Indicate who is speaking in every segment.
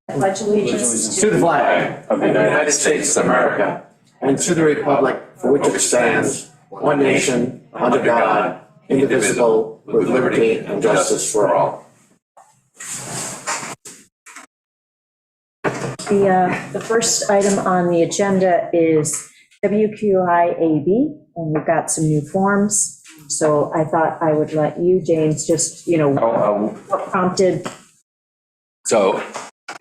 Speaker 1: Pledge allegiance
Speaker 2: To the flag of the United States of America and to the republic for which it stands, one nation, under God, indivisible, with liberty and justice for all.
Speaker 1: The first item on the agenda is WQIAB, and we've got some new forms. So I thought I would let you, James, just, what prompted.
Speaker 3: So,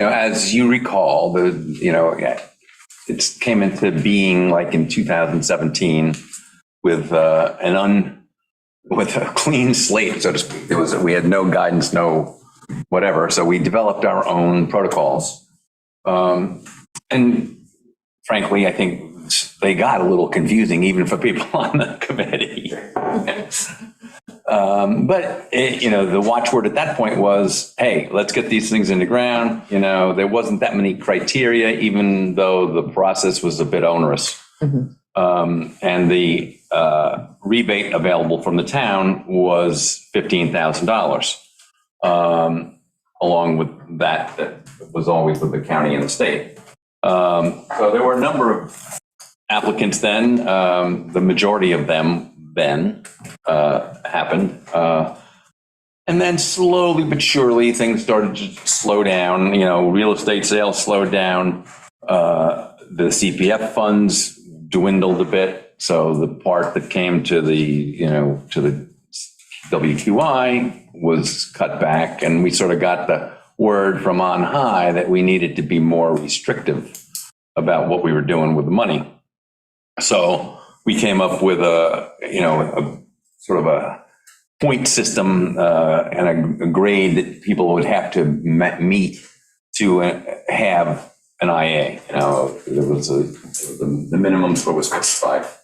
Speaker 3: as you recall, it came into being like in 2017 with with a clean slate, so to speak. We had no guidance, no whatever. So we developed our own protocols, and frankly, I think they got a little confusing even for people on the committee. But the watchword at that point was, hey, let's get these things in the ground. There wasn't that many criteria, even though the process was a bit onerous. Mm-hmm. And the rebate available from the town was $15,000. Along with that was always with the county and the state. So there were a number of applicants then. The majority of them then happened. And then slowly but surely things started to slow down. Real estate sales slowed down. The CPF funds dwindled a bit. So the part that came to the WQI was cut back, and we sort of got the word from on high that we needed to be more restrictive about what we were doing with the money. So we came up with a sort of a point system and a grade that people would have to meet to have an IA. The minimum score was 55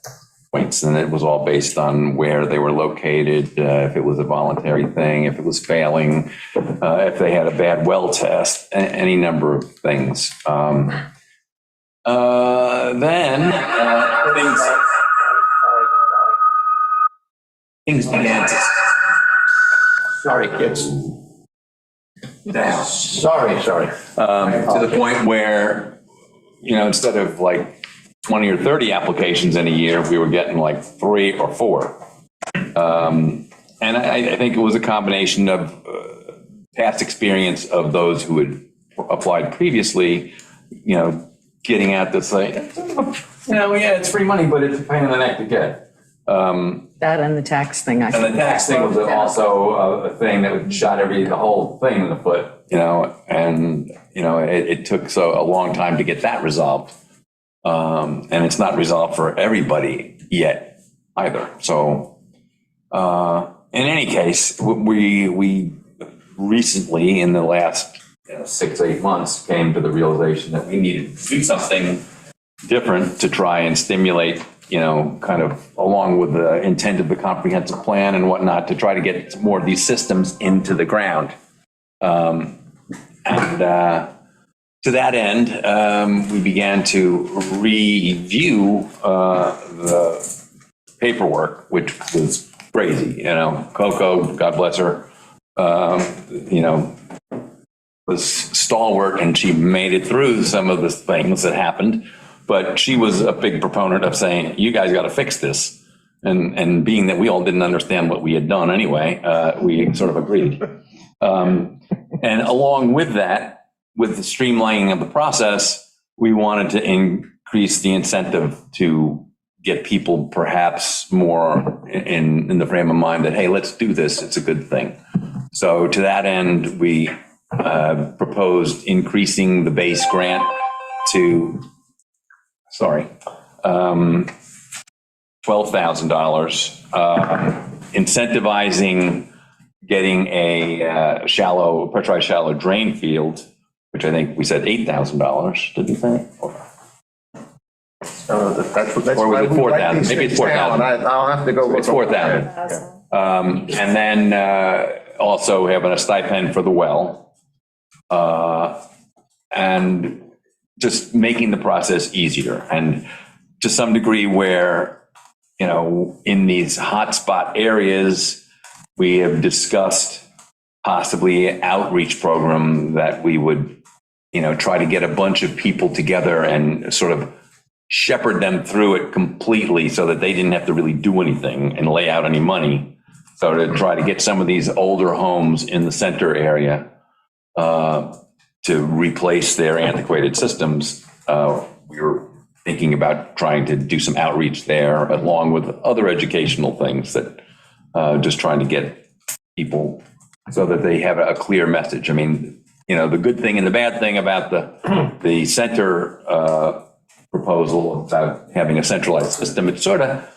Speaker 3: points, and it was all based on where they were located, if it was a voluntary thing, if it was failing, if they had a bad well test, any number of things. Then things began to.
Speaker 2: Sorry, kids.
Speaker 3: Down.
Speaker 2: Sorry.
Speaker 3: To the point where, instead of like 20 or 30 applications in a year, we were getting like 3 or 4. And I think it was a combination of past experience of those who had applied previously, getting out to say, it's free money, but it's a pain in the neck to get.
Speaker 4: That and the tax thing.
Speaker 3: And the tax thing was also a thing that shot the whole thing in the foot, and, it took a long time to get that resolved. And it's not resolved for everybody yet either. So, in any case, we recently, in the last 6 or 8 months, came to the realization that we needed to do something different to try and stimulate, kind of along with the intent of the comprehensive plan and whatnot, to try to get more of these systems into the ground. To that end, we began to review the paperwork, which was crazy. Coco, God bless her, was stalwart, and she made it through some of the things that happened. But she was a big proponent of saying, you guys got to fix this. And being that we all didn't understand what we had done anyway, we sort of agreed. And along with that, with the streamlining of the process, we wanted to increase the incentive to get people perhaps more in the frame of mind that, hey, let's do this. It's a good thing. So to that end, we proposed increasing the base grant to, $12,000, incentivizing getting a pressurized shallow drain field, which I think we said $8,000, did we say?
Speaker 2: That's
Speaker 3: Or was it 4,000? Maybe it's 4,000.
Speaker 2: I'll have to go look.
Speaker 3: It's 4,000. And then also having a stipend for the well, and just making the process easier. And to some degree where, in these hotspot areas, we have discussed possibly an outreach program that we would try to get a bunch of people together and sort of shepherd them through it completely so that they didn't have to really do anything and lay out any money. So to try to get some of these older homes in the center area to replace their antiquated systems, we were thinking about trying to do some outreach there along with other educational things that just trying to get people so that they have a clear message. I mean, the good thing and the bad thing about the center proposal about having a centralized system, it's sort of,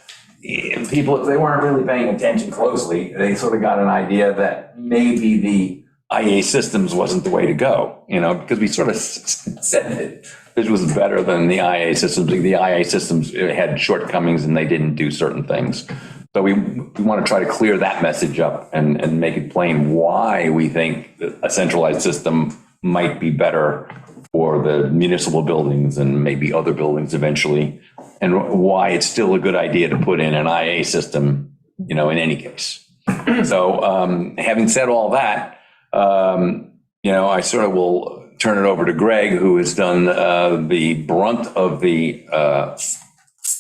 Speaker 3: people, if they weren't really paying attention closely, they sort of got an idea that maybe the IA systems wasn't the way to go, because we sort of said that this was better than the IA systems. The IA systems had shortcomings and they didn't do certain things. So we want to try to clear that message up and make it plain why we think that a centralized system might be better for the municipal buildings and maybe other buildings eventually, and why it's still a good idea to put in an IA system, in any case. So having said all that, I sort of will turn it over to Greg, who has done the brunt of the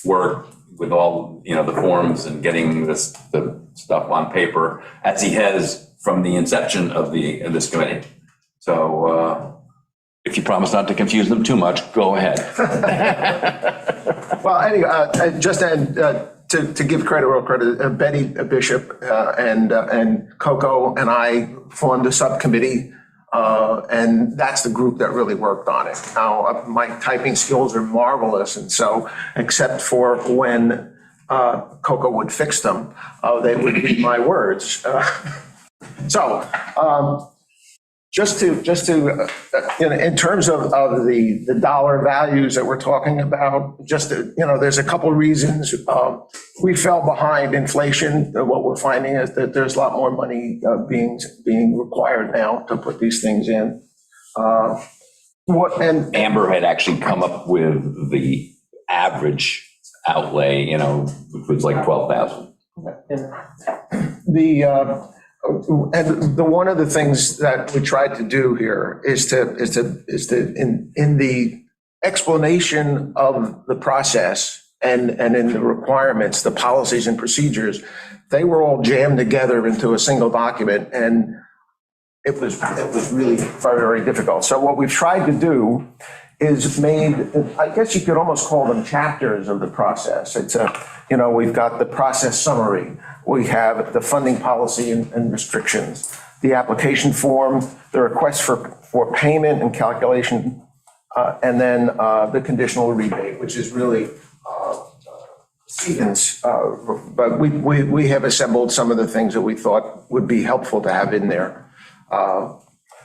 Speaker 3: work with all, the forms and getting the stuff on paper, as he has from the inception of this committee. So if you promise not to confuse them too much, go ahead.
Speaker 2: Well, anyway, just to give credit where credit, Betty Bishop and Coco and I formed a subcommittee, and that's the group that really worked on it. Now, my typing skills are marvelous, and so except for when Coco would fix them, they would be my words. Just to in terms of the dollar values that we're talking about, there's a couple of reasons. We fell behind inflation. What we're finding is that there's a lot more money being required now to put these things in.
Speaker 3: Amber had actually come up with the average outlay, which was like 12,000.
Speaker 2: And one of the things that we tried to do here is to in the explanation of the process and in the requirements, the policies and procedures, they were all jammed together into a single document, and it was really very, very difficult. So what we've tried to do is made, I guess you could almost call them chapters of the process. It's we've got the process summary. We have the funding policy and restrictions, the application form, the request for payment and calculation, and then the conditional rebate, which is really Stevens. But we have assembled some of the things that we thought would be helpful to have in there.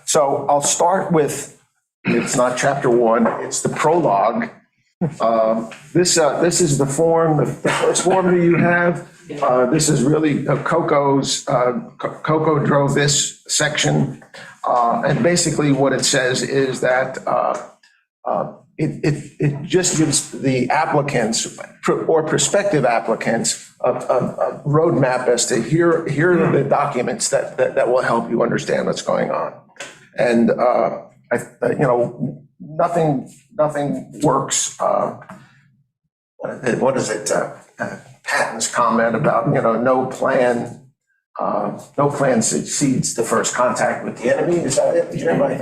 Speaker 2: So I'll start with, it's not chapter 1, it's the prologue. This is the form, the first form that you have. This is really Coco's, Coco drove this section. And basically what it says is that it just gives the applicants or prospective applicants a roadmap as to here are the documents that will help you understand what's going on. And, nothing works. What is it? Patton's comment about, no plan succeeds the first contact with the enemy. Is that it, Jim?
Speaker 5: I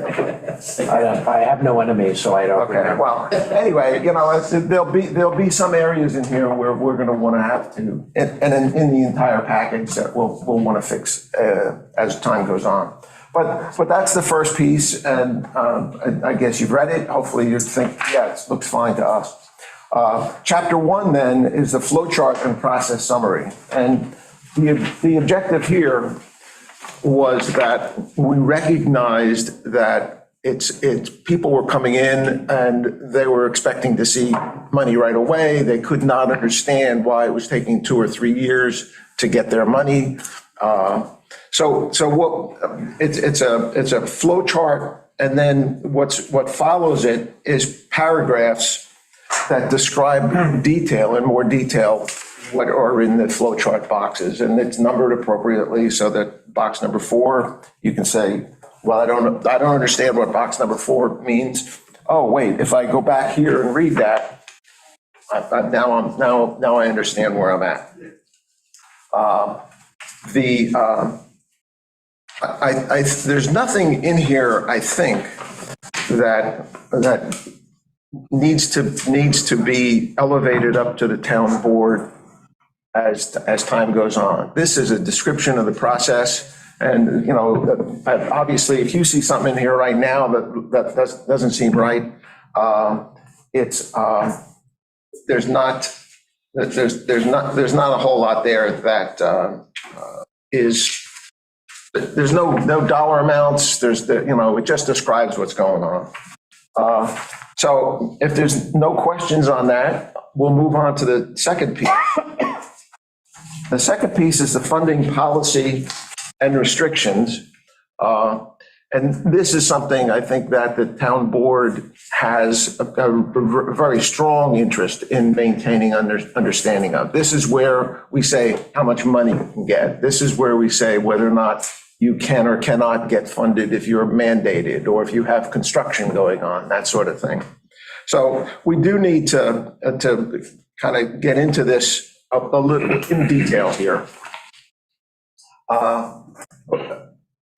Speaker 5: have no enemies, so I don't.
Speaker 2: Okay, well, anyway, there'll be some areas in here where we're going to want to have to, and in the entire package that we'll want to fix as time goes on. But that's the first piece, and I guess you've read it. Hopefully you think, yeah, it looks fine to us. Chapter 1 then is the flow chart and process summary. And the objective here was that we recognized that it's people were coming in and they were expecting to see money right away. They could not understand why it was taking 2 or 3 years to get their money. So what it's a flow chart, and then what follows it is paragraphs that describe in more detail what are in the flow chart boxes, and it's numbered appropriately so that box number 4, you can say well, I don't understand what box number 4 means. Oh, wait, if I go back here and read that, now I understand where I'm at. There's nothing in here, I think, that needs to be elevated up to the town board as time goes on. This is a description of the process. And, obviously, if you see something in here right now that doesn't seem right, there's not a whole lot there that there's no dollar amounts. It just describes what's going on. So if there's no questions on that, we'll move on to the second piece. The second piece is the funding policy and restrictions. And this is something I think that the town board has a very strong interest in maintaining understanding of. This is where we say how much money you can get. This is where we say whether or not you can or cannot get funded if you're mandated or if you have construction going on, that sort of thing. So we do need to kind of get into this a little in detail here.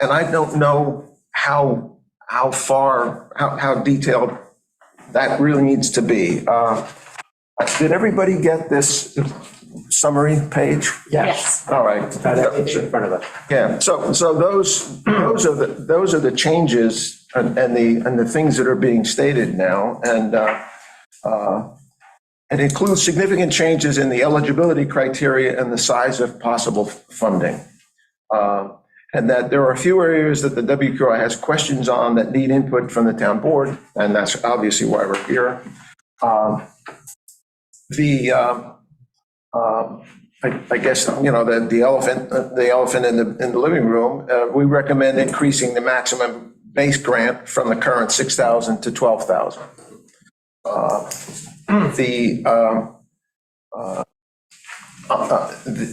Speaker 2: And I don't know how detailed that really needs to be. Did everybody get this summary page?
Speaker 5: Yes.
Speaker 2: All right.
Speaker 5: It's in front of us.
Speaker 2: Yeah, so those are the changes and the things that are being stated now. And it includes significant changes in the eligibility criteria and the size of possible funding. And that there are a few areas that the WQI has questions on that need input from the town board, and that's obviously why we're here. I guess, the elephant in the living room, we recommend increasing the maximum base grant from the current 6,000 to 12,000.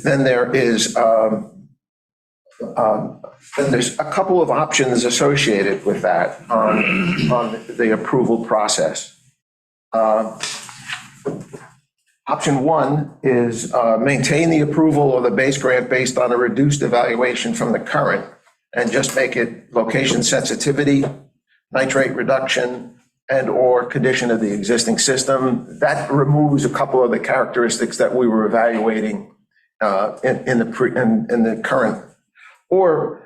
Speaker 2: Then there's a couple of options associated with that on the approval process. Option 1 is maintain the approval of the base grant based on a reduced evaluation from the current and just make it location sensitivity, nitrate reduction, and or condition of the existing system. That removes a couple of the characteristics that we were evaluating in the current. Or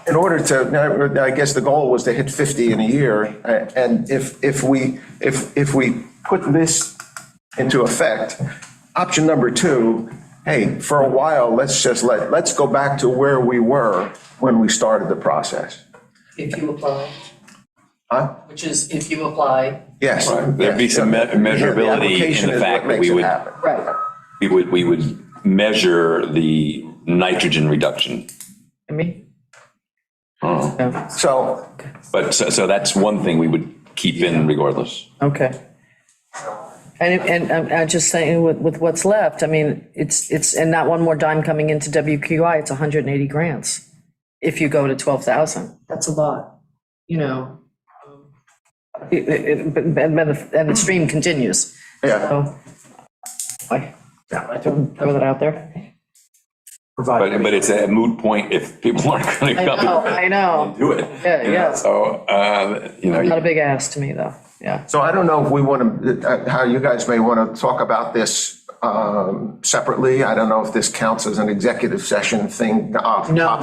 Speaker 2: in order to, I guess the goal was to hit 50 in a year. And if we put this into effect, option number 2, hey, for a while, let's go back to where we were when we started the process.
Speaker 6: If you apply,
Speaker 2: Huh?
Speaker 6: which is if you apply.
Speaker 2: Yes.
Speaker 3: There'd be some measurability in the fact that we would measure the nitrogen reduction.
Speaker 4: I mean,
Speaker 2: So,
Speaker 3: So that's one thing we would keep in regardless.
Speaker 4: okay. And I'm just saying with what's left, I mean, it's, and not one more dime coming into WQI, it's 180 grants. If you go to 12,000.
Speaker 6: That's a lot,
Speaker 4: And the stream continues.
Speaker 2: yeah.
Speaker 4: So, I throw that out there.
Speaker 3: But it's a moot point if people aren't going to come.
Speaker 4: I know.
Speaker 3: Do it.
Speaker 4: Yeah.
Speaker 3: So,
Speaker 4: Not a big ask to me, though, yeah.
Speaker 2: So I don't know if we want to, how you guys may want to talk about this separately. I don't know if this counts as an executive session thing, topic.
Speaker 5: No,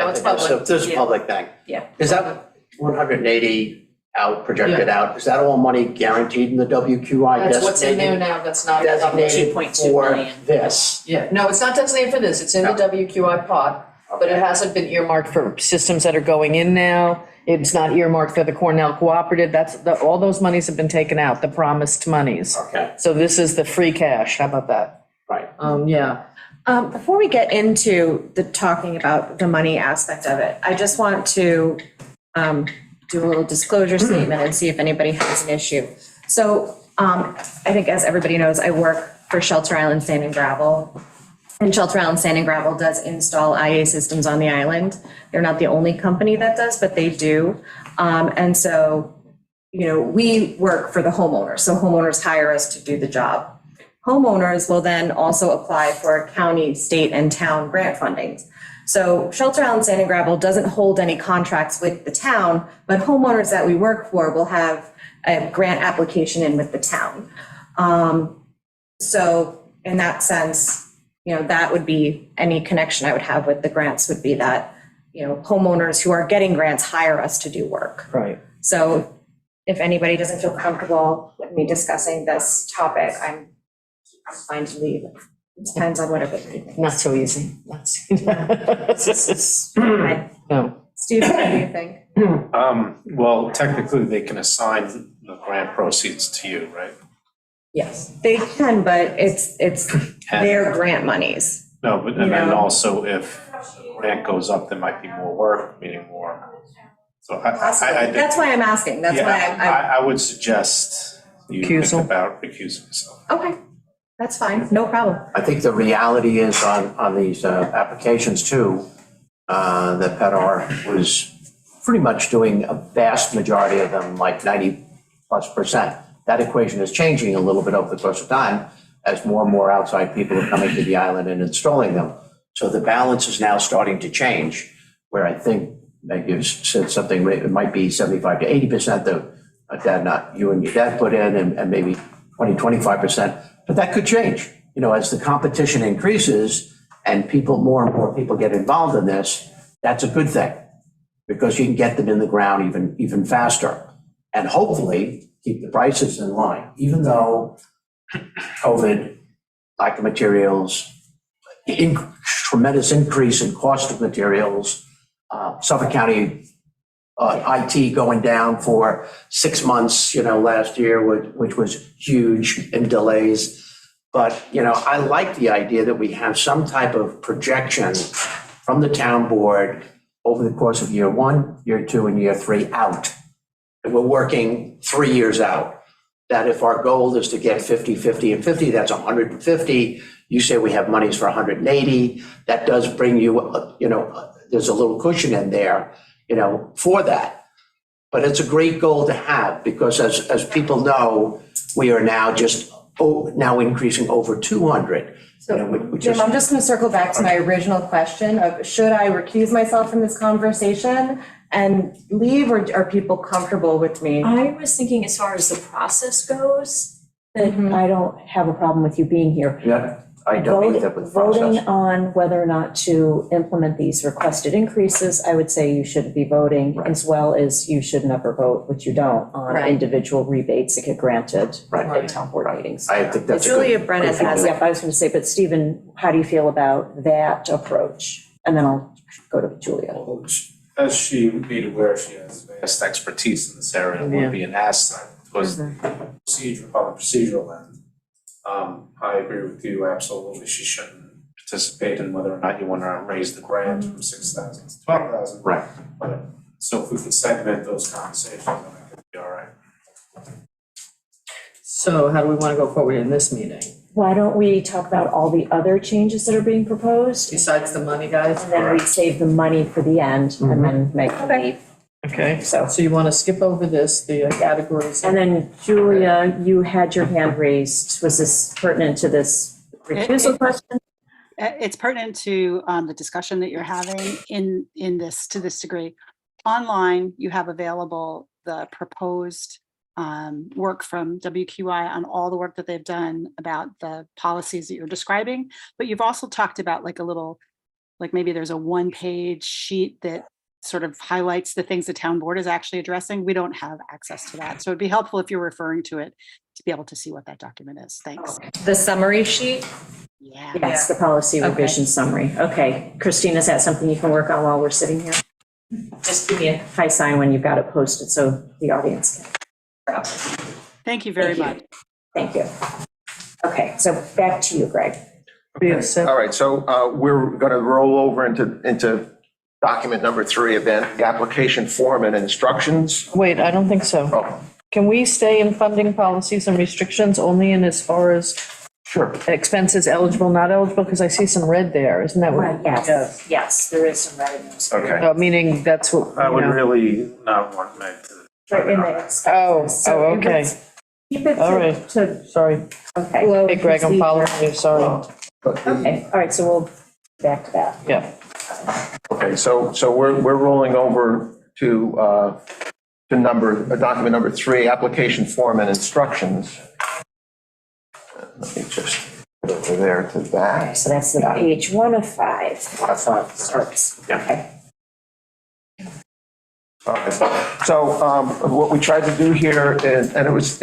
Speaker 6: it's public.
Speaker 5: This is a public thing.
Speaker 6: Yeah.
Speaker 5: Is that 180 projected out? Is that all money guaranteed in the WQI?
Speaker 6: That's what's in there now, that's not
Speaker 5: Designated
Speaker 6: 2.2
Speaker 5: for
Speaker 6: million.
Speaker 5: this?
Speaker 6: Yeah, no, it's not designated for this, it's in the WQI pot, but it hasn't been
Speaker 4: Earmarked for systems that are going in now. It's not earmarked for the Cornell Cooperative. All those monies have been taken out, the promised monies.
Speaker 5: Okay,
Speaker 4: So this is the free cash. How about that?
Speaker 5: right.
Speaker 6: yeah.
Speaker 7: Before we get into the talking about the money aspect of it, I just want to do a little disclosure statement and see if anybody has an issue. So I think, as everybody knows, I work for Shelter Island Sand and Gravel. And Shelter Island Sand and Gravel does install IA systems on the island. They're not the only company that does, but they do. And so, we work for the homeowners, so homeowners hire us to do the job. Homeowners will then also apply for county, state, and town grant fundings. So Shelter Island Sand and Gravel doesn't hold any contracts with the town, but homeowners that we work for will have a grant application in with the town. So in that sense, that would be any connection I would have with the grants would be that, homeowners who are getting grants hire us to do work.
Speaker 4: Right.
Speaker 7: So if anybody doesn't feel comfortable with me discussing this topic, I'm fine to leave. It depends on whatever you think.
Speaker 4: Not so easy. No.
Speaker 7: Steve, what do you think?
Speaker 8: Well, technically, they can assign the grant proceeds to you, right?
Speaker 7: Yes, they can, but it's their grant monies.
Speaker 8: No, but, and then
Speaker 7: Yeah.
Speaker 8: also if the grant goes up, there might be more work, meaning more. So I think.
Speaker 7: That's why I'm asking. That's why
Speaker 8: Yeah, I would suggest you
Speaker 4: Recusal.
Speaker 8: think about recusing yourself.
Speaker 7: okay, that's fine, no problem.
Speaker 5: I think the reality is on these applications too, that PEDAR was pretty much doing a vast majority of them, like 90+%. That equation is changing a little bit over the course of time as more and more outside people are coming to the island and installing them. So the balance is now starting to change, where I think, like you said something, it might be 75 to 80% that not you and your dad put in, and maybe 20-25%, but that could change. As the competition increases and more and more people get involved in this, that's a good thing, because you can get them in the ground even faster, and hopefully keep the prices in line, even though COVID, lack of materials, tremendous increase in cost of materials, Suffolk County IT going down for 6 months, last year, which was huge in delays. But, I like the idea that we have some type of projection from the town board over the course of year 1, year 2, and year 3 out. And we're working 3 years out. That if our goal is to get 50, 50, and 50, that's 150. You say we have monies for 180. That does bring you, there's a little cushion in there, for that. But it's a great goal to have, because as people know, we are now now increasing over 200.
Speaker 7: Jim, I'm just going to circle back to my original question of, should I recuse myself from this conversation and leave, or are people comfortable with me?
Speaker 1: I was thinking as far as the process goes, that I don't have a problem with you being here.
Speaker 5: Yeah, I don't need that with the
Speaker 1: Voting
Speaker 5: process.
Speaker 1: on whether or not to implement these requested increases, I would say you should be voting, as well as you should never vote, which you don't, on
Speaker 7: Right.
Speaker 1: individual rebates that get granted
Speaker 5: Right.
Speaker 1: at town board meetings.
Speaker 5: I think that's a good.
Speaker 7: Julia Brennan has
Speaker 1: Yep, I was going to say, but Stephen, how do you feel about that approach? And then I'll go to Julia.
Speaker 8: As she made aware, she has vast expertise in this area and would be an asset towards the procedure, on the procedural end. I agree with you, absolutely. She shouldn't participate in whether or not you want to raise the grant from 6,000 to 12,000.
Speaker 5: Right.
Speaker 8: But so if we can segment those conversations, then I think it'll be all right.
Speaker 4: So how do we want to go forward in this meeting?
Speaker 1: Why don't we talk about all the other changes that are being proposed?
Speaker 4: Besides the money, guys?
Speaker 1: And then we save the money for the end, and then make the leave.
Speaker 4: Okay,
Speaker 1: So-
Speaker 4: so you want to skip over this, the categories?
Speaker 1: And then Julia, you had your hand raised. Was this pertinent to this recusal question?
Speaker 9: It's pertinent to the discussion that you're having in this, to this degree. Online, you have available the proposed work from WQI on all the work that they've done about the policies that you're describing. But you've also talked about like a little, like maybe there's a one-page sheet that sort of highlights the things the town board is actually addressing. We don't have access to that. So it'd be helpful if you're referring to it to be able to see what that document is. Thanks.
Speaker 7: the summary sheet.
Speaker 9: Yeah.
Speaker 1: Yes, the policy revision summary. Okay, Christina, is that something you can work on while we're sitting here? Just give me a high sign when you've got it posted so the audience can.
Speaker 9: Thank you very much.
Speaker 1: Thank you. Okay, so back to you, Greg.
Speaker 2: All right, so we're going to roll over into document number 3, event, the application form and instructions.
Speaker 4: Wait, I don't think so.
Speaker 2: Oh,
Speaker 4: Can we stay in funding policies and restrictions only in as far as
Speaker 2: Sure.
Speaker 4: Expenses eligible, not eligible, because I see some red there, isn't that
Speaker 1: Right,
Speaker 4: what?
Speaker 1: yes, yes, there is some red in those.
Speaker 2: Okay.
Speaker 4: Oh, meaning that's what,
Speaker 8: I would
Speaker 4: you know.
Speaker 8: really not want Meg to.
Speaker 1: Right in the expenses.
Speaker 4: Oh,
Speaker 1: So
Speaker 4: oh,
Speaker 1: it
Speaker 4: okay.
Speaker 1: was- Keep it
Speaker 4: All right.
Speaker 1: to,
Speaker 4: Sorry.
Speaker 1: okay.
Speaker 4: Hey, Greg, I'm following you, sorry.
Speaker 1: Okay, all right, so we'll back to that.
Speaker 4: Yeah.
Speaker 2: Okay, so we're rolling over to document number 3, application form and instructions. Let me just go over there to that.
Speaker 1: So that's the page 1 of 5.
Speaker 5: That's fine.
Speaker 1: Starts,
Speaker 5: Yeah.
Speaker 1: okay.
Speaker 2: Okay. So what we tried to do here, and it was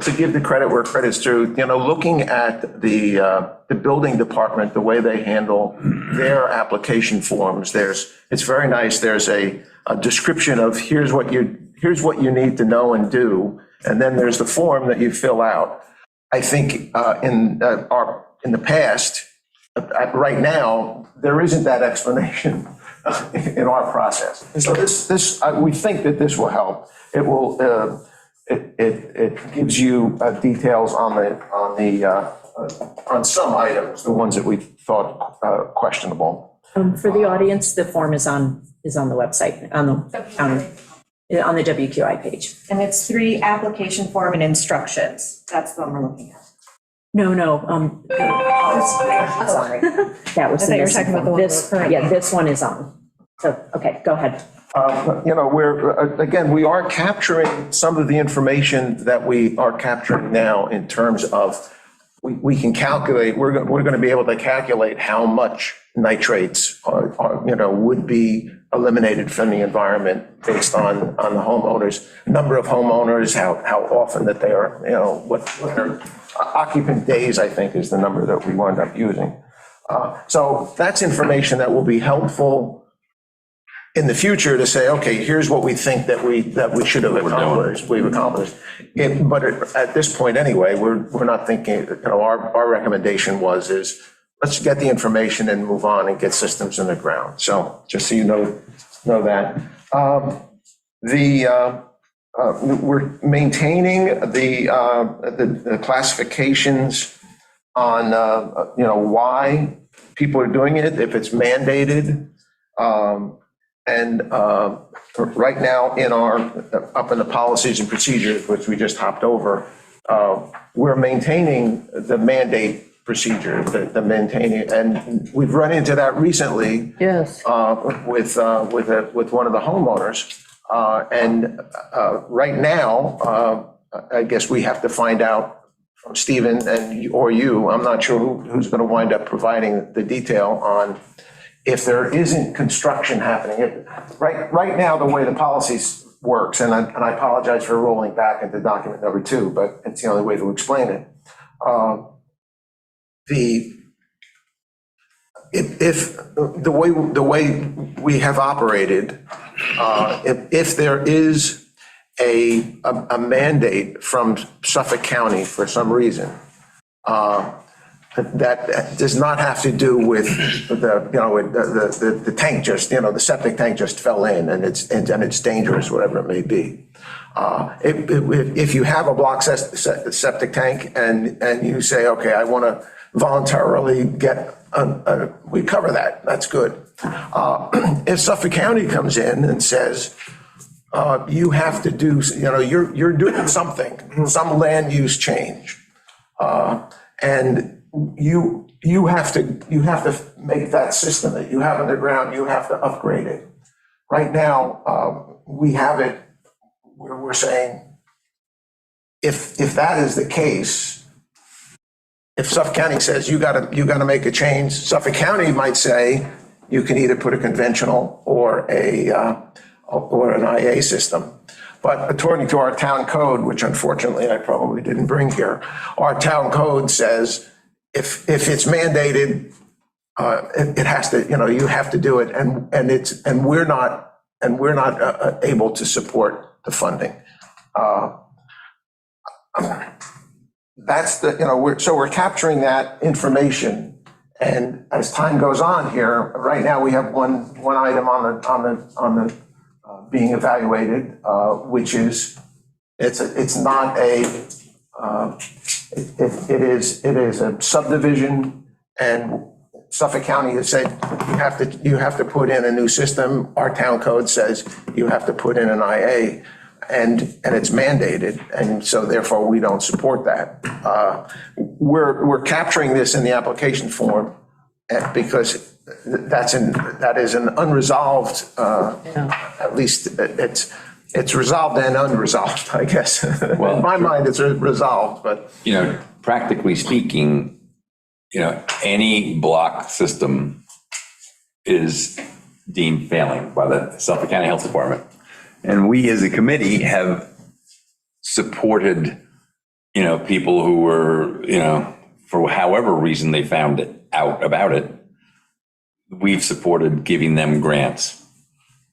Speaker 2: to give the credit where credit's due, looking at the building department, the way they handle their application forms, it's very nice. There's a description of here's what you need to know and do, and then there's the form that you fill out. I think in the past, right now, there isn't that explanation in our process. So this we think that this will help. It will. It gives you details on some items, the ones that we thought questionable.
Speaker 1: For the audience, the form is on the website, on the WQI page.
Speaker 7: And it's 3, application form and instructions. That's the one we're looking at.
Speaker 1: No, sorry. That was
Speaker 7: I
Speaker 1: the
Speaker 7: thought you were
Speaker 1: missing
Speaker 7: talking about the
Speaker 1: one.
Speaker 7: one
Speaker 1: This,
Speaker 7: we're currently-
Speaker 1: yeah, this one is on. So, okay, go ahead.
Speaker 2: We are capturing some of the information that we are capturing now in terms of, we can calculate, we're going to be able to calculate how much nitrates would be eliminated from the environment based on the homeowners, number of homeowners, how often that they are, what their occupant days, I think, is the number that we wound up using. So that's information that will be helpful in the future to say, okay, here's what we think that we should have accomplished, we've accomplished. But at this point anyway, we're not thinking, our recommendation is let's get the information and move on and get systems in the ground. So just so you know that. We're maintaining the classifications on, why people are doing it, if it's mandated. And right now up in the policies and procedures, which we just hopped over, we're maintaining the mandate procedure, the maintaining, and we've run into that recently.
Speaker 4: Yes.
Speaker 2: With one of the homeowners. And right now, I guess we have to find out from Stephen or you, I'm not sure who's going to wind up providing the detail on if there isn't construction happening. Right now, the way the policies works, and I apologize for rolling back into document number 2, but it's the only way to explain it. If the way we have operated, if there is a mandate from Suffolk County for some reason, that does not have to do with the tank just, the septic tank just fell in and it's dangerous, whatever it may be. If you have a block septic tank and you say, okay, I want to voluntarily get, we cover that, that's good. If Suffolk County comes in and says, you have to do, you're doing something, some land use change, and you have to make that system that you have underground, you have to upgrade it. Right now, we have it where we're saying, if that is the case, if Suffolk County says you got to make a change, Suffolk County might say you can either put a conventional or an IA system. But according to our town code, which unfortunately I probably didn't bring here, our town code says if it's mandated, it has to, you have to do it, and we're not able to support the funding. That's so we're capturing that information, and as time goes on here, right now we have one item on the being evaluated, which is it's not a it is a subdivision, and Suffolk County has said, you have to put in a new system. Our town code says you have to put in an IA, and it's mandated, and so therefore we don't support that. We're capturing this in the application form because that is an unresolved, at least it's resolved and unresolved, I guess. In my mind, it's resolved, but.
Speaker 3: Practically speaking, any block system is deemed failing by the Suffolk County Health Department. And we as a committee have supported, people who were, for however reason they found out about it, we've supported giving them grants.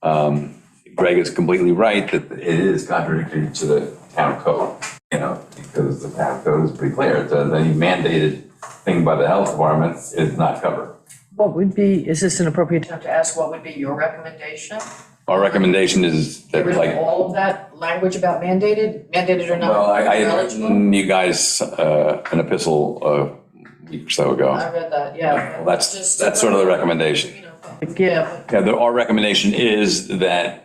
Speaker 3: Greg is completely right that it is contradictory to the town code, because the town code is pretty clear. The mandated thing by the health department is not covered.
Speaker 4: What would be, is this an appropriate time
Speaker 6: To ask what would be your recommendation?
Speaker 3: Our recommendation is that,
Speaker 6: Get rid of all of that language about mandated or not?
Speaker 3: well, I had
Speaker 6: eligible?
Speaker 3: written you guys an epistle a week or so ago.
Speaker 6: I read that, yeah.
Speaker 3: Well, that's sort of the recommendation.
Speaker 4: Yeah,
Speaker 3: Our recommendation is that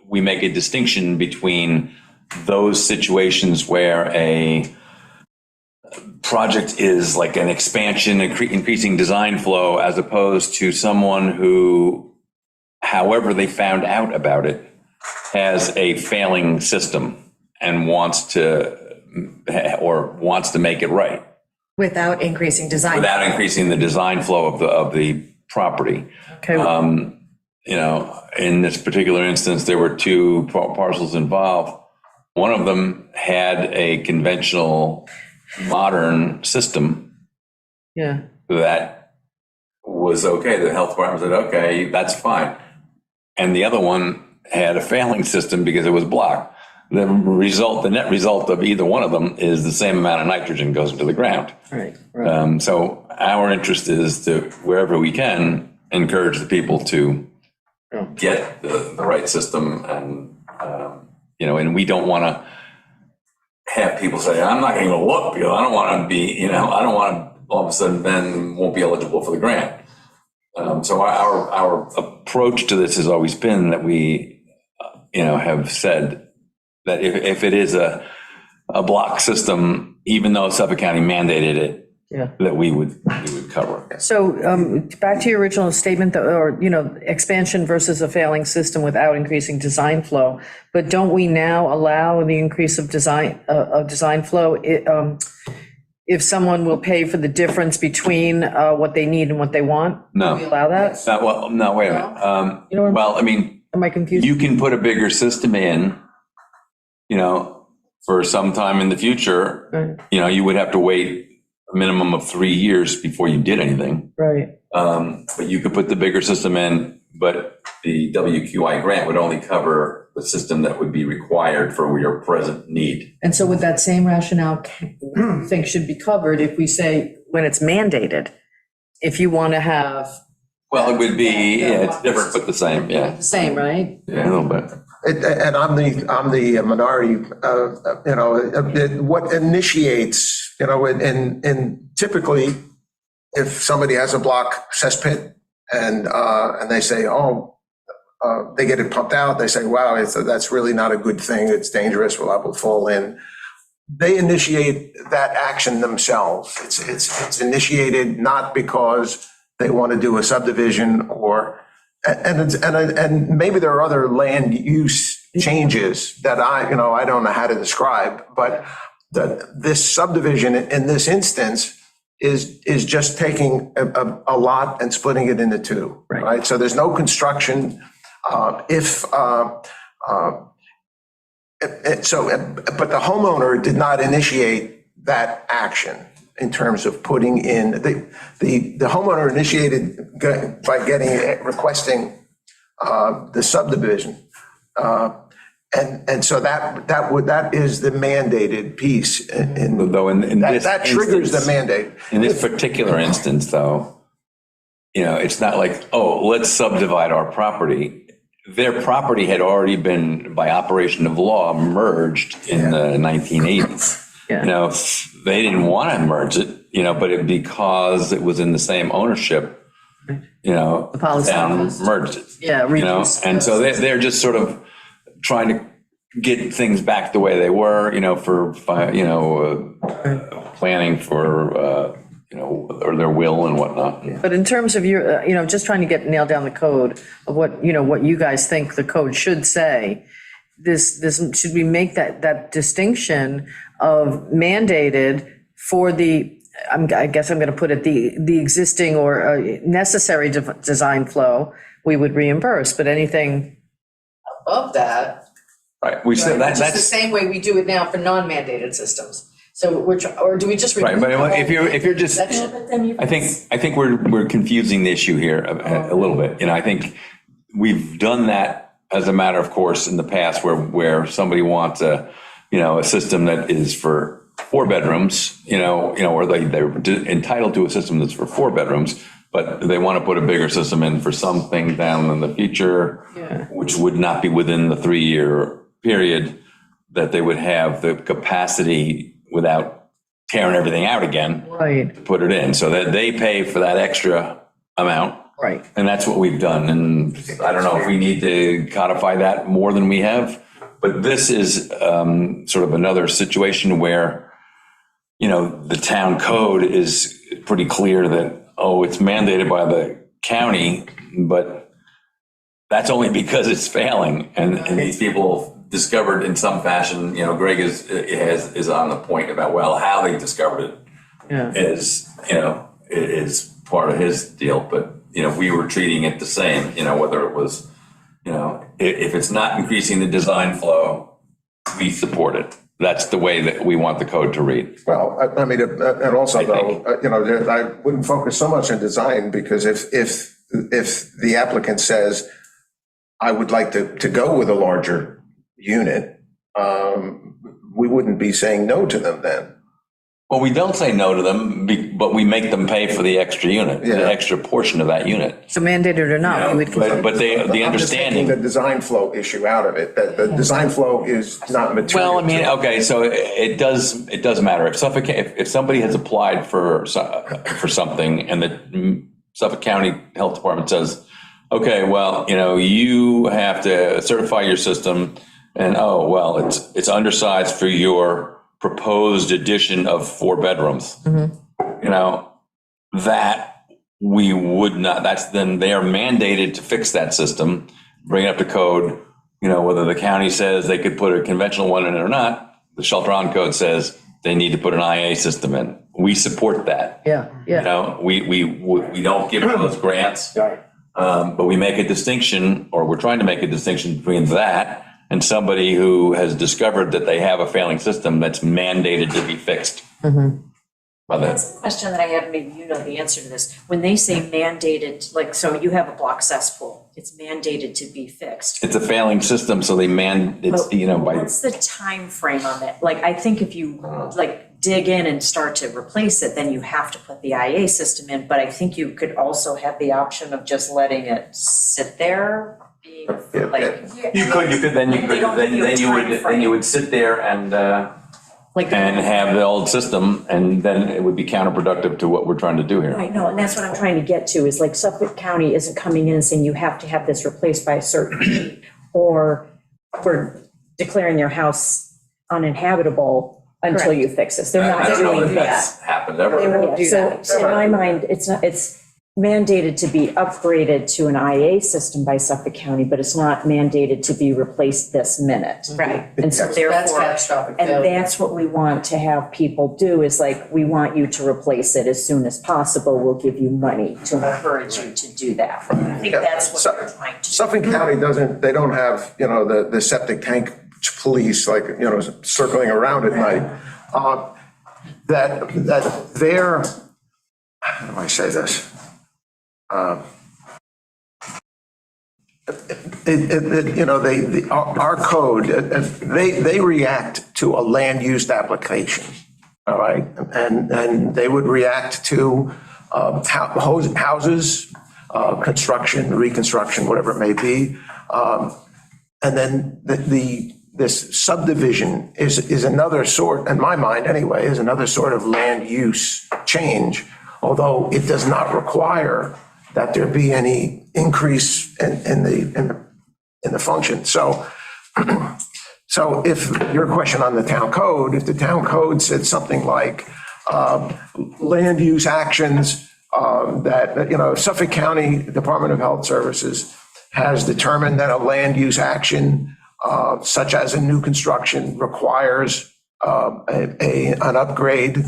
Speaker 3: we make a distinction between those situations where a project is like an expansion, increasing design flow, as opposed to someone who, however they found out about it, has a failing system and wants to make it right
Speaker 7: Without increasing design.
Speaker 3: without increasing the design flow of the property.
Speaker 4: okay.
Speaker 3: In this particular instance, there were two parcels involved. One of them had a conventional modern system
Speaker 4: Yeah,
Speaker 3: that was okay. The health department said, okay, that's fine. And the other one had a failing system because it was blocked. The net result of either one of them is the same amount of nitrogen goes into the ground.
Speaker 4: right.
Speaker 3: So our interest is to, wherever we can, encourage the people to get the right system, and and we don't want to have people say, I'm not going to look because I don't want to be, I don't want to all of a sudden then won't be eligible for the grant. So our approach to this has always been that we, have said that if it is a block system, even though Suffolk County mandated it,
Speaker 4: Yeah.
Speaker 3: that we would cover.
Speaker 4: So back to your original statement, expansion versus a failing system without increasing design flow. But don't we now allow the increase of design flow? If someone will pay for the difference between what they need and what they want?
Speaker 3: No.
Speaker 4: Do we allow that?
Speaker 3: Well, no, wait a minute.
Speaker 4: You know what I'm-
Speaker 3: Well, I mean,
Speaker 4: Am I confused?
Speaker 3: you can put a bigger system in, for some time in the future.
Speaker 4: Right.
Speaker 3: You would have to wait a minimum of 3 years before you did anything.
Speaker 4: Right.
Speaker 3: But you could put the bigger system in, but the WQI grant would only cover the system that would be required for your present need.
Speaker 4: And so with that same rationale, I think should be covered if we say, when it's mandated, if you want to have
Speaker 3: Well, it would be, it's different, but the same, yeah.
Speaker 4: the same, right?
Speaker 3: Yeah, a little bit.
Speaker 2: And I'm the minority, what initiates, and typically, if somebody has a block cesspit and they say, they get it pumped out, they say, wow, that's really not a good thing, it's dangerous, will fall in. They initiate that action themselves. It's initiated not because they want to do a subdivision and maybe there are other land use changes that I don't know how to describe, but this subdivision in this instance is just taking a lot and splitting it into two, right? So there's no construction. But the homeowner did not initiate that action. In terms of putting in, the homeowner initiated by requesting the subdivision. And so that is the mandated piece.
Speaker 3: Though in this
Speaker 2: That triggers the
Speaker 3: instance-
Speaker 2: mandate.
Speaker 3: In this particular instance, though, it's not like, let's subdivide our property. Their property had already been, by operation of law, merged in the 1980s. you know, they didn't want to merge it, you know, but because it was in the same ownership, you know,
Speaker 4: The policy
Speaker 3: town
Speaker 4: was-
Speaker 3: merged it.
Speaker 4: Yeah,
Speaker 3: You know,
Speaker 4: reduce.
Speaker 3: and so they're just sort of trying to get things back the way they were, you know, for, you know, planning for, you know, or their will and whatnot.
Speaker 4: But in terms of your, you know, just trying to nail down the code of what, you know, what you guys think the code should say, should we make that distinction of mandated for the, I guess I'm going to put it, the existing or necessary design flow, we would reimburse, but anything above that,
Speaker 3: Right, we said that,
Speaker 4: which is the
Speaker 3: that's,
Speaker 4: same way we do it now for non-mandated systems. So or do we just?
Speaker 3: right, but
Speaker 4: remove the
Speaker 3: if you're
Speaker 4: whole
Speaker 3: just,
Speaker 4: section?
Speaker 3: I think we're confusing the issue here a little bit. You know, I think we've done that as a matter of course in the past where somebody wants a system that is for 4 bedrooms, or they're entitled to a system that's for 4 bedrooms, but they want to put a bigger system in for something down in the future, which would not be within the 3-year period that they would have the capacity without tearing everything out again.
Speaker 4: Right,
Speaker 3: To put it in, so that they pay for that extra amount.
Speaker 4: right.
Speaker 3: And that's what we've done. And I don't know if we need to codify that more than we have, but this is sort of another situation where, the town code is pretty clear that, it's mandated by the county, but that's only because it's failing. And these people discovered in some fashion, Greg is on the point about, well, how they discovered it
Speaker 4: Yeah.
Speaker 3: is part of his deal. But, we were treating it the same, whether it was, if it's not increasing the design flow, we support it. That's the way that we want the code to read.
Speaker 2: Well, I mean, and also
Speaker 3: I think.
Speaker 2: though, I wouldn't focus so much on design, because if the applicant says, I would like to go with a larger unit, we wouldn't be saying no to them then.
Speaker 3: Well, we don't say no to them, but we make them pay for the extra unit,
Speaker 2: Yeah.
Speaker 3: the extra portion of that unit.
Speaker 4: So mandated or not, we would.
Speaker 3: But the
Speaker 2: I'm just taking
Speaker 3: understanding.
Speaker 2: the design flow issue out of it, that the design flow is not material.
Speaker 3: Well, I mean,
Speaker 2: to it.
Speaker 3: okay, so it does matter. If somebody has applied for something and the Suffolk County Health Department says, okay, well, you have to certify your system, and it's undersized for your proposed addition of 4 bedrooms. That we would not, then they are mandated to fix that system, bring it up to code, whether the county says they could put a conventional one in or not, the shelter on code says they need to put an IA system in. We support that.
Speaker 4: Yeah, yeah.
Speaker 3: We don't give those grants, but we make a distinction, or we're trying to make a distinction between that and somebody who has discovered that they have a failing system that's mandated to be fixed. By
Speaker 1: That's a question that I have, maybe you know the answer to this. When they say mandated, like, so you have a block cesspool, it's mandated to be fixed.
Speaker 3: It's a failing system, so it's, by,
Speaker 1: What's the time frame on it? Like, I think if you dig in and start to replace it, then you have to put the IA system in, but I think you could also have the option of just letting it sit there, being like.
Speaker 3: then you would sit there and have the old system, and then it would be counterproductive to what we're trying to do here.
Speaker 1: I know, and that's what I'm trying to get to, is like Suffolk County isn't coming in and saying you have to have this replaced by a certain date, or we're declaring your house uninhabitable until you fix this. They're
Speaker 3: I
Speaker 1: not
Speaker 3: don't know
Speaker 1: doing
Speaker 3: if that's
Speaker 1: that.
Speaker 3: happened ever.
Speaker 1: So in my mind, it's mandated to be upgraded to an IA system by Suffolk County, but it's not mandated to be replaced this minute.
Speaker 7: Right.
Speaker 1: And so
Speaker 4: That's
Speaker 1: therefore,
Speaker 4: catastrophic
Speaker 1: and
Speaker 4: failure.
Speaker 1: that's what we want to have people do, is like, we want you to replace it as soon as possible. We'll give you money to encourage you to do that. I think that's what we're trying to do.
Speaker 2: Suffolk County they don't have, the septic tank police, circling around at night. That they're, how do I say this? Our code, they react to a land use application, all right? And they would react to houses, construction, reconstruction, whatever it may be. And then the this subdivision is another sort, in my mind anyway, is another sort of land use change, although it does not require that there be any increase in the function. So if your question on the town code, if the town code said something like land use actions that, you know, Suffolk County Department of Health Services has determined that a land use action such as a new construction requires an upgrade,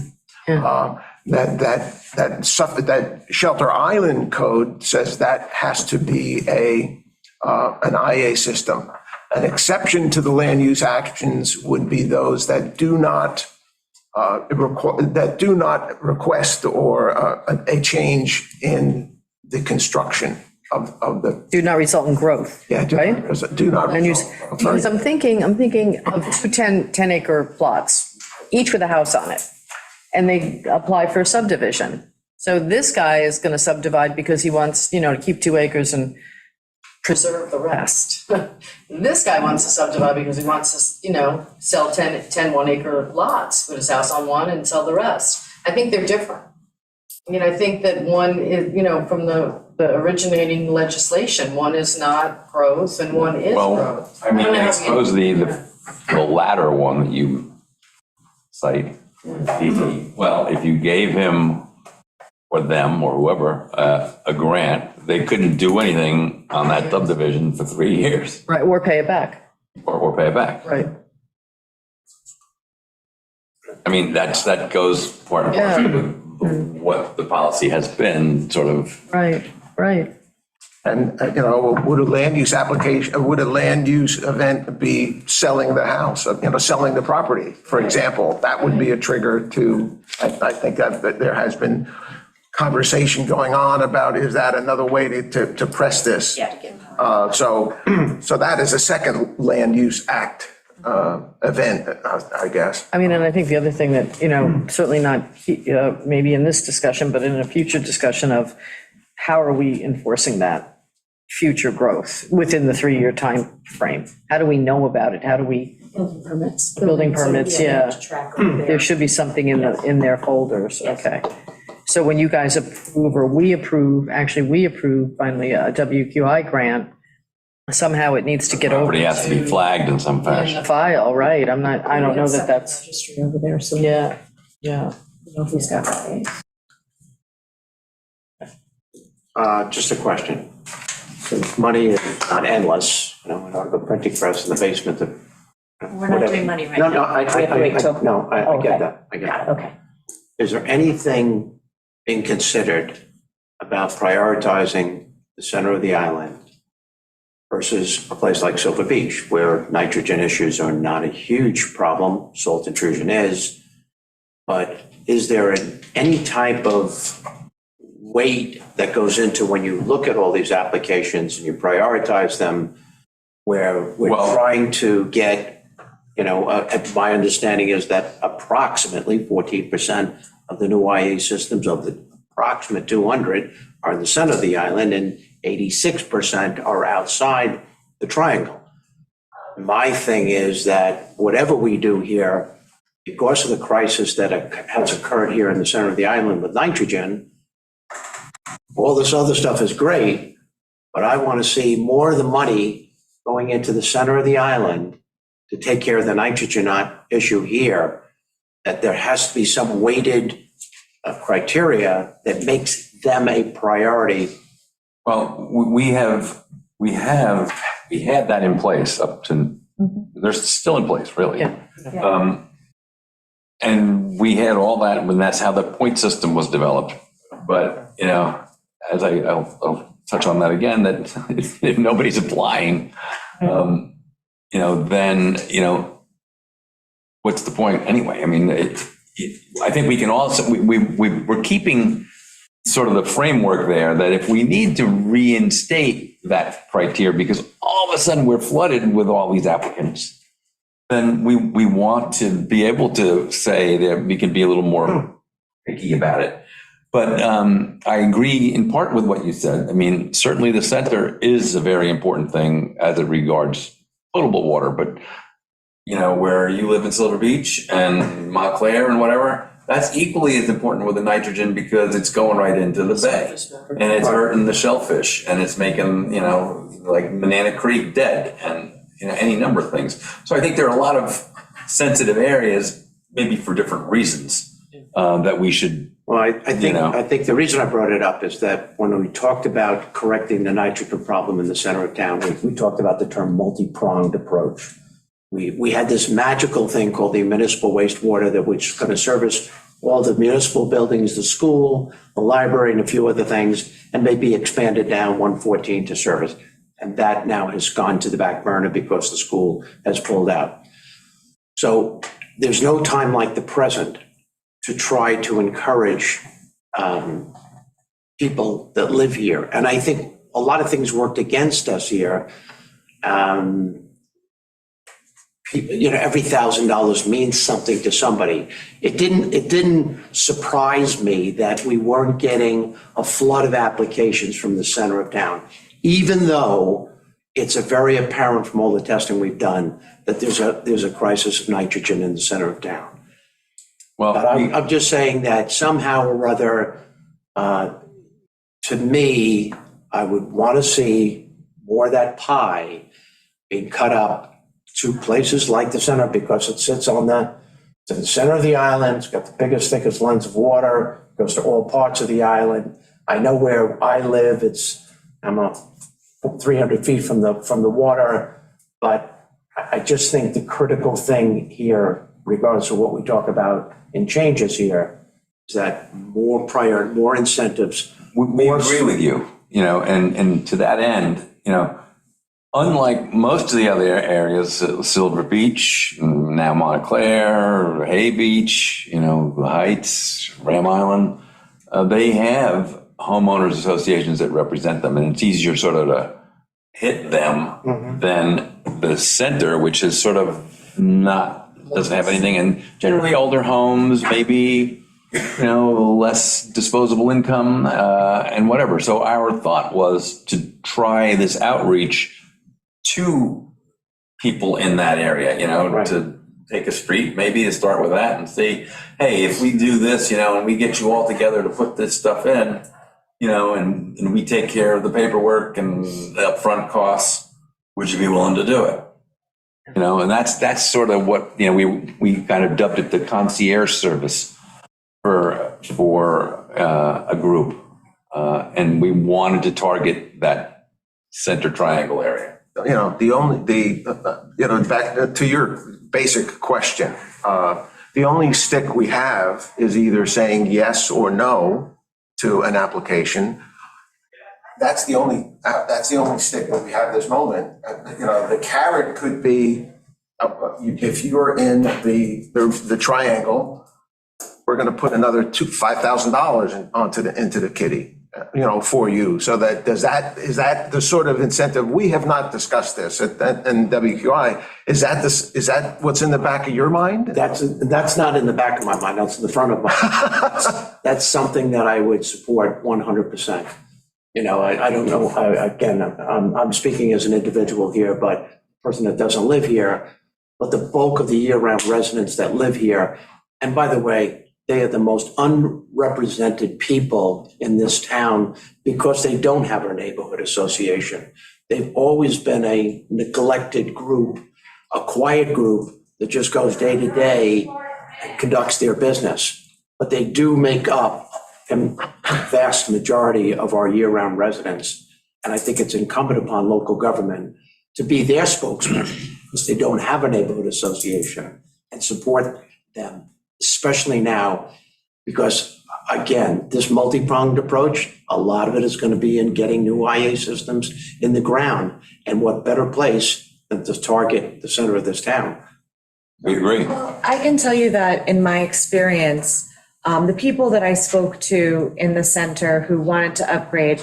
Speaker 2: that Shelter Island code says that has to be an IA system. An exception to the land use actions would be those that do not request or a change in the construction of the.
Speaker 4: Do not result in growth.
Speaker 2: Yeah,
Speaker 4: right?
Speaker 2: do not.
Speaker 4: And because I'm thinking of two 10-acre plots, each with a house on it, and they apply for a subdivision. So this guy is going to subdivide because he wants, to keep 2 acres and preserve the rest. This guy wants to subdivide because he wants to, sell 10 1-acre lots, put his house on one and sell the rest. I think they're different. I think that one is, from the originating legislation, one is not growth and one is growth.
Speaker 3: I mean, I suppose the latter one that you cite, if you gave him or them or whoever a grant, they couldn't do anything on that subdivision for 3 years.
Speaker 4: Right, or pay it back.
Speaker 3: Or pay it back.
Speaker 4: Right.
Speaker 3: I mean, that goes part of what the policy has been, sort of.
Speaker 4: Right.
Speaker 2: And, would a land use event be selling the house, selling the property, for example? That would be a trigger to, I think that there has been conversation going on about, is that another way to press this?
Speaker 7: Yeah.
Speaker 2: So that is a second land use act event, I guess.
Speaker 4: I mean, and I think the other thing that, certainly not maybe in this discussion, but in a future discussion of how are we enforcing that future growth within the 3-year time frame? How do we know about it? How do we? Building permits, yeah. There should be something in their folders, okay. So when you guys approve, or we approve finally a WQI grant, somehow it needs to get over.
Speaker 3: Property has to be flagged in some
Speaker 4: In
Speaker 3: fashion.
Speaker 4: the file, right, I don't know that that's,
Speaker 1: Registry over there, so.
Speaker 4: yeah.
Speaker 1: I don't know if he's got that.
Speaker 5: Just a question. So money is not endless, we don't have a printing press in the basement of.
Speaker 7: We're not doing money right
Speaker 5: No,
Speaker 7: now.
Speaker 5: I
Speaker 1: We have to wait till-
Speaker 5: get
Speaker 1: Okay.
Speaker 5: that, I get that.
Speaker 1: Okay.
Speaker 5: Is there anything being considered about prioritizing the center of the island versus a place like Silver Beach, where nitrogen issues are not a huge problem, salt intrusion is, but is there any type of weight that goes into when you look at all these applications and you prioritize them, where we're trying to get, my understanding is that approximately 14% of the new IA systems of the approximate 200 are in the center of the island and 86% are outside the triangle. My thing is that whatever we do here, because of the crisis that has occurred here in the center of the island with nitrogen, all this other stuff is great, but I want to see more of the money going into the center of the island to take care of the nitrogen issue here, that there has to be some weighted criteria that makes them a priority.
Speaker 3: Well, we had that in place up to, they're still in place, really.
Speaker 4: Yeah.
Speaker 3: And we had all that when that's how the point system was developed. But, as I'll touch on that again, that if nobody's applying, then, what's the point anyway? I mean, I think we can also, we're keeping sort of the framework there that if we need to reinstate that criteria because all of a sudden we're flooded with all these applicants, then we want to be able to say that we can be a little more picky about it. But I agree in part with what you said. I mean, certainly the center is a very important thing as it regards potable water, but you know, where you live in Silver Beach and Montclair and whatever, that's equally as important with the nitrogen because it's going right into the bay. And it's hurting the shellfish and it's making, you know, like Banana Creek dead and, you know, any number of things. So I think there are a lot of sensitive areas, maybe for different reasons, that we should.
Speaker 5: Well, I
Speaker 3: You know.
Speaker 5: think the reason I brought it up is that when we talked about correcting the nitrogen problem in the center of town, we talked about the term multi-pronged approach. We had this magical thing called the municipal wastewater that which is going to service all the municipal buildings, the school, the library, and a few other things, and maybe expanded down 114 to service. And that now has gone to the back burner because the school has pulled out. So there's no time like the present to try to encourage people that live here. And I think a lot of things worked against us here. You know, every $1,000 means something to somebody. It didn't surprise me that we weren't getting a flood of applications from the center of town, even though it's a very apparent from all the testing we've done that there's a crisis of nitrogen in the center of town.
Speaker 3: Well,
Speaker 5: But I'm just saying that somehow or other, to me, I would want to see more of that pie being cut up to places like the center because it sits on to the center of the island. It's got the biggest, thickest lens of water, goes to all parts of the island. I know where I live. I'm 300 feet from the water, but I just think the critical thing here, regardless of what we talk about in changes here, is that more incentives.
Speaker 3: we agree with you, you know, and to that end, you know, unlike most of the other areas, Silver Beach, now Montclair, Hay Beach, you know, the Heights, Ram Island, they have homeowners associations that represent them, and it's easier sort of to hit them than the center, which is sort of doesn't have anything, and generally older homes, maybe, you know, less disposable income and whatever. So our thought was to try this outreach to people in that area, you know,
Speaker 5: Right.
Speaker 3: to take a street, maybe to start with that and see, hey, if we do this, you know, and we get you all together to put this stuff in, you know, and we take care of the paperwork and the upfront costs, would you be willing to do it? You know, and that's sort of what, you know, we kind of dubbed it the concierge service for a group. And we wanted to target that center triangle area.
Speaker 2: You know, you know, back to your basic question, the only stick we have is either saying yes or no to an application. That's the only stick that we have this moment. You know, the carrot could be, if you're in the triangle, we're going to put another $5,000 into the kitty, you know, for you. So is that the sort of incentive? We have not discussed this in WQI. Is that what's in the back of your mind?
Speaker 5: That's not in the back of my mind. That's in the front of my mind. That's something that I would support 100%. You know, I don't know, again, I'm speaking as an individual here, but a person that doesn't live here, but the bulk of the year-round residents that live here, and by the way, they are the most unrepresented people in this town because they don't have a neighborhood association. They've always been a neglected group, a quiet group that just goes day to day and conducts their business. But they do make up a vast majority of our year-round residents. And I think it's incumbent upon local government to be their spokesman because they don't have a neighborhood association and support them, especially now, because again, this multi-pronged approach, a lot of it is going to be in getting new IA systems in the ground. And what better place than to target the center of this town?
Speaker 3: We agree.
Speaker 7: I can tell you that in my experience, the people that I spoke to in the center who wanted to upgrade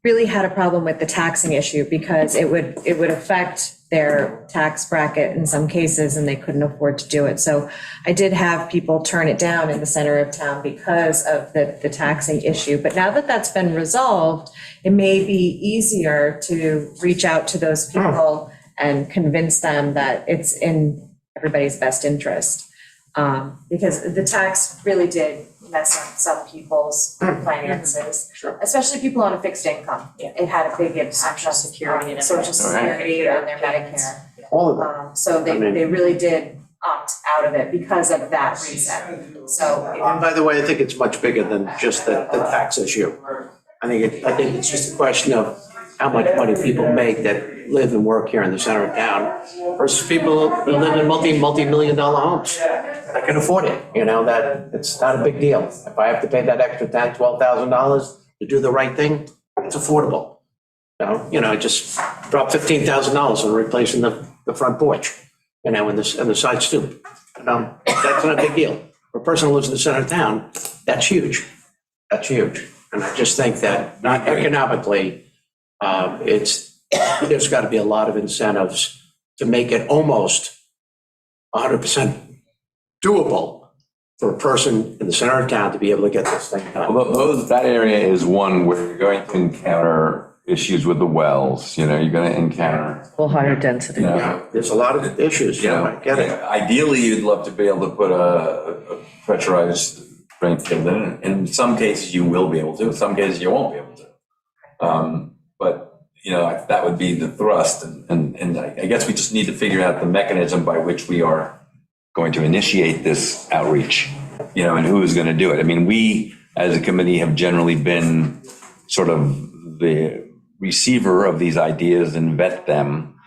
Speaker 7: really had a problem with the taxing issue because it would affect their tax bracket in some cases and they couldn't afford to do it. So I did have people turn it down in the center of town because of the taxing issue. But now that that's been resolved, it may be easier to reach out to those people and convince them that it's in everybody's best interest. Because the tax really did mess up some people's finances, especially people on a fixed income. It had a big impact on
Speaker 1: Security and
Speaker 7: Social Security and their Medicare.
Speaker 5: All of them.
Speaker 7: So
Speaker 5: I mean-
Speaker 7: they really did opt out of it because of that reason. So,
Speaker 5: And by the way, I think it's much bigger than just the tax issue. I think it's just a question of how much money people make that live and work here in the center of town versus people who live in multi-million dollar homes. I can afford it, that it's not a big deal. If I have to pay that extra $10,000, $12,000 to do the right thing, it's affordable. Just drop $15,000 on replacing the front porch, and the side stoop. That's not a big deal. For a person who lives in the center of town, that's huge. That's huge. And I just think that not economically, there's got to be a lot of incentives to make it almost 100% doable for a person in the center of town to be able to get this thing done.
Speaker 3: Well, that area is one where you're going to encounter issues with the wells, you're going to encounter.
Speaker 4: A little higher density.
Speaker 5: Yeah, there's a lot of issues, I get it.
Speaker 3: Ideally, you'd love to be able to put a pressurized drain field in it. In some cases, you will be able to, some cases you won't be able to. But, that would be the thrust. And I guess we just need to figure out the mechanism by which we are going to initiate this outreach, and who is going to do it. I mean, we, as a committee, have generally been sort of the receiver of these ideas and vet them.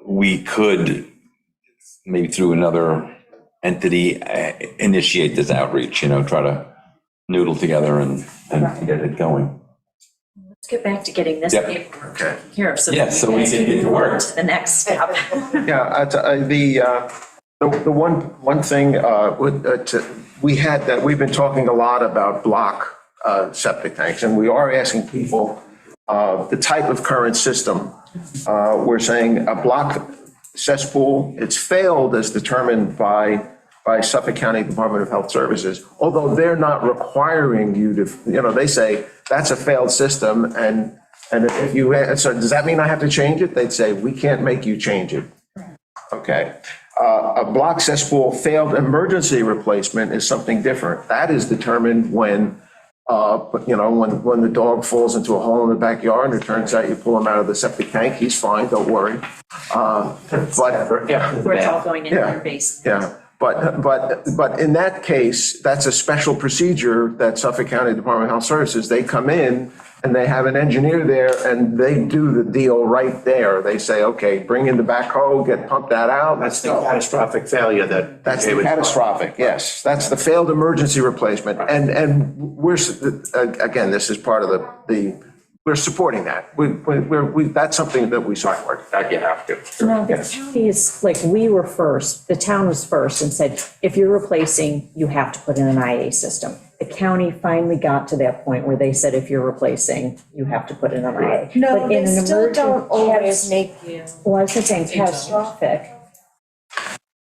Speaker 3: We could maybe through another entity initiate this outreach, try to noodle together and get it going.
Speaker 1: Let's get back to getting this
Speaker 3: Yep.
Speaker 1: paperwork
Speaker 2: Okay.
Speaker 1: taken care of. So
Speaker 3: Yes, so we can get to work.
Speaker 1: to the next step.
Speaker 2: Yeah, the one thing we had that we've been talking a lot about block septic tanks, and we are asking people the type of current system. We're saying a block cesspool, it's failed as determined by Suffolk County Department of Health Services, although they're not requiring you to, they say that's a failed system, and if you, so does that mean I have to change it? They'd say, we can't make you change it. Okay. A block cesspool failed emergency replacement is something different. That is determined when the dog falls into a hole in the backyard and it turns out you pull him out of the septic tank, he's fine, don't worry.
Speaker 1: Where it's all going in your base.
Speaker 2: Yeah, but in that case, that's a special procedure that Suffolk County Department of Health Services, they come in and they have an engineer there and they do the deal right there. They say, okay, bring in the backhoe, pump that out.
Speaker 5: That's the catastrophic failure that.
Speaker 2: That's the catastrophic, yes. That's the failed emergency replacement. And we're, again, this is part of we're supporting that. That's something that we support. That you have to.
Speaker 1: No, the county is, we were first, the town was first and said, if you're replacing, you have to put in an IA system. The county finally got to that point where they said, if you're replacing, you have to put in an IA.
Speaker 7: no,
Speaker 1: But
Speaker 7: they
Speaker 1: in an
Speaker 7: still don't
Speaker 1: emergent-
Speaker 7: always make you.
Speaker 1: Well, I was just saying catastrophic.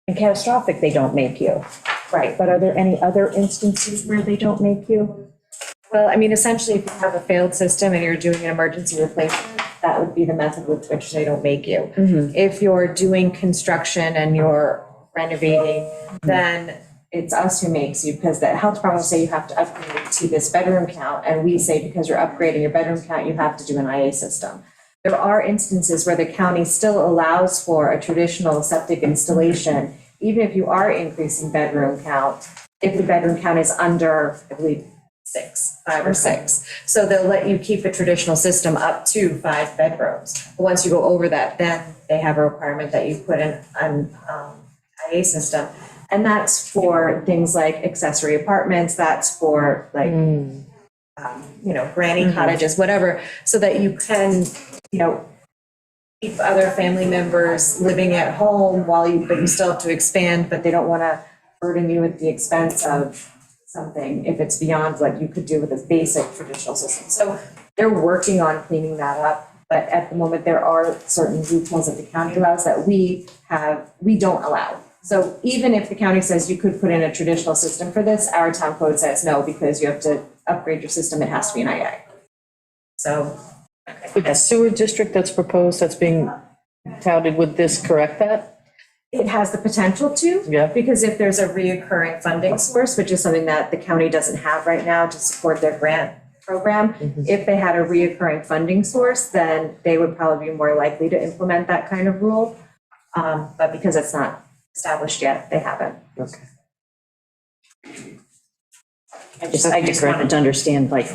Speaker 1: In catastrophic, they don't make you.
Speaker 7: Right.
Speaker 1: But are there any other instances where they don't make you?
Speaker 7: Well, essentially, if you have a failed system and you're doing an emergency replacement, that would be the method with which they don't make you. If you're doing construction and you're renovating, then it's us who makes you, because the health department will say you have to upgrade to this bedroom count, and we say because you're upgrading your bedroom count, you have to do an IA system. There are instances where the county still allows for a traditional septic installation, even if you are increasing bedroom count, if the bedroom count is under, I believe, 5 or 6. So they'll let you keep a traditional system up to 5 bedrooms. But once you go over that, then they have a requirement that you put in an IA system. And that's for things like accessory apartments, that's for granny cottages, whatever, so that you can, keep other family members living at home but you still have to expand, but they don't want to burden you with the expense of something if it's beyond what you could do with a basic traditional system. So they're working on cleaning that up, but at the moment there are certain loopholes that the county allows that we don't allow. So even if the county says you could put in a traditional system for this, our town code says no, because you have to upgrade your system, it has to be an IA. So.
Speaker 4: With the sewer district that's proposed, that's being would this correct that?
Speaker 7: It has the potential to.
Speaker 4: Yeah.
Speaker 7: Because if there's a reoccurring funding source, which is something that the county doesn't have right now to support their grant program, if they had a reoccurring funding source, then they would probably be more likely to implement that kind of rule. But because it's not established yet, they haven't.
Speaker 4: Okay.
Speaker 1: I just wanted to understand, like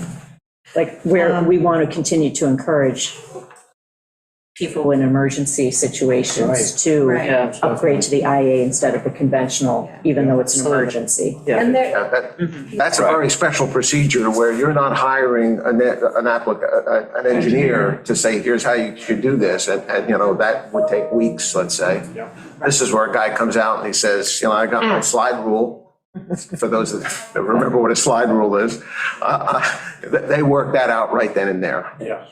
Speaker 1: where we want to continue to encourage people in emergency situations to
Speaker 7: Right.
Speaker 1: upgrade to the IA instead of the conventional, even though it's an emergency.
Speaker 7: And there,
Speaker 2: That's a very special procedure where you're not hiring an engineer to say, here's how you should do this. And, that would take weeks, let's say. This is where a guy comes out and he says, I got my slide rule. For those that remember what a slide rule is, they work that out right then and there.
Speaker 8: Yeah.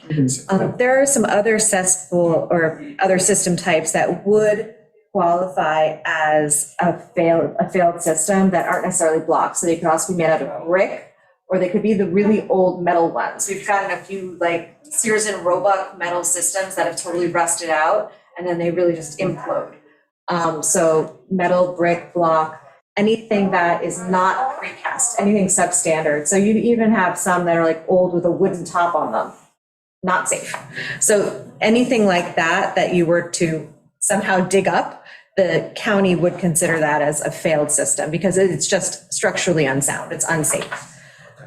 Speaker 7: there are some other cesspool or other system types that would qualify as a failed system that aren't necessarily blocks. So they could also be made out of brick, or they could be the really old metal ones. We've gotten a few like Sears and Roebuck metal systems that have totally rusted out, and then they really just implode. So metal, brick, block, anything that is not precast, anything substandard. So you even have some that are like old with a wooden top on them, not safe. So anything like that you were to somehow dig up, the county would consider that as a failed system because it's just structurally unsound, it's unsafe.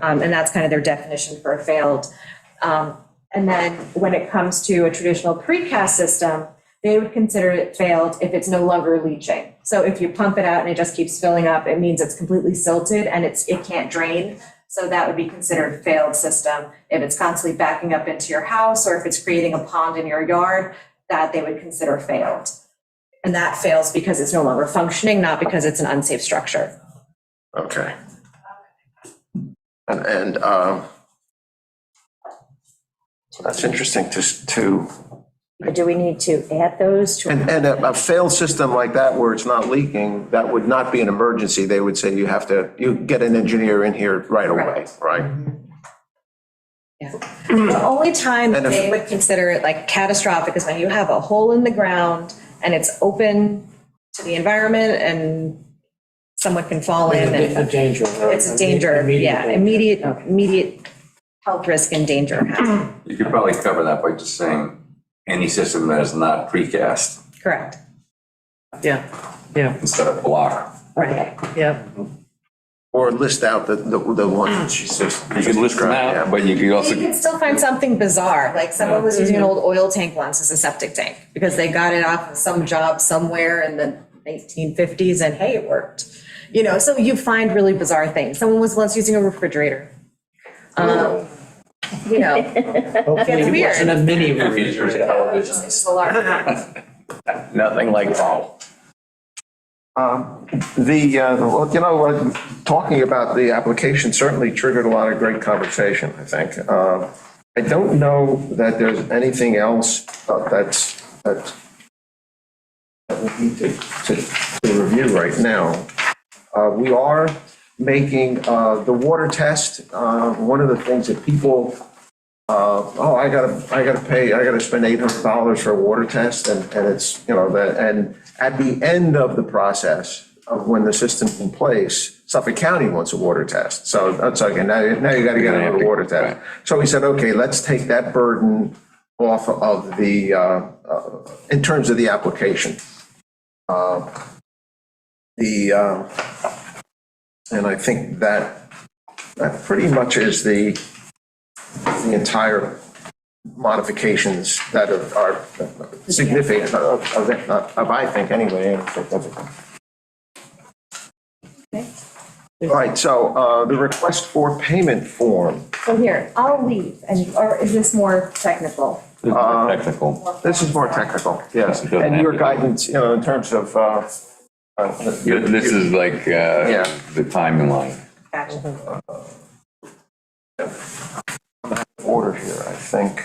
Speaker 7: And that's kind of their definition for a failed. And then when it comes to a traditional precast system, they would consider it failed if it's no longer leaching. So if you pump it out and it just keeps filling up, it means it's completely silted and it can't drain. So that would be considered a failed system. If it's constantly backing up into your house, or if it's creating a pond in your yard, that they would consider failed. And that fails because it's no longer functioning, not because it's an unsafe structure.
Speaker 2: Okay. And that's interesting to
Speaker 1: Do we need to add those to?
Speaker 2: And a failed system like that where it's not leaking, that would not be an emergency. They would say you get an engineer in here right away,
Speaker 7: Correct.
Speaker 2: right?
Speaker 7: Yeah. The only time
Speaker 2: And if-
Speaker 7: they would consider it like catastrophic is when you have a hole in the ground and it's open to the environment and someone can fall in
Speaker 5: A
Speaker 7: and
Speaker 5: danger.
Speaker 7: it's a danger, yeah, immediate health risk and danger.
Speaker 10: You could probably cover that by just saying any system that is not precast
Speaker 7: Correct.
Speaker 4: Yeah,
Speaker 10: instead of block.
Speaker 7: Right.
Speaker 4: yeah.
Speaker 2: Or list out the ones she's just.
Speaker 3: You could list them
Speaker 2: Yeah.
Speaker 3: out, but you could
Speaker 7: You
Speaker 3: also,
Speaker 7: can still find something bizarre, like someone was using an old oil tank once as a septic tank because they got it off of some job somewhere in the 1850s and hey, it worked. So you find really bizarre things. Someone was once using a refrigerator.
Speaker 5: Hopefully it
Speaker 7: weird.
Speaker 5: wasn't a mini refrigerator.
Speaker 7: It's just a lot.
Speaker 3: nothing like that.
Speaker 2: Talking about the application certainly triggered a lot of great conversation, I think. I don't know that there's anything else that we need to review right now. We are making the water test, one of the things that people, I gotta spend $800 for a water test, and it's, and at the end of the process of when the system's in place, Suffolk County wants a water test. So that's okay, now you gotta get another water test. So we said, okay, let's take that burden off of the, in terms of the application. And I think that pretty much is the entire modifications that are significant of I think anyway. All right, so the request for payment form.
Speaker 7: So here, I'll leave, or is this more technical?
Speaker 3: Technical.
Speaker 2: This is more technical, yes.
Speaker 3: It doesn't
Speaker 2: And
Speaker 3: have
Speaker 2: your
Speaker 3: to be.
Speaker 2: guidance, in terms of.
Speaker 3: This is like the timeline.
Speaker 7: Gotcha.
Speaker 2: Order here, I think.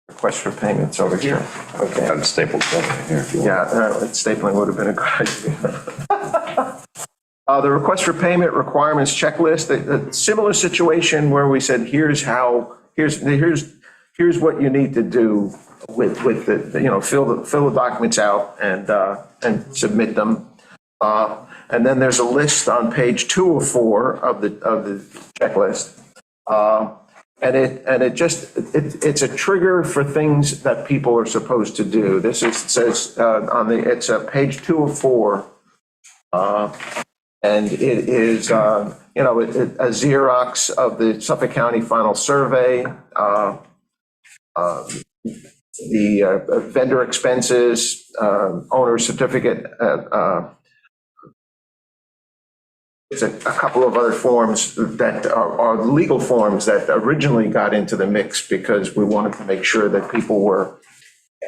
Speaker 2: Request for payments over here. Okay.
Speaker 3: Got it stapled together here. if you want.
Speaker 2: Yeah, stapling would have been a good idea. The request for payment requirements checklist, a similar situation where we said, here's what you need to do with the, fill the documents out and submit them. And then there's a list on page 2 of 4 of the checklist. And it's a trigger for things that people are supposed to do. This says it's page 2 of 4. And it is, a Xerox of the Suffolk County final survey, the vendor expenses, owner certificate. There's a couple of other forms that are legal forms that originally got into the mix because we wanted to make sure that people were,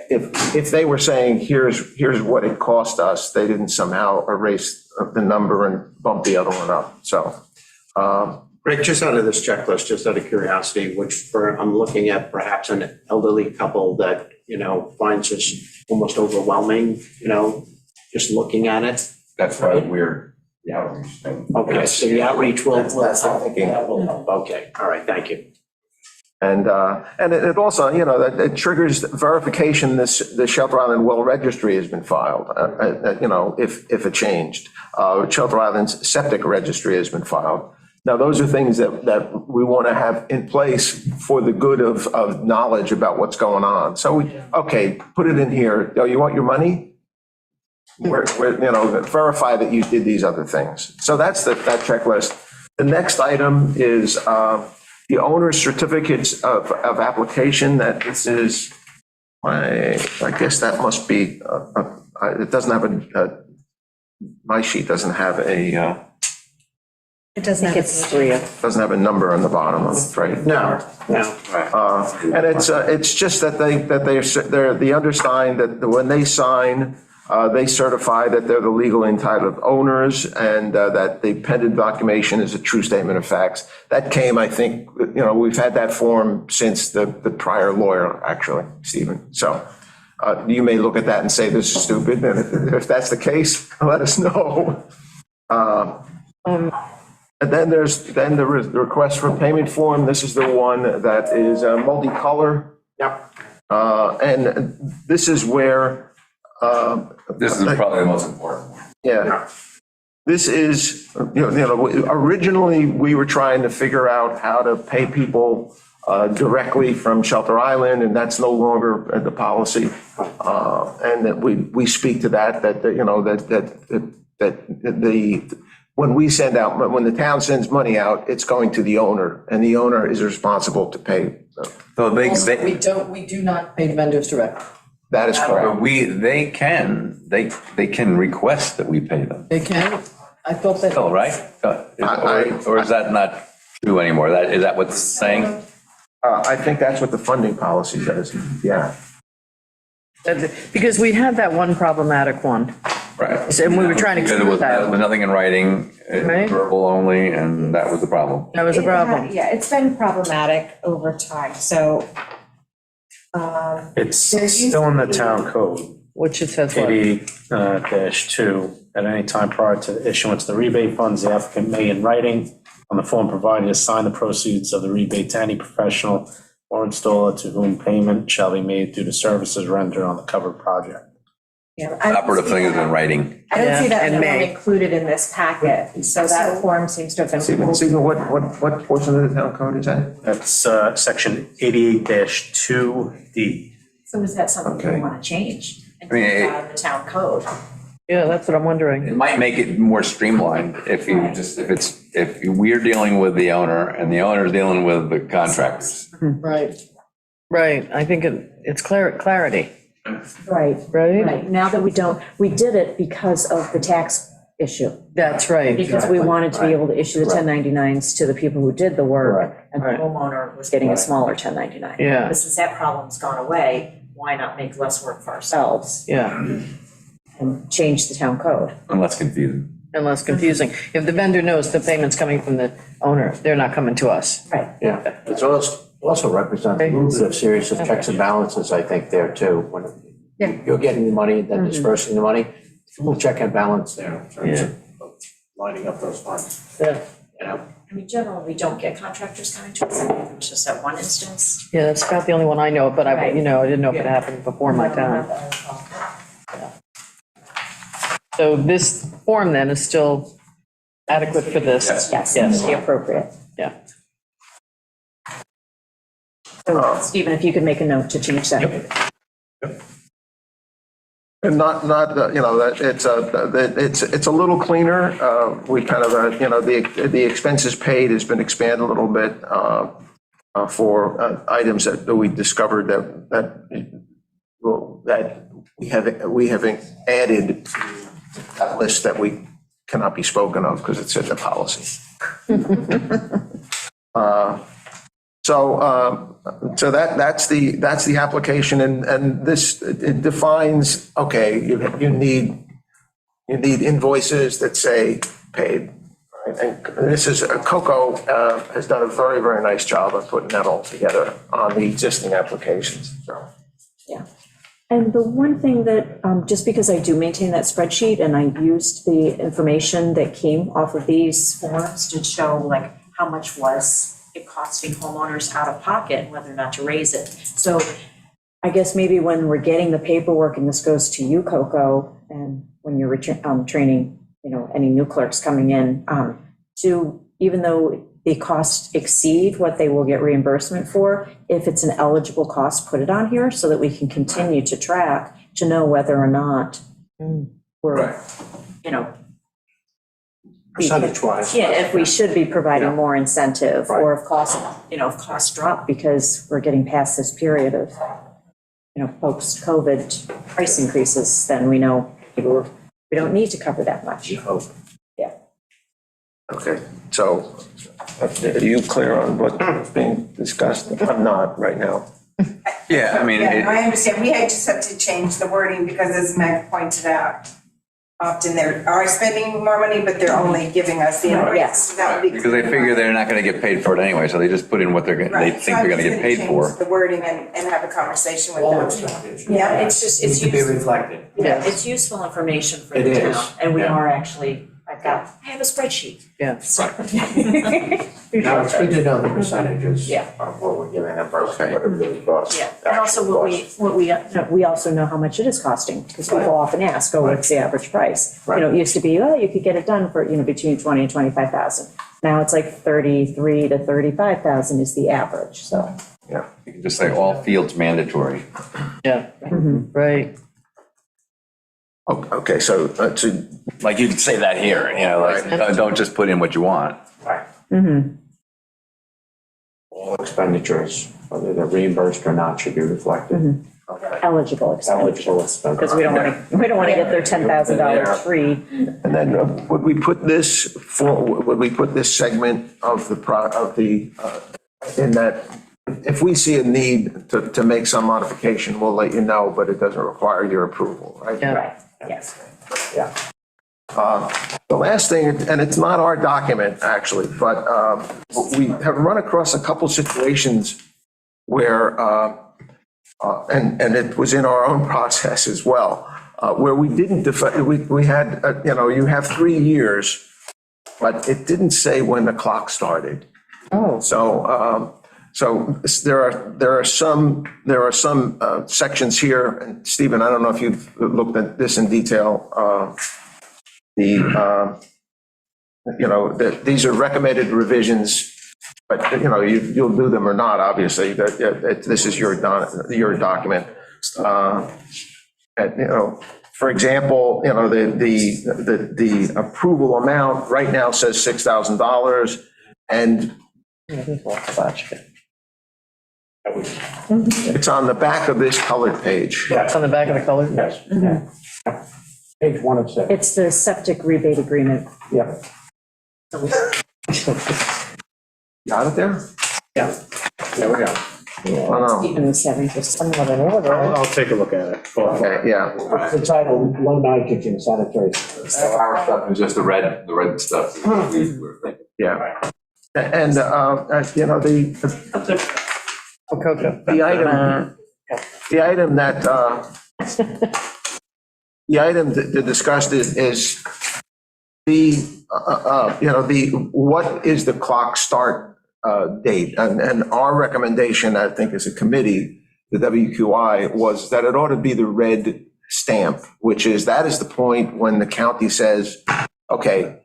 Speaker 2: if they were saying, here's what it cost us, they didn't somehow erase the number and bump the other one up. So,
Speaker 5: Rick, just out of this checklist, just out of curiosity, I'm looking at perhaps an elderly couple that, finds this almost overwhelming, just looking at it.
Speaker 10: That's why we're, the outreach thing.
Speaker 5: Okay, so the outreach will.
Speaker 2: That's what I'm thinking.
Speaker 5: Okay, all right, thank you.
Speaker 2: And it also, it triggers verification, the Shelter Island Well Registry has been filed, if it changed. Shelter Island's septic registry has been filed. Now, those are things that we want to have in place for the good of knowledge about what's going on. So, put it in here. Oh, you want your money? Verify that you did these other things. So that's that checklist. The next item is the owner's certificates of application. That this is, I guess that must be, it doesn't have my sheet doesn't have a,
Speaker 7: It doesn't
Speaker 1: I think it's 3 of.
Speaker 2: doesn't have a number on the bottom, I'm afraid.
Speaker 5: No.
Speaker 2: And it's just that they're the undersigned, that when they sign, they certify that they're the legal entitled owners and that the pending documentation is a true statement of facts. That came, I think, we've had that form since the prior lawyer, actually, Stephen. So you may look at that and say this is stupid, and if that's the case, let us know. And then there's the request for payment form. This is the one that is multicolor.
Speaker 5: Yep.
Speaker 2: And this is where.
Speaker 10: This is probably the most important.
Speaker 2: Yeah. This is, originally we were trying to figure out how to pay people directly from Shelter Island, and that's no longer the policy. And that we speak to that when we send out, when the town sends money out, it's going to the owner, and the owner is responsible to pay.
Speaker 3: So
Speaker 6: Also, we do not pay vendors directly.
Speaker 2: That is correct.
Speaker 3: they can request that we pay them.
Speaker 6: They can, I thought that.
Speaker 3: Oh, right? Or is that not true anymore? Is that what's saying?
Speaker 2: I think that's what the funding policy says. Yeah.
Speaker 4: Because we had that one problematic one.
Speaker 3: Right.
Speaker 4: And we were trying to
Speaker 3: Because
Speaker 4: clear
Speaker 3: there
Speaker 4: that.
Speaker 3: was nothing in writing,
Speaker 4: Right.
Speaker 3: verbal only, and that was the problem.
Speaker 4: That was a problem.
Speaker 7: Yeah, it's been problematic over time, so.
Speaker 11: It's still in the town code,
Speaker 4: Which it says what?
Speaker 11: 80-2. At any time prior to the issuance of the rebate funds, the applicant may, in writing on the form provided, assign the proceeds of the rebate to any professional or installer to whom payment shall be made due to services rendered on the covered project.
Speaker 3: Operative thing is in writing.
Speaker 7: I don't see
Speaker 4: Yeah,
Speaker 7: that
Speaker 4: and
Speaker 7: form
Speaker 4: may.
Speaker 7: included in this packet, so that form seems to have been.
Speaker 2: Stephen, what portion of the town code is that?
Speaker 11: That's section 88-2D.
Speaker 1: So is that something
Speaker 2: Okay.
Speaker 1: you want to change? And
Speaker 3: I mean,
Speaker 1: take it out of the town code?
Speaker 4: Yeah, that's what I'm
Speaker 3: It
Speaker 4: wondering.
Speaker 3: might make it more streamlined if we're dealing with the owner and the owner's dealing with the contractors.
Speaker 6: Right.
Speaker 4: Right, I think it's clarity,
Speaker 1: Right,
Speaker 4: right?
Speaker 1: right. Now that we did it because of the tax issue.
Speaker 4: That's right.
Speaker 1: Because we wanted to be able to issue the 1099s to the people who did the work, and the
Speaker 4: Right.
Speaker 1: homeowner was getting a smaller 1099.
Speaker 4: Yeah.
Speaker 1: But since that problem's gone away, why not make less work for ourselves
Speaker 4: Yeah,
Speaker 1: and change the town code?
Speaker 3: And less confusing.
Speaker 4: and less confusing. If the vendor knows the payment's coming from the owner, they're not coming to us.
Speaker 1: Right.
Speaker 5: Yeah, it's also represents a little bit of series of checks and balances, I think, there too. When you're getting the money, then dispersing the money, it's a little check and balance there in terms of lining up those funds,
Speaker 4: Yeah,
Speaker 5: you know?
Speaker 1: I mean, generally, we don't get contractors coming to us, it's just that one instance.
Speaker 4: yeah, that's about the only one I know of, but I,
Speaker 1: Right.
Speaker 4: you know, I didn't know if it happened before my time. So this form then is still adequate for this?
Speaker 1: Yes,
Speaker 4: Yes.
Speaker 1: the appropriate.
Speaker 4: Yeah.
Speaker 1: So Stephen, if you could make a note to change that.
Speaker 2: And not, you know, that it's a little cleaner. We kind of, you know, the expenses paid has been expanded a little bit for items that we discovered that we have added to that list that we cannot be spoken of because it's in the policy. So that's the application, and this, it defines, okay, you need invoices that say paid. Right? And this is, Coco has done a very, very nice job of putting that all together on the existing applications, so.
Speaker 1: Yeah. And the one thing that, just because I do maintain that spreadsheet and I used the information that came off of these forms to show like how much was it costing homeowners out of pocket, and whether or not to raise it. So I guess maybe when we're getting the paperwork, and this goes to you, Coco, and when you're training, you know, any new clerks coming in, to, even though the costs exceed what they will get reimbursement for, if it's an eligible cost, put it on here so that we can continue to track to know whether or not we're, you know,
Speaker 5: Percentage-wise.
Speaker 1: yeah, if we should be providing
Speaker 5: Yeah.
Speaker 1: more incentive, or if costs, you know, if costs drop because we're getting past this period of, you know, post-COVID price increases, then we know we don't need to cover that much.
Speaker 5: Hope.
Speaker 1: Yeah.
Speaker 2: Okay, so are you clear on what's being discussed? I'm not right now.
Speaker 3: Yeah, I mean,
Speaker 12: Yeah, no, I understand. We just have to change the wording because as Meg pointed out, often they are spending more money, but they're only giving us the invoice.
Speaker 1: Yes.
Speaker 12: So that would be.
Speaker 3: because they figure they're not going to get paid for it anyway, so they just put in what they
Speaker 12: Right.
Speaker 3: think they're going to get paid for.
Speaker 12: The wording and have a conversation with
Speaker 5: All
Speaker 12: them.
Speaker 5: expenditures.
Speaker 1: Yeah, it's just, it's
Speaker 5: Needs to be
Speaker 1: useful,
Speaker 5: reflected.
Speaker 1: yeah, it's useful information for
Speaker 5: It
Speaker 1: the
Speaker 5: is,
Speaker 1: town. And we
Speaker 5: yeah.
Speaker 1: are actually, I have a spreadsheet.
Speaker 4: Yeah.
Speaker 5: Now, it's good to know the percentages
Speaker 1: Yeah.
Speaker 5: of what we're giving them versus what it really costs.
Speaker 1: Yeah, and also we also know how much it is costing, because people often ask, oh, what's the average price? You know, it used to be, oh, you could get it done for, you know, between 20 and 25,000. Now it's like 33 to 35,000 is the average, so.
Speaker 3: You can just say all fields mandatory.
Speaker 4: Yeah, right.
Speaker 2: Okay, so
Speaker 3: Like you could say that here, you know, like, don't just put in what you want.
Speaker 5: Right.
Speaker 1: Mm-hmm.
Speaker 5: All expenditures, whether they're reimbursed or not, should be reflected.
Speaker 1: Eligible expenditure,
Speaker 5: Eligible expenditure.
Speaker 1: because we don't want to get their $10,000 free.
Speaker 2: and then would we put this segment of in that, if we see a need to make some modification, we'll let you know, but it doesn't require your approval, right?
Speaker 4: Yeah.
Speaker 1: Right, yes.
Speaker 2: Yeah. The last thing, and it's not our document, actually, but we have run across a couple situations where, and it was in our own process as well, where we didn't, we had, you know, you have 3 years, but it didn't say when the clock started.
Speaker 4: Oh.
Speaker 2: So there are some sections here, and Stephen, I don't know if you've looked at this in detail. These are recommended revisions, but, you know, you'll do them or not, obviously. This is your document. You know, for example, you know, the approval amount right now says $6,000, and it's on the back of this colored page.
Speaker 4: It's on the back of the color?
Speaker 5: Yes. Page 1 of 6.
Speaker 1: It's the septic rebate agreement.
Speaker 5: Yeah.
Speaker 2: Got it there?
Speaker 5: Yeah. There we go.
Speaker 2: Oh, no.
Speaker 1: Stephen was having just another order.
Speaker 11: I'll take a look at it.
Speaker 2: Okay, yeah.
Speaker 5: The title, low nitrogen sanitary.
Speaker 10: Our stuff is just the red stuff. We're thinking.
Speaker 2: Yeah. And, you know,
Speaker 4: Cocoa.
Speaker 2: the item that, the item to discuss is what is the clock start date? And our recommendation, I think, as a committee, the WQI, was that it ought to be the red stamp, which is, that is the point when the county says, okay,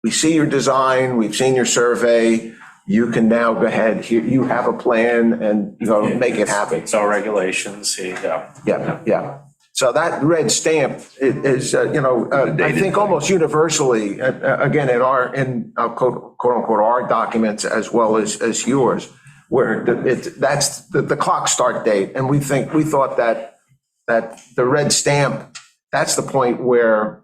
Speaker 2: we see your design, we've seen your survey, you can now go ahead, here, you have a plan, and, make it happen.
Speaker 11: It's our regulations, here you go.
Speaker 2: Yeah. So that red stamp is, I think almost universally, again, in quote unquote, our documents as well as yours, where that's the clock start date. And we thought that the red stamp, that's the point where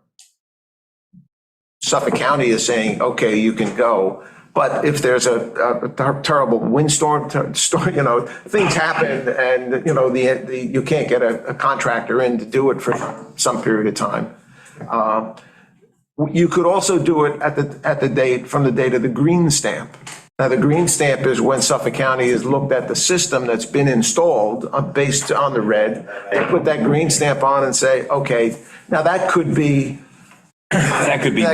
Speaker 2: Suffolk County is saying, okay, you can go. But if there's a terrible windstorm, things happen, and you can't get a contractor in to do it for some period of time. You could also do it from the date of the green stamp. Now, the green stamp is when Suffolk County has looked at the system that's been installed based on the red. They put that green stamp on and say, okay, now that could be.
Speaker 3: That could be a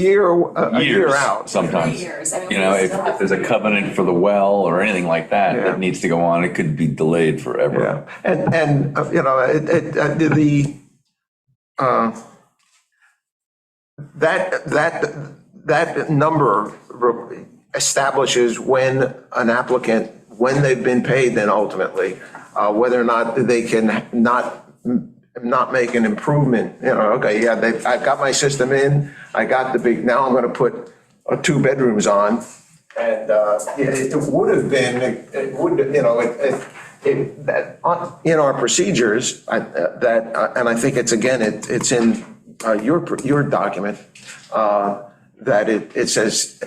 Speaker 3: year out. Sometimes, if there's a covenant for the well or anything like that that needs to go on, it could be delayed forever.
Speaker 2: Yeah. And that number establishes when an applicant, when they've been paid, then ultimately, whether or not they can not make an improvement, okay, I've got my system in, I got now I'm gonna put 2 bedrooms on, and it would have been, in our procedures, and I think it's in your document, that it says,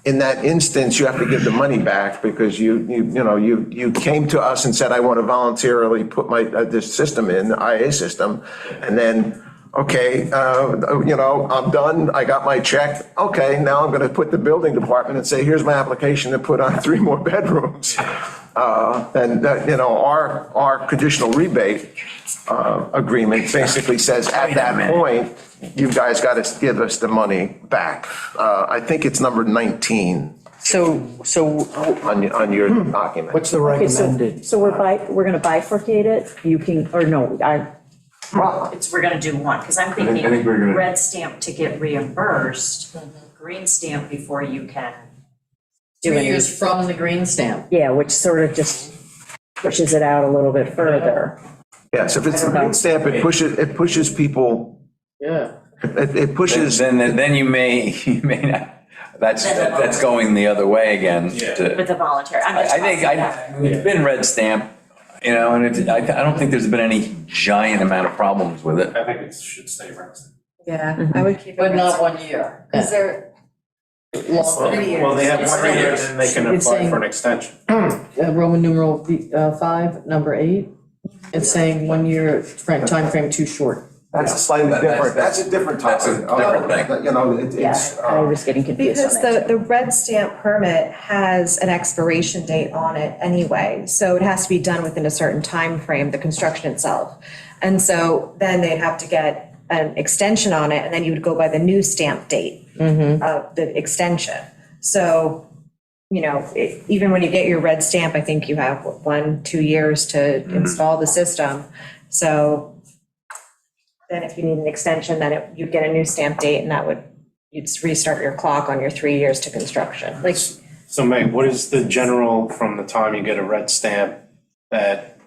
Speaker 2: in that instance, you have to give the money back because you came to us and said, I want to voluntarily put this system in, the IA system, and then, okay, I'm done, I got my check, okay, now I'm going to put the building department and say, here's my application to put on 3 more bedrooms. Our conditional rebate agreement basically says at that point, you guys got to give us the money back. I think it's number 19
Speaker 4: So
Speaker 2: on your document.
Speaker 5: What's the
Speaker 1: Okay,
Speaker 5: recommended?
Speaker 1: so we're going to bifurcate it. You can, or no, we're going to do one, because I'm thinking
Speaker 10: I think we're gonna-
Speaker 1: red stamp to get reimbursed, green stamp before you can do
Speaker 6: 3
Speaker 1: any.
Speaker 6: years from the green stamp.
Speaker 1: Yeah, which sort of just pushes it out a little bit further.
Speaker 2: Yes, if it's the green stamp, it pushes people,
Speaker 6: Yeah.
Speaker 2: it pushes.
Speaker 3: Then you may not. That's going the other way again.
Speaker 1: With the voluntary.
Speaker 3: I think it's been red stamp, and I don't think there's been any giant amount of problems with it.
Speaker 8: I think it should stay red stamp.
Speaker 7: Yeah, I would keep it.
Speaker 6: But not 1 year.
Speaker 7: Because they're,
Speaker 11: Well, they have 3 years and they can
Speaker 4: It's
Speaker 11: apply
Speaker 4: saying-
Speaker 11: for an extension.
Speaker 4: Roman numeral 5, number 8, it's saying 1 year timeframe too short.
Speaker 2: That's a slightly different, that's a different topic.
Speaker 3: That's a different thing.
Speaker 1: Yeah, I was getting confused on
Speaker 7: because
Speaker 1: that.
Speaker 7: the red stamp permit has an expiration date on it anyway, so it has to be done within a certain time frame. The construction itself. And so then they'd have to get an extension on it, and then you would go by the new stamp date of the extension. So, even when you get your red stamp, I think you have 1-2 years to install the system. So then if you need an extension, then you'd get a new stamp date, and you'd restart your clock on your 3 years to construction.
Speaker 11: So Meg, what is the general, from the time you get a red stamp that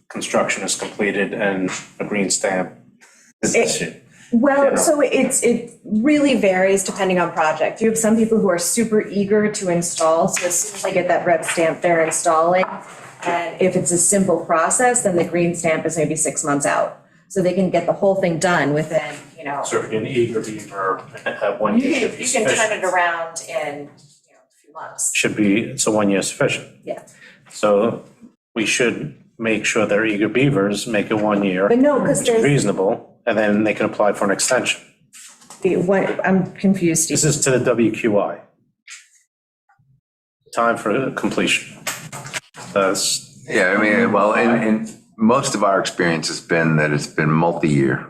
Speaker 11: construction is completed and a green stamp?
Speaker 7: Well, so it really varies depending on project. You have some people who are super eager to install, so as soon as they get that red stamp, they're installing. And if it's a simple process, then the green stamp is maybe 6 months out. So they can get the whole thing done within,
Speaker 11: So if you're an eager beaver, at 1 year should be
Speaker 7: you can turn
Speaker 11: sufficient.
Speaker 7: it around in, a few months.
Speaker 11: So 1 year sufficient.
Speaker 7: Yeah.
Speaker 11: So we should make sure they're eager beavers, make it 1 year.
Speaker 7: But no, 'cause
Speaker 11: which is
Speaker 7: there's-
Speaker 11: reasonable, and then they can apply for an extension.
Speaker 7: I'm confused, Steve.
Speaker 11: This is to the WQI. Time for completion.
Speaker 10: Yeah, I mean, well, in most of our experience has been that it's been multi-year.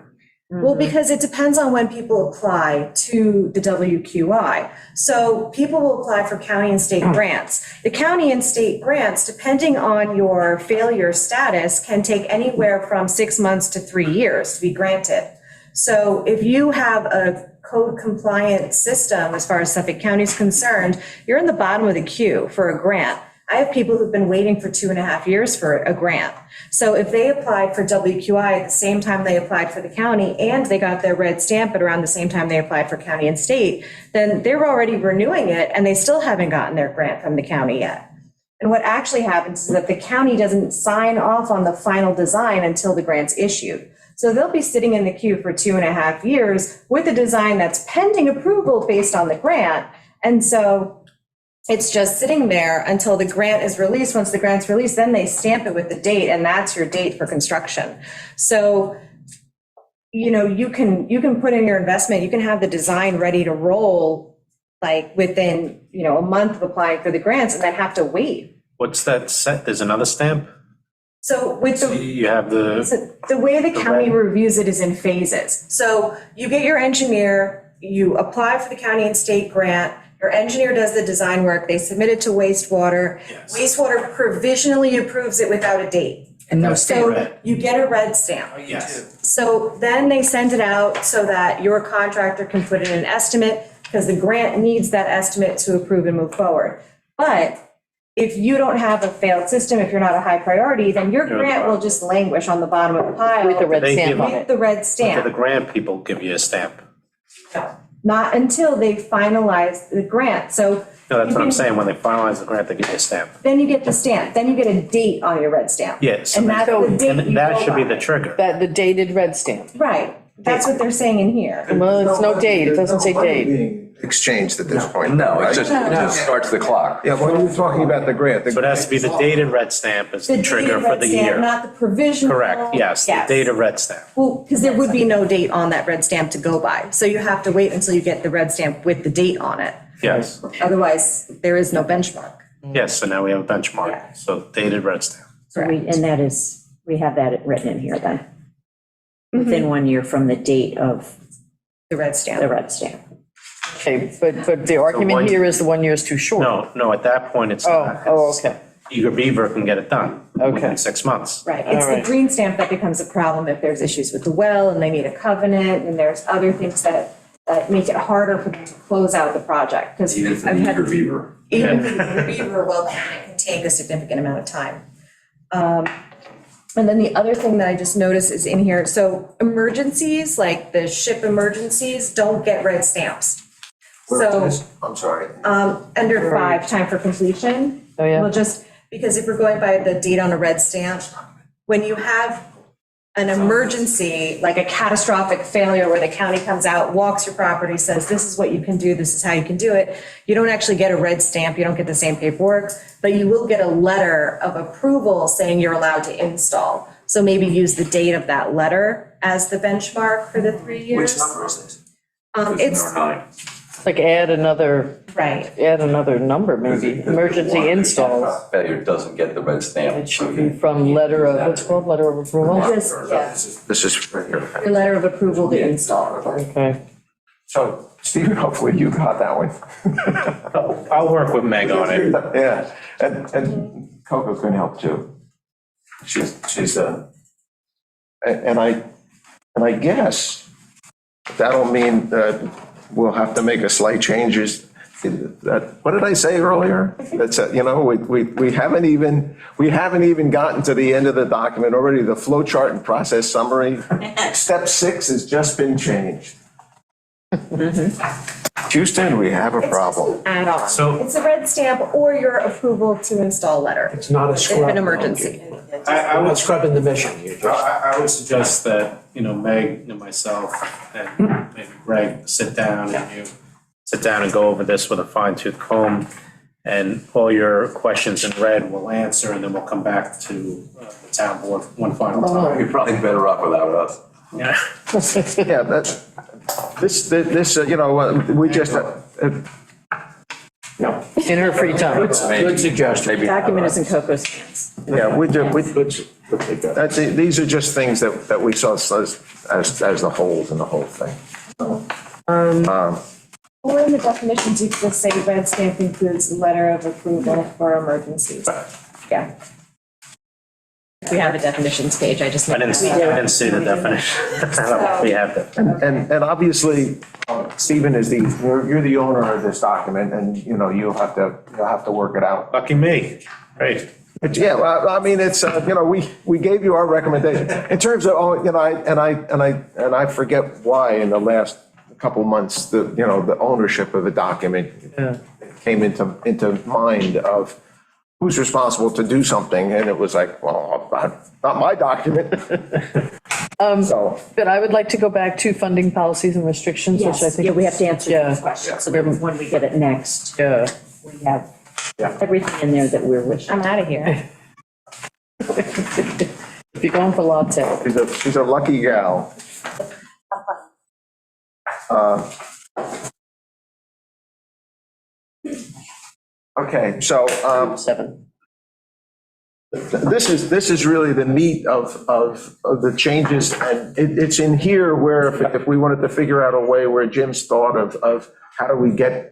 Speaker 7: Well, because it depends on when people apply to the WQI. So people will apply for county and state grants. The county and state grants, depending on your failure status, can take anywhere from 6 months to 3 years to be granted. So if you have a code compliant system, as far as Suffolk County is concerned, you're in the bottom of the queue for a grant. I have people who've been waiting for 2.5 years for a grant. So if they applied for WQI at the same time they applied for the county and they got their red stamp at around the same time they applied for county and state, then they're already renewing it and they still haven't gotten their grant from the county yet. And what actually happens is that the county doesn't sign off on the final design until the grant's issued. So they'll be sitting in the queue for 2.5 years with a design that's pending approval based on the grant. And so it's just sitting there until the grant is released. Once the grant's released, then they stamp it with the date, and that's your date for construction. So, you know, you can put in your investment, you can have the design ready to roll like within, you know, a month of applying for the grants and then have to wait.
Speaker 11: What's that set? There's another stamp?
Speaker 7: So with the.
Speaker 11: You have
Speaker 7: So the way the county reviews it is in phases. So you get your engineer, you apply for the county and state grant, your engineer does the design work, they submit it to wastewater.
Speaker 11: Yes.
Speaker 7: Wastewater provisionally approves it without a date.
Speaker 4: And no
Speaker 7: So
Speaker 11: Red.
Speaker 7: you get a red stamp.
Speaker 11: Yes.
Speaker 7: So then they send it out so that your contractor can put in an estimate, because the grant needs that estimate to approve and move forward. But if you don't have a failed system, if you're not a high priority, then your grant will just languish on the bottom of the pile.
Speaker 4: With the red
Speaker 11: They
Speaker 4: stamp
Speaker 11: give-
Speaker 4: on
Speaker 7: With
Speaker 4: it.
Speaker 7: the red
Speaker 11: Do the
Speaker 7: stamp.
Speaker 11: grant people give you a stamp?
Speaker 7: Not until they finalize the grant. So
Speaker 11: No, that's what I'm saying. When they finalize the grant, they give you a stamp.
Speaker 7: then you get the stamp, then you get a date on your red stamp.
Speaker 11: Yes.
Speaker 7: And that's the date you
Speaker 11: And that
Speaker 7: go
Speaker 11: should be
Speaker 7: by.
Speaker 11: the trigger.
Speaker 4: That, the dated red stamp.
Speaker 7: Right, that's what they're saying in here.
Speaker 4: Well, it's no date, it doesn't say date.
Speaker 2: Exchanged at this point.
Speaker 3: No,
Speaker 2: right?
Speaker 3: it just starts the clock.
Speaker 2: Yeah, when you're talking about the grant.
Speaker 11: So it has to be the dated red stamp as the trigger
Speaker 7: dated
Speaker 11: for
Speaker 7: red
Speaker 11: the
Speaker 7: stamp,
Speaker 11: year.
Speaker 7: Not the provisional.
Speaker 11: Correct, yes, the dated red stamp.
Speaker 7: Well, because there would be no date on that red stamp to go by. So you have to wait until you get the red stamp with the date on it.
Speaker 11: Yes,
Speaker 7: Otherwise, there is no benchmark.
Speaker 11: yes, so now we have a benchmark, so dated red stamp.
Speaker 1: So and that is, we have that written in here then. Within 1 year from the date of
Speaker 7: The red stamp.
Speaker 1: the red stamp.
Speaker 4: Okay, but the argument here is the 1 year is too short.
Speaker 11: No, at that point, it's not.
Speaker 4: Oh, okay.
Speaker 11: Eager Beaver can get it done
Speaker 4: Okay.
Speaker 11: within 6 months.
Speaker 7: Right, it's
Speaker 4: All
Speaker 7: the
Speaker 4: right.
Speaker 7: green stamp that becomes a problem if there's issues with the well and they need a covenant and there's other things that make it harder for them to close out the project. Because
Speaker 10: Even for
Speaker 7: I've
Speaker 10: the
Speaker 7: had.
Speaker 10: eager beaver.
Speaker 7: Even for the beaver, well, it can take a significant amount of time. And then the other thing that I just noticed is in here, so emergencies, like the ship emergencies, don't get red stamps.
Speaker 2: Where
Speaker 7: So,
Speaker 2: is this? I'm sorry.
Speaker 7: under 5, time for completion.
Speaker 4: Oh, yeah.
Speaker 7: Well, just, because if we're going by the date on a red stamp, when you have an emergency, like a catastrophic failure where the county comes out, walks your property, says, this is what you can do, this is how you can do it, you don't actually get a red stamp, you don't get the same paperwork, but you will get a letter of approval saying you're allowed to install. So maybe use the date of that letter as the benchmark for the 3 years.
Speaker 10: Which number is it?
Speaker 7: It's,
Speaker 10: Number 9.
Speaker 4: Like add another number, maybe, emergency install.
Speaker 10: Failure doesn't get the red stamp.
Speaker 4: It should be from letter of, what's it called, letter of approval?
Speaker 7: just, yeah,
Speaker 2: This is right here.
Speaker 7: your letter of approval to install.
Speaker 4: Okay.
Speaker 2: So, Stephen, hopefully you got that one.
Speaker 11: I'll work with Meg on it.
Speaker 2: Yeah, and Coco can help too. She's and I guess that'll mean that we'll have to make a slight changes. What did I say earlier? That's, you know, we haven't even gotten to the end of the document already. The flow chart and process summary. Step 6 has just been changed. Houston, we have a problem.
Speaker 7: Add on.
Speaker 11: So-
Speaker 7: It's a red stamp or your approval to install letter.
Speaker 5: It's not a
Speaker 7: If
Speaker 5: scrub.
Speaker 7: an emergency.
Speaker 5: I'm not scrubbing the mission.
Speaker 11: I would suggest that, Meg and myself and maybe Greg sit down and go over this with a fine tooth comb. And all your questions in red we'll answer, and then we'll come back to the town board one final time.
Speaker 10: You're probably better off without us.
Speaker 11: Yeah.
Speaker 2: Yeah, that's, this, you know, we just,
Speaker 4: in her free time.
Speaker 5: Good suggestion.
Speaker 3: Maybe.
Speaker 1: Document is in Coco's hands.
Speaker 2: Yeah, that's it. These are just things that we saw as the holes in the whole thing.
Speaker 7: Or in the definitions, you could just say red stamp includes letter of approval for emergencies. Yeah. We have a definitions page, I just.
Speaker 11: I didn't see the definition. We have that.
Speaker 2: And obviously, Stephen you're the owner of this document, and, you know, you'll have to work it out.
Speaker 11: Lucky me. Great.
Speaker 2: But yeah, well, I mean, it's, you know, we gave you our recommendation. In terms of, you know, I forget why in the last couple months, the ownership of a document came into mind of who's responsible to do something, and it was like, well, not my document. So,
Speaker 4: But I would like to go back to funding policies and restrictions, which I
Speaker 1: Yes,
Speaker 4: think.
Speaker 1: yeah, we have to answer
Speaker 4: Yeah.
Speaker 1: those questions, so that when we get it next,
Speaker 4: Yeah.
Speaker 1: we have everything in there that we're wishing.
Speaker 7: I'm out of here.
Speaker 4: If you're going for latte.
Speaker 2: she's a lucky gal. Okay, so,
Speaker 4: 7.
Speaker 2: this is really the meat of the changes, and it's in here where if we wanted to figure out a way where Jim's thought of how do we get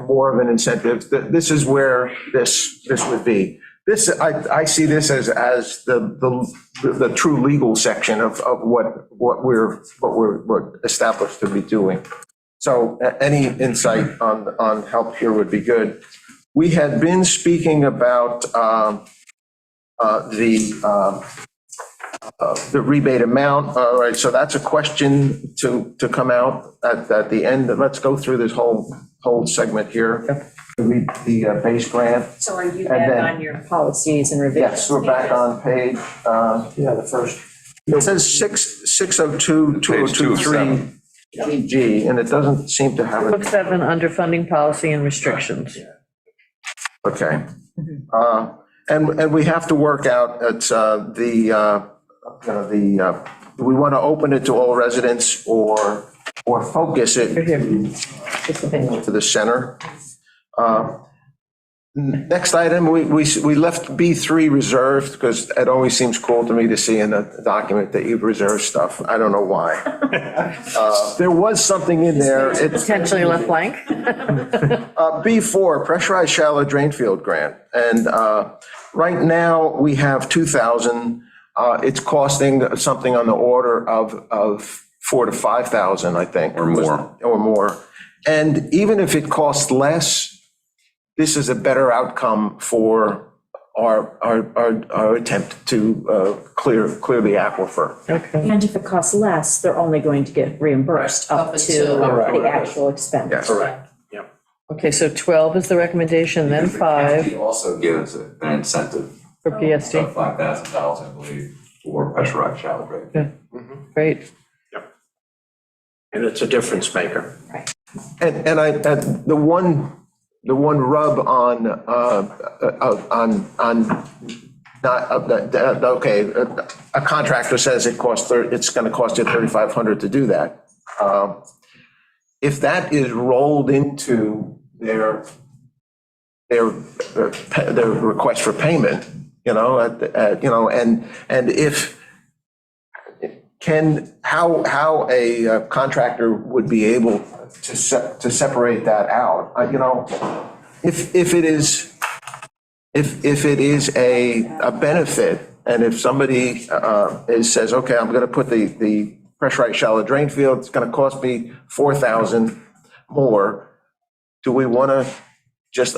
Speaker 2: more of an incentive, this is where this would be. This, I see this as the true legal section of what we're established to be doing. So any insight on help here would be good. We had been speaking about the rebate amount. All right, so that's a question to come out at the end. Let's go through this whole segment here. The base grant.
Speaker 1: So are you
Speaker 2: And
Speaker 1: back
Speaker 2: then-
Speaker 1: on your policies and revisions?
Speaker 2: Yes, we're back on page,
Speaker 5: The first.
Speaker 2: it says 602-2023 G, and it doesn't seem to have
Speaker 4: Book
Speaker 2: it.
Speaker 4: 7, under funding policy and restrictions.
Speaker 2: Okay. And we have to work out, it's we want to open it to all residents or focus it
Speaker 4: Here.
Speaker 2: to the center. Next item, we left B3 reserved because it always seems cool to me to see in a document that you've reserved stuff. I don't know why. There was something in there. It's
Speaker 4: Potentially left blank.
Speaker 2: B4, pressurized shallow drain field grant. And right now, we have 2,000. It's costing something on the order of 4,000 to 5,000, I think.
Speaker 3: Or more.
Speaker 2: Or more. And even if it costs less, this is a better outcome for our attempt to clear the aquifer.
Speaker 4: Okay.
Speaker 1: And if it costs less, they're only going to get reimbursed up to the actual expense.
Speaker 2: Yes.
Speaker 5: Correct.
Speaker 4: Okay, so 12 is the recommendation, then 5
Speaker 10: He also gives an incentive
Speaker 4: for
Speaker 10: of
Speaker 4: PSD.
Speaker 10: $5,000, I believe, for pressurized shallow drain.
Speaker 4: Great.
Speaker 5: And it's a difference maker.
Speaker 2: And the one rub on not, okay, a contractor says it's going to cost you $3,500 to do that. If that is rolled into their request for payment, and if how a contractor would be able to separate that out, if it is a benefit, and if somebody says, okay, I'm going to put the pressurized shallow drain field, it's going to cost me $4,000 more, do we want to just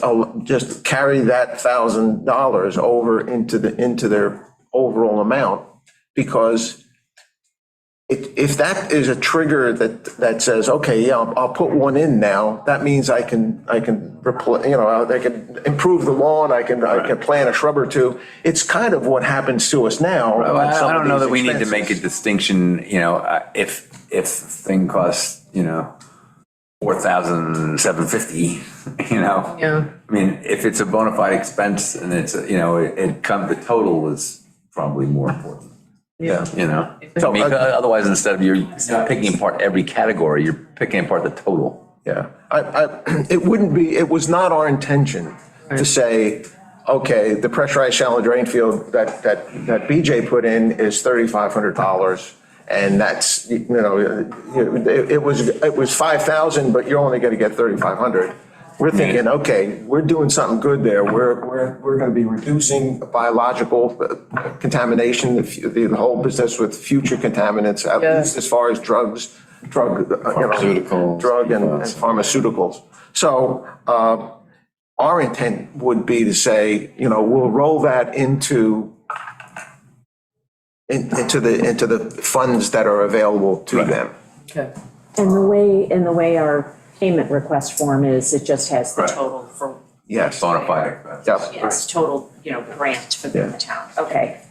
Speaker 2: carry that $1,000 over into their overall amount? Because if that is a trigger that says, okay, yeah, I'll put one in now, that means I can replace, I can improve the lawn, I can plant a shrub or two. It's kind of what happens to us now.
Speaker 3: Well,
Speaker 2: on some
Speaker 3: I
Speaker 2: of
Speaker 3: don't know
Speaker 2: these
Speaker 3: that we need to
Speaker 2: expenses.
Speaker 3: make a distinction, if thing costs, $4,750,
Speaker 4: Yeah.
Speaker 3: I mean, if it's a bona fide expense and it's, the total is probably more important.
Speaker 2: Yeah.
Speaker 3: I mean, otherwise, instead of you're not picking apart every category, you're picking apart the total.
Speaker 2: Yeah, it wouldn't be, it was not our intention to say, okay, the pressurized shallow drain field that BJ put in is $3,500. And that's, it was 5,000, but you're only going to get 3,500. We're thinking, okay, we're doing something good there. We're going to be reducing biological contamination, the whole business with future contaminants, at least as far as drug and pharmaceuticals. So our intent would be to say, we'll roll that into the funds that are available to them.
Speaker 4: Okay.
Speaker 1: And the way our payment request form is, it just has the total for,
Speaker 2: Yes.
Speaker 10: Bona fide.
Speaker 2: Yep.
Speaker 1: yes, total, grant for the town. Okay,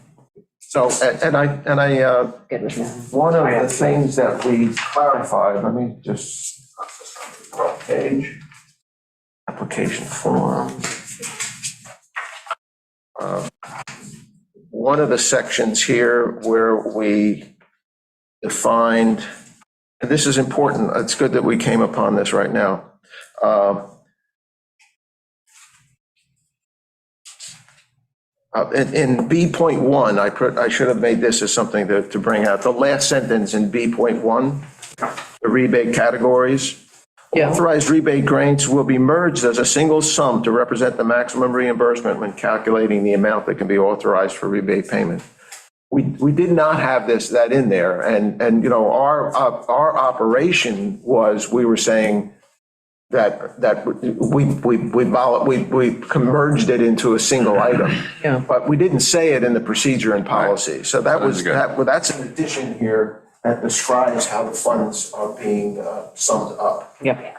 Speaker 2: So, and I,
Speaker 1: good with that.
Speaker 2: one of the things that we clarified, let me just, wrong page, application form. One of the sections here where we defined, and this is important, it's good that we came upon this right now. In B.1, I should have made this as something to bring out. The last sentence in B.1, the rebate categories.
Speaker 4: Yeah.
Speaker 2: Authorized rebate grants will be merged as a single sum to represent the maximum reimbursement when calculating the amount that can be authorized for rebate payment. We did not have that in there, and our operation was, we were saying that we merged it into a single item.
Speaker 4: Yeah.
Speaker 2: But we didn't say it in the procedure and policy. So that's an addition here that describes how the funds are being summed up.
Speaker 4: Yeah.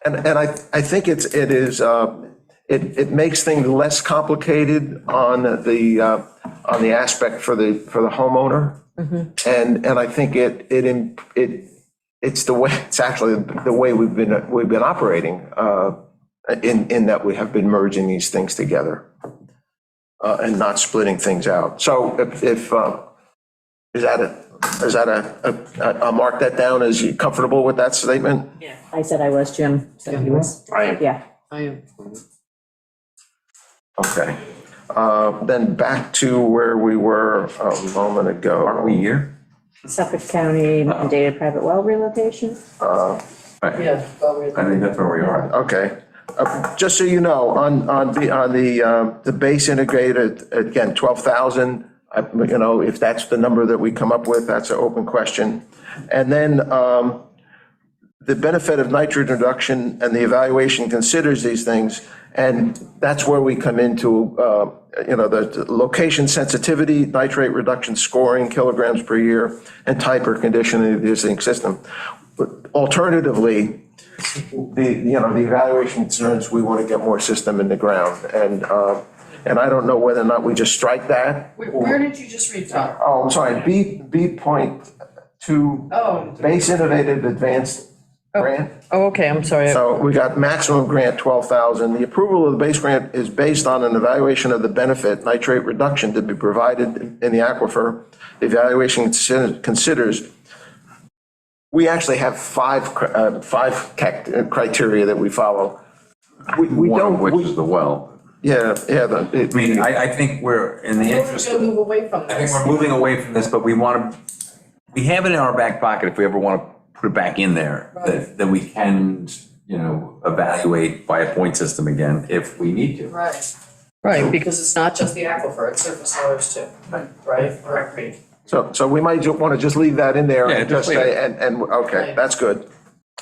Speaker 2: And I think it makes things less complicated on the aspect for the homeowner. And I think it's actually the way we've been operating, in that we have been merging these things together and not splitting things out. So I'll mark that down. Is you comfortable with that statement?
Speaker 1: Yeah. I said I was, Jim said he was. Yeah.
Speaker 4: I am.
Speaker 2: Okay. Then back to where we were a moment ago.
Speaker 10: Are we here?
Speaker 1: Suffolk County mandated private well relocation.
Speaker 10: Right.
Speaker 4: Yeah.
Speaker 10: I think that's where we are.
Speaker 2: Okay. Just so you know, on the base integrated, again, 12,000, if that's the number that we come up with, that's an open question. And then the benefit of nitrogen reduction and the evaluation considers these things. And that's where we come into, the location sensitivity, nitrate reduction scoring, kilograms per year, and type or condition of the existing system. But alternatively, the evaluation concerns, we want to get more system in the ground. And I don't know whether or not we just strike that.
Speaker 6: Where did you just read from?
Speaker 2: Oh, I'm sorry, B.2, base innovative advanced grant.
Speaker 4: Oh, okay, I'm sorry.
Speaker 2: So we got maximum grant 12,000. The approval of the base grant is based on an evaluation of the benefit nitrate reduction to be provided in the aquifer. The evaluation considers, we actually have five criteria that we follow. We
Speaker 10: One
Speaker 2: don't,
Speaker 10: of which is the well.
Speaker 2: yeah.
Speaker 10: I mean, I think we're in the interest
Speaker 6: We're
Speaker 10: of,
Speaker 6: gonna move away from
Speaker 10: I think
Speaker 6: this.
Speaker 10: we're moving away from this, but we have it in our back pocket if we ever want to put it back in there, that we can, evaluate by a point system again if we need to.
Speaker 6: Right,
Speaker 4: Right,
Speaker 6: because it's not just the aquifer, it's surface waters too, right? Right.
Speaker 2: So we might want to just leave that in there
Speaker 10: Yeah,
Speaker 2: and just
Speaker 10: just leave
Speaker 2: say, and, okay,
Speaker 6: Right.
Speaker 2: that's good.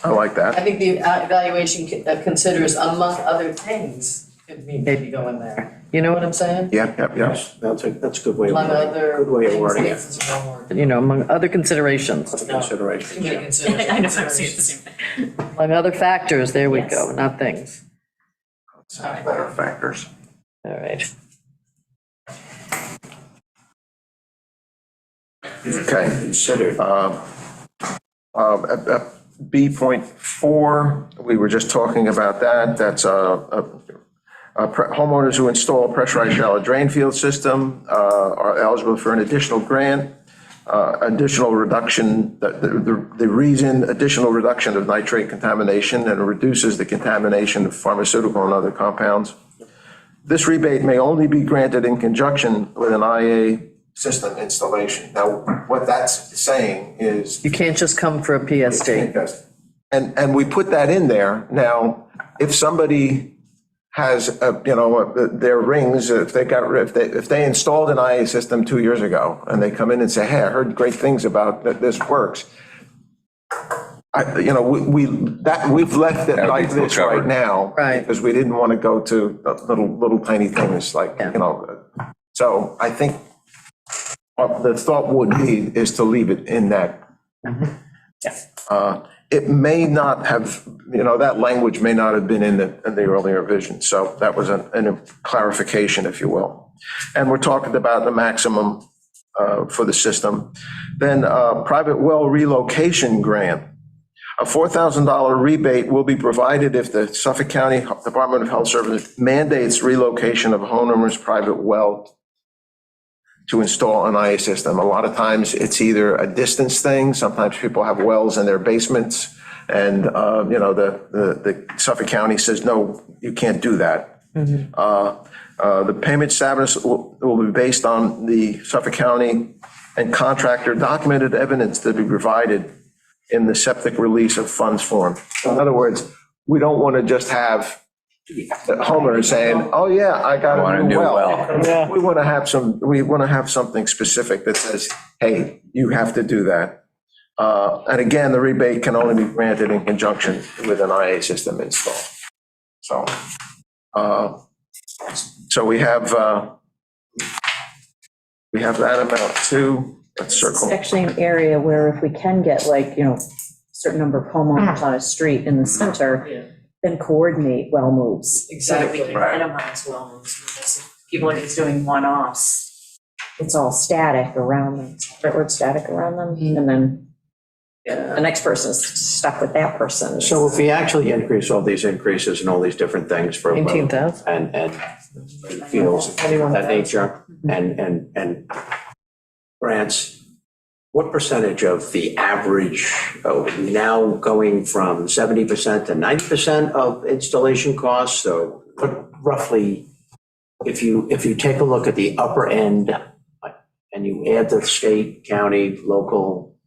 Speaker 2: I like that.
Speaker 6: I think the evaluation considers, among other things, could maybe go in there.
Speaker 4: you know what I'm saying?
Speaker 2: Yeah.
Speaker 5: That's a good way of
Speaker 6: Among
Speaker 5: wording it.
Speaker 6: other
Speaker 5: Good way of
Speaker 6: things,
Speaker 5: wording it.
Speaker 6: it's a wrong word.
Speaker 4: Among other considerations,
Speaker 6: No,
Speaker 5: Consideration.
Speaker 6: too many considerations.
Speaker 1: I know, I'm saying the same thing.
Speaker 4: among other factors, there we
Speaker 1: Yes.
Speaker 4: go, not things.
Speaker 10: Better factors.
Speaker 4: All right.
Speaker 2: Okay.
Speaker 5: Considered.
Speaker 2: B.4, we were just talking about that. That's homeowners who install a pressurized shallow drain field system are eligible for an additional grant. additional reduction, the reason additional reduction of nitrate contamination and reduces the contamination of pharmaceutical and other compounds. This rebate may only be granted in conjunction with an IA system installation. Now, what that's saying is.
Speaker 4: You can't just come for a PSD.
Speaker 2: And we put that in there. Now, if somebody has, their rings, if they installed an IA system 2 years ago and they come in and say, hey, I heard great things about that this works. We've left it like this right now.
Speaker 4: Right.
Speaker 2: Because we didn't want to go to little tiny things like, so I think the thought would be is to leave it in that. It may not have, that language may not have been in the earlier vision. So that was a clarification, if you will. And we're talking about the maximum for the system. Then private well relocation grant. A $4,000 rebate will be provided if the Suffolk County Department of Health Services mandates relocation of a homeowner's private well to install an IA system. A lot of times it's either a distance thing. Sometimes people have wells in their basements and, the Suffolk County says, no, you can't do that. The payment status will be based on the Suffolk County and contractor documented evidence to be provided in the septic release of funds form. So in other words, we don't want to just have the homeowner saying, oh yeah, I got a new well. We want to have something specific that says, hey, you have to do that. And again, the rebate can only be granted in conjunction with an IA system install. So we have that amount too. Let's circle.
Speaker 1: It's actually an area where if we can get a certain number of homeowners on a street in the center, then coordinate well moves. So that we can minimize well moves. People are just doing one-offs. It's all static around them, right word static around them, and then the next person's stuck with that person.
Speaker 5: So if we actually increase all these increases and all these different things for.
Speaker 4: 18,000.
Speaker 5: And fields of that nature and grants, what percentage of the average, now going from 70% to 90% of installation costs? So roughly, if you take a look at the upper end and you add the state, county, local,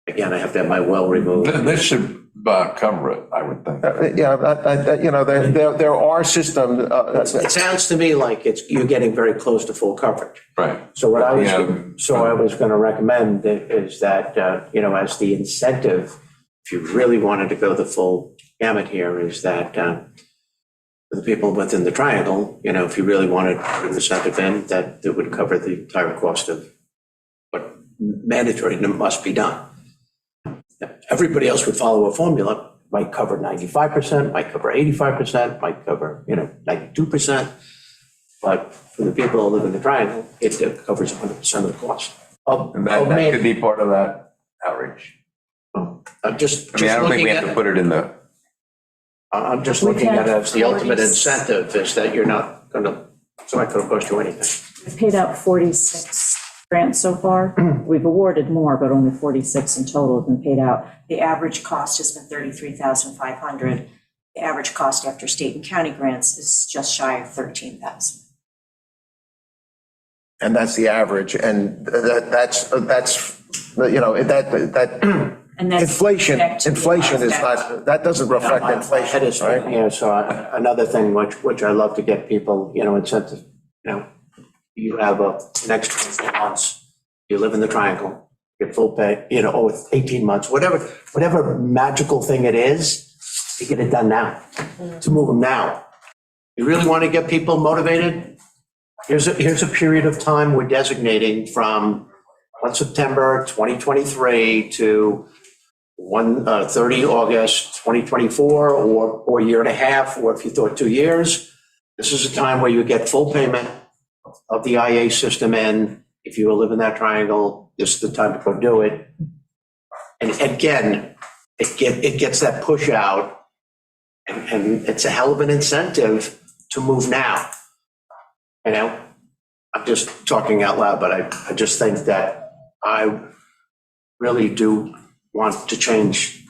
Speaker 5: again, I have to have my well removed.
Speaker 10: This should cover it, I would think.
Speaker 2: There are systems.
Speaker 5: It sounds to me like you're getting very close to full coverage.
Speaker 10: Right.
Speaker 5: So I was going to recommend is that, as the incentive, if you really wanted to go the full gamut here, is that for the people within the triangle, if you really wanted to put an incentive in, that it would cover the entire cost of what mandatory must be done. Everybody else would follow a formula, might cover 95%, might cover 85%, might cover, 92%. But for the people who live in the triangle, it covers 100% of the cost.
Speaker 10: And that could be part of that outreach.
Speaker 5: I'm just
Speaker 10: I don't think we have to put it in the.
Speaker 5: I'm just looking at it as the ultimate incentive is that you're not it's not going to cost you anything.
Speaker 1: We've paid out 46 grants so far. We've awarded more, but only 46 in total have been paid out. The average cost has been $33,500. The average cost after state and county grants is just shy of $13,000.
Speaker 2: And that's the average, and that's
Speaker 1: And that's
Speaker 2: inflation is not, that doesn't reflect inflation, right?
Speaker 5: Yeah, so another thing which I love to get people, incentive, you have next 24 months, you live in the triangle, get full pay, 18 months, whatever magical thing it is, to get it done now, to move them now. You really want to get people motivated? Here's a period of time we're designating from September 2023 to 30 August 2024, or a year and a half, or if you thought 2 years. This is a time where you get full payment of the IA system in. If you live in that triangle, this is the time to go do it. And again, it gets that push out, and it's a hell of an incentive to move now. I'm just talking out loud, but I just think that I really do want to change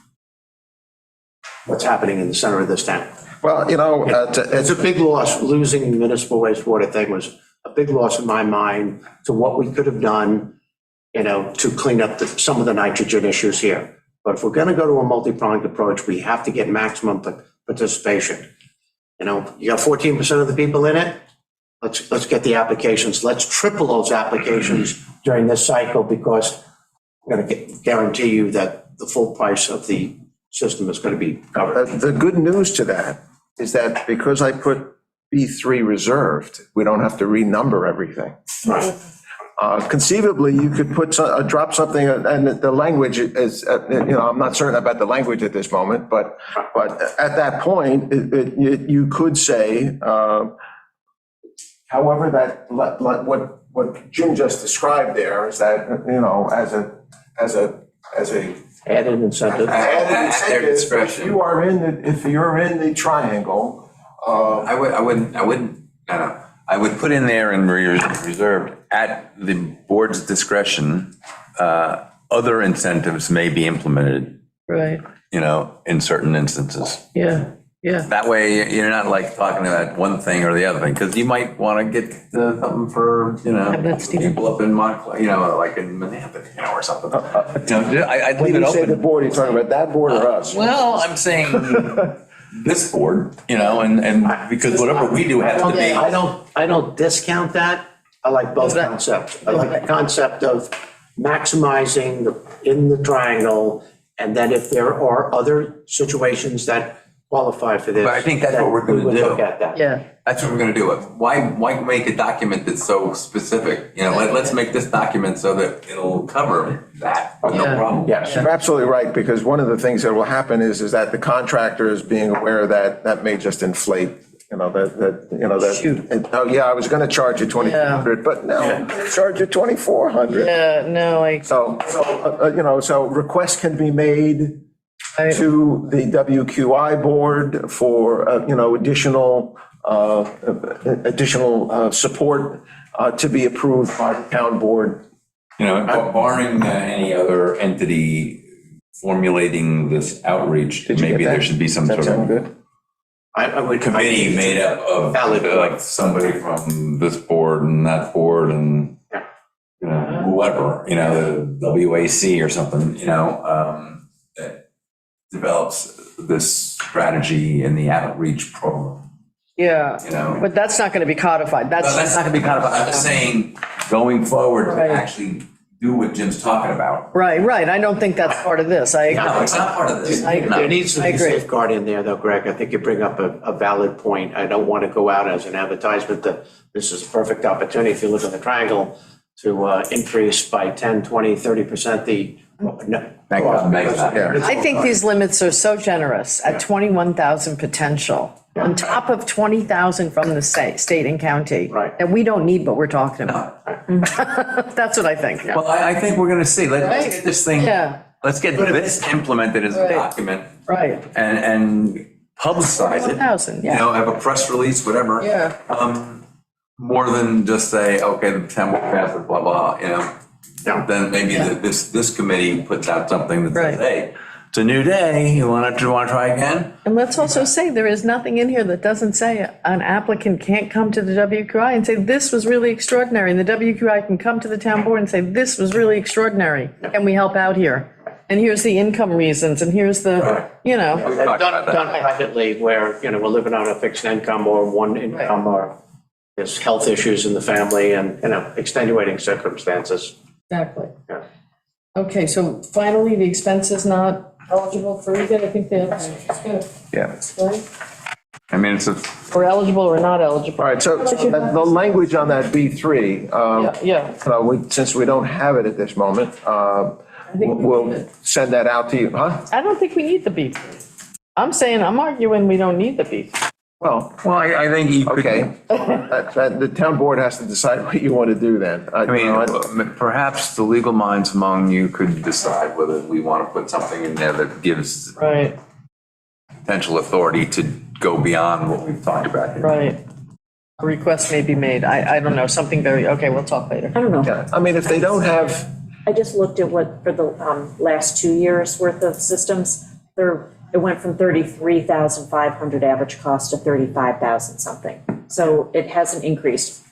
Speaker 5: what's happening in the center of this town.
Speaker 2: Well,
Speaker 5: It's a big loss. Losing the municipal wastewater thing was a big loss in my mind to what we could have done, to clean up some of the nitrogen issues here. But if we're going to go to a multi-pronged approach, we have to get maximum participation. You got 14% of the people in it. Let's get the applications. Let's triple those applications during this cycle, because I'm going to guarantee you that the full price of the system is going to be covered.
Speaker 2: The good news to that is that because I put B3 reserved, we don't have to renumber everything.
Speaker 5: Right.
Speaker 2: Conceivably, you could drop something, and the language is, I'm not certain about the language at this moment, but at that point, you could say, however, that, what Jim just described there is that, as a
Speaker 5: Added incentive.
Speaker 10: At their discretion.
Speaker 2: If you're in the triangle,
Speaker 10: I would put in there and reserved, at the board's discretion, other incentives may be implemented,
Speaker 4: Right,
Speaker 10: in certain instances.
Speaker 4: yeah.
Speaker 10: That way, you're not like talking about one thing or the other thing, because you might want to get something for,
Speaker 4: Have that, Stephen.
Speaker 10: people up in Montclair, like in Manhattan, or something. I'd
Speaker 2: when
Speaker 10: leave it
Speaker 2: you say the
Speaker 10: open.
Speaker 2: board, you're talking about that board or us?
Speaker 10: Well, I'm saying this board, and because whatever we do has to be.
Speaker 5: I don't discount that. I like both concepts. I like the concept of maximizing in the triangle, and then if there are other situations that qualify for this.
Speaker 10: But I think that's what we're gonna
Speaker 5: we would
Speaker 10: do.
Speaker 5: look at that.
Speaker 4: Yeah,
Speaker 10: That's what we're gonna do. Why make a document that's so specific? Let's make this document so that it'll cover that, no
Speaker 4: Yeah.
Speaker 10: problem.
Speaker 5: Yes.
Speaker 2: You're absolutely right, because one of the things that will happen is that the contractors being aware that may just inflate, oh yeah, I was gonna charge you 2,200, but no, I'm gonna charge you 2,400.
Speaker 4: yeah, no,
Speaker 2: So requests can be made to the WQI board for, additional support to be approved by the town board.
Speaker 3: Barring any other entity formulating this outreach,
Speaker 2: Did you
Speaker 3: maybe
Speaker 2: get that?
Speaker 3: there should be some
Speaker 2: Does that
Speaker 3: sort
Speaker 2: sound
Speaker 3: of
Speaker 2: good?
Speaker 5: I would.
Speaker 3: committee made up of
Speaker 5: Valid point.
Speaker 3: like somebody from this board and that board and, whoever, the WAC or something, that develops this strategy in the outreach program.
Speaker 4: yeah. But that's not going to be codified.
Speaker 10: No, that's not gonna be codified. I'm just saying, going forward,
Speaker 4: Right.
Speaker 10: to actually do what Jim's talking about.
Speaker 4: Right. I don't think that's part of this. I
Speaker 10: No,
Speaker 4: agree.
Speaker 10: it's not part of this.
Speaker 5: There needs to
Speaker 4: I
Speaker 5: be
Speaker 4: agree.
Speaker 5: safeguard in there, though, Greg. I think you bring up a valid point. I don't want to go out as an advertisement that this is a perfect opportunity, if you live in the triangle, to increase by 10, 20, 30% the.
Speaker 10: That doesn't make sense.
Speaker 4: I think these limits are so generous at 21,000 potential, on top of 20,000 from the state and county.
Speaker 5: Right.
Speaker 4: That we don't need, but we're talking about. That's what I think.
Speaker 10: Well, I think we're gonna see. Let's
Speaker 4: Right.
Speaker 10: get this thing,
Speaker 4: Yeah,
Speaker 10: let's get this implemented as a
Speaker 4: Right.
Speaker 10: document
Speaker 4: right.
Speaker 10: and publicize it.
Speaker 4: 1,000, yeah.
Speaker 10: Have a press release, whatever.
Speaker 4: Yeah.
Speaker 10: More than just say, okay, the town will pass it, blah, blah, Then maybe
Speaker 4: Yeah.
Speaker 10: this committee puts out something that
Speaker 4: Right.
Speaker 10: says, hey, it's a new day, you want to try again?
Speaker 4: And let's also say, there is nothing in here that doesn't say an applicant can't come to the WQI and say, this was really extraordinary. And the WQI can come to the town board and say, this was really extraordinary. Can we help out here? And here's the income reasons, and here's the,
Speaker 10: We've talked
Speaker 5: Done
Speaker 10: about that.
Speaker 5: privately, where, we're living on a fixed income or one income, or there's health issues in the family and, extenuating circumstances.
Speaker 4: Exactly.
Speaker 5: Yeah.
Speaker 4: Okay, so finally, the expense is not eligible for rebate. I think that's good.
Speaker 2: Yeah.
Speaker 4: Right?
Speaker 10: I mean, it's a,
Speaker 4: Or eligible or not eligible.
Speaker 2: All right, so the language on that B3,
Speaker 4: Yeah,
Speaker 2: since we don't have it at this moment,
Speaker 4: think we need
Speaker 2: we'll
Speaker 4: it.
Speaker 2: send that out to you, huh?
Speaker 4: I don't think we need the B3. I'm arguing we don't need the B3.
Speaker 2: Well,
Speaker 10: I think you could.
Speaker 2: okay. The town board has to decide what you want to do then.
Speaker 10: I mean, perhaps the legal minds among you could decide whether we want to put something in there that gives
Speaker 4: Right,
Speaker 10: potential authority to go beyond what we've talked about here.
Speaker 4: right. A request may be made. I don't know, something very, okay, we'll talk later. I don't know.
Speaker 2: Yeah, I mean, if they don't have,
Speaker 1: I just looked at what, for the last 2 years worth of systems, it went from 33,500 average cost to 35,000 something. So it hasn't increased.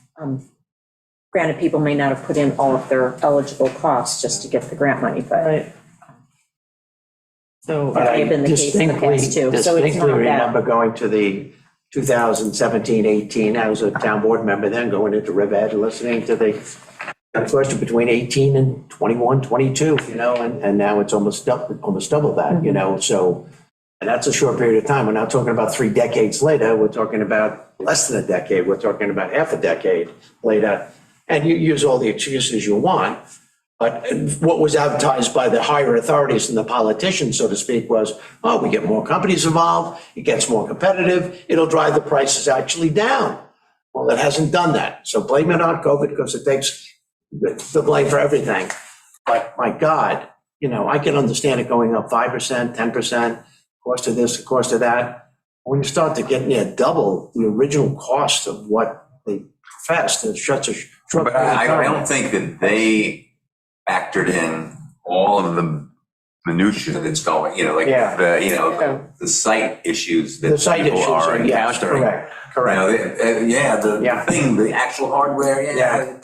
Speaker 1: Granted, people may not have put in all of their eligible costs just to get the grant money, but
Speaker 4: Right. So,
Speaker 1: That may have been the case in the past, too, so it's
Speaker 5: Distinctly
Speaker 1: not bad.
Speaker 5: remember going to the 2017, 18, I was a town board member then, going into Riverhead and listening to the question between 18 and 21, 22, you know, and now it's almost double that, you know, so, and that's a short period of time. We're not talking about 3 decades later, we're talking about less than a decade, we're talking about half a decade later. And you use all the excuses you want, but what was advertised by the higher authorities and the politicians, so to speak, was, oh, we get more companies involved, it gets more competitive, it'll drive the prices actually down. Well, it hasn't done that. So blame it on COVID because it takes the blame for everything. But my God, you know, I can understand it going up 5%, 10%, cost of this, cost of that. When you start to get near double the original cost of what they professed, it's such a short
Speaker 10: But
Speaker 5: period of
Speaker 10: I
Speaker 5: time.
Speaker 10: don't think that they factored in all of the minutia that's going, you know, like,
Speaker 5: Yeah.
Speaker 10: the site issues
Speaker 5: The
Speaker 10: that
Speaker 5: site
Speaker 10: people
Speaker 5: issues
Speaker 10: are
Speaker 5: are, yes,
Speaker 10: encountering.
Speaker 5: correct,
Speaker 10: You
Speaker 5: correct.
Speaker 10: know, the
Speaker 5: Yeah.
Speaker 10: thing, the actual hardware,
Speaker 5: Yeah.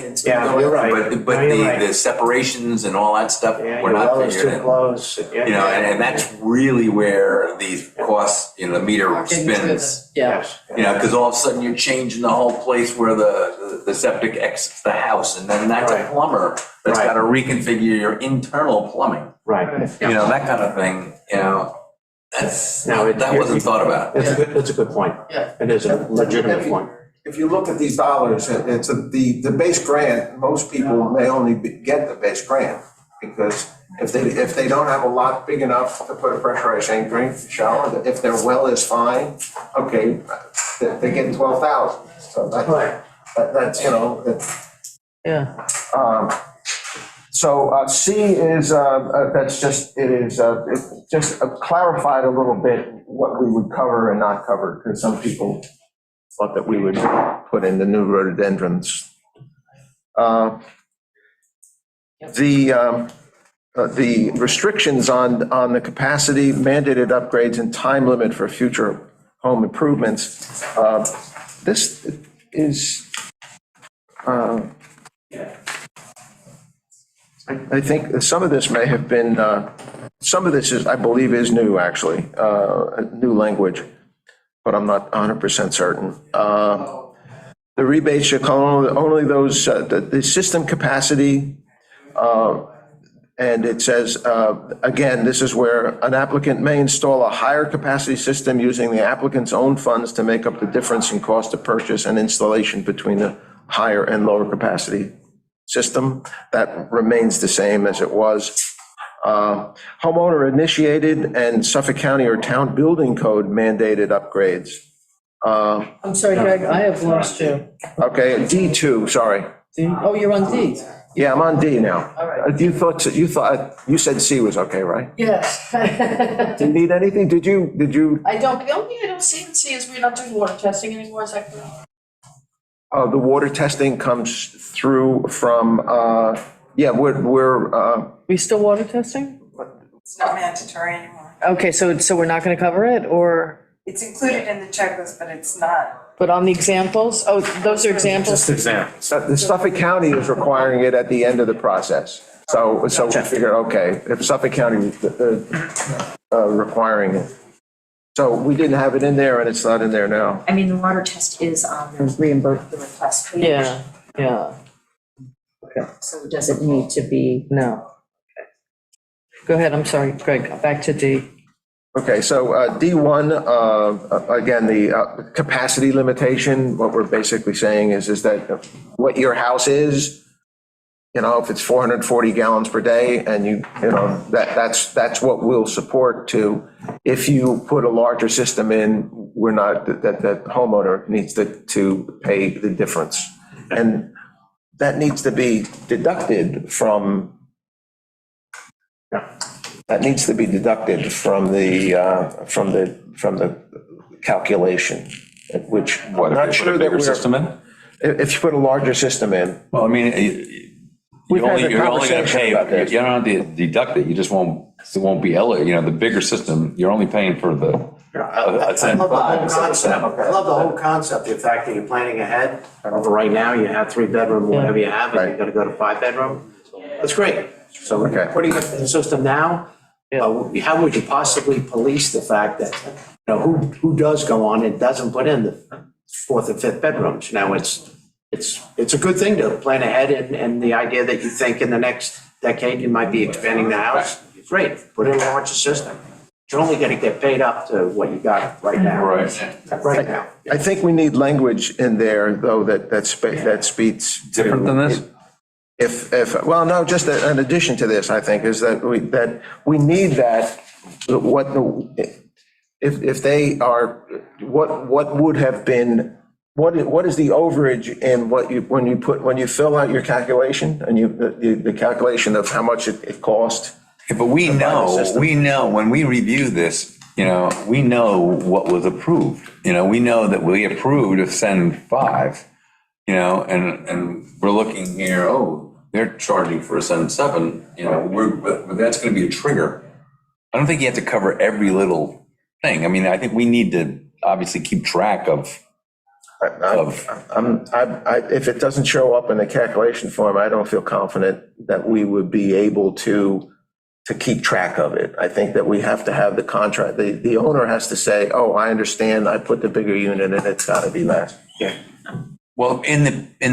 Speaker 10: it's
Speaker 5: Yeah,
Speaker 10: going,
Speaker 5: you're right.
Speaker 10: But
Speaker 5: No, you're right.
Speaker 10: the separations and all that stuff,
Speaker 5: Yeah,
Speaker 10: we're
Speaker 5: your
Speaker 10: not
Speaker 5: well is
Speaker 10: figuring
Speaker 5: too
Speaker 10: in.
Speaker 5: close. Yeah.
Speaker 10: You know, and that's really where these costs, you know, the meter spins.
Speaker 6: Yeah.
Speaker 5: Yes.
Speaker 10: You know, because all of a sudden you're changing the whole place where the septic exits the house, and then that's a
Speaker 5: Right.
Speaker 10: plumber that's
Speaker 5: Right.
Speaker 10: got to reconfigure your internal plumbing.
Speaker 5: Right.
Speaker 10: You know, that kind of thing, you know, that
Speaker 5: Now,
Speaker 10: wasn't thought about.
Speaker 5: It's a good point.
Speaker 6: Yeah.
Speaker 5: It is a legitimate point.
Speaker 2: If you look at these dollars, the base grant, most people may only get the base grant because if they don't have a lot big enough to put a pressurized drain shower, if their well is fine, okay, they get 12,000. So that's, you know,
Speaker 4: yeah.
Speaker 2: So C is, that's just, it just clarified a little bit what we would cover and not cover, because some people thought that we would put in the new rhododendrons. The restrictions on the capacity, mandated upgrades, and time limit for future home improvements. This is, I think some of this may have been, some of this is, I believe, is new, actually, new language, but I'm not 100% certain. The rebates should cover only those, the system capacity, and it says, again, this is where an applicant may install a higher capacity system using the applicant's own funds to make up the difference in cost of purchase and installation between the higher and lower capacity system. That remains the same as it was. Homeowner initiated and Suffolk County or town building code mandated upgrades.
Speaker 4: I'm sorry, Greg, I have lost you.
Speaker 2: Okay, D2, sorry.
Speaker 4: Oh, you're on D.
Speaker 2: Yeah, I'm on D now.
Speaker 4: All right.
Speaker 2: You said C was okay, right?
Speaker 6: Yes.
Speaker 2: Do you need anything? Did you,
Speaker 6: I don't, the only thing I don't see in C is we're not doing water testing anymore, is that correct?
Speaker 2: the water testing comes through from, we're,
Speaker 4: We still water testing?
Speaker 12: It's not mandatory anymore.
Speaker 4: Okay, so we're not going to cover it, or,
Speaker 12: It's included in the checklist, but it's not.
Speaker 4: but on the examples? Oh, those are examples?
Speaker 11: Just examples.
Speaker 2: the Suffolk County is requiring it at the end of the process. So we figured, okay, if Suffolk County requiring it. So we didn't have it in there and it's not in there now.
Speaker 1: I mean, the water test is on the reimbursement request page.
Speaker 4: Yeah,
Speaker 1: So it doesn't need to be.
Speaker 4: no. Okay. Go ahead, I'm sorry, Greg, back to D.
Speaker 2: Okay, so D1, again, the capacity limitation, what we're basically saying is that what your house is, you know, if it's 440 gallons per day and you know, that's what we'll support to. If you put a larger system in, we're not, that homeowner needs to pay the difference. And that needs to be deducted from the calculation, which
Speaker 3: What,
Speaker 2: I'm not
Speaker 3: if you
Speaker 2: sure
Speaker 3: put a
Speaker 2: that
Speaker 3: bigger system in?
Speaker 2: if you put a larger system in.
Speaker 3: Well, I mean,
Speaker 2: We've had the
Speaker 3: You're only gonna
Speaker 2: conversation
Speaker 3: pay,
Speaker 2: about this.
Speaker 3: you don't have to deduct it, you just won't, it won't be the bigger system, you're only paying for the.
Speaker 5: I love the whole concept. I love the whole concept, the fact that you're planning ahead. Right now, you have 3-bedroom, whatever you have, and you're gonna go to 5-bedroom. That's great. So
Speaker 2: Okay.
Speaker 5: putting it in the system now, how would you possibly police the fact that, who does go on and doesn't put in the 4th and 5th bedrooms? Now, it's a good thing to plan ahead, and the idea that you think in the next decade you might be expanding the house, great, put in a larger system. You're only gonna get paid up to what you got right now. Right now.
Speaker 2: I think we need language in there, though, that speaks. to-
Speaker 3: Different than this?
Speaker 2: Well, no, just in addition to this, I think, is that we need that, if they are, what would have been, what is the overage in when you fill out your calculation, and the calculation of how much it cost?
Speaker 3: Yeah, but we know, when we review this, we know what was approved. We know that we approved of send 5, and we're looking here, they're charging for a send 7, but that's going to be a trigger. I don't think you have to cover every little thing. I mean, I think we need to obviously keep track of.
Speaker 2: If it doesn't show up in the calculation form, I don't feel confident that we would be able to keep track of it. I think that we have to have the contract. The owner has to say, I understand, I put the bigger unit in, it's got to be less.
Speaker 5: Yeah.
Speaker 3: Well, in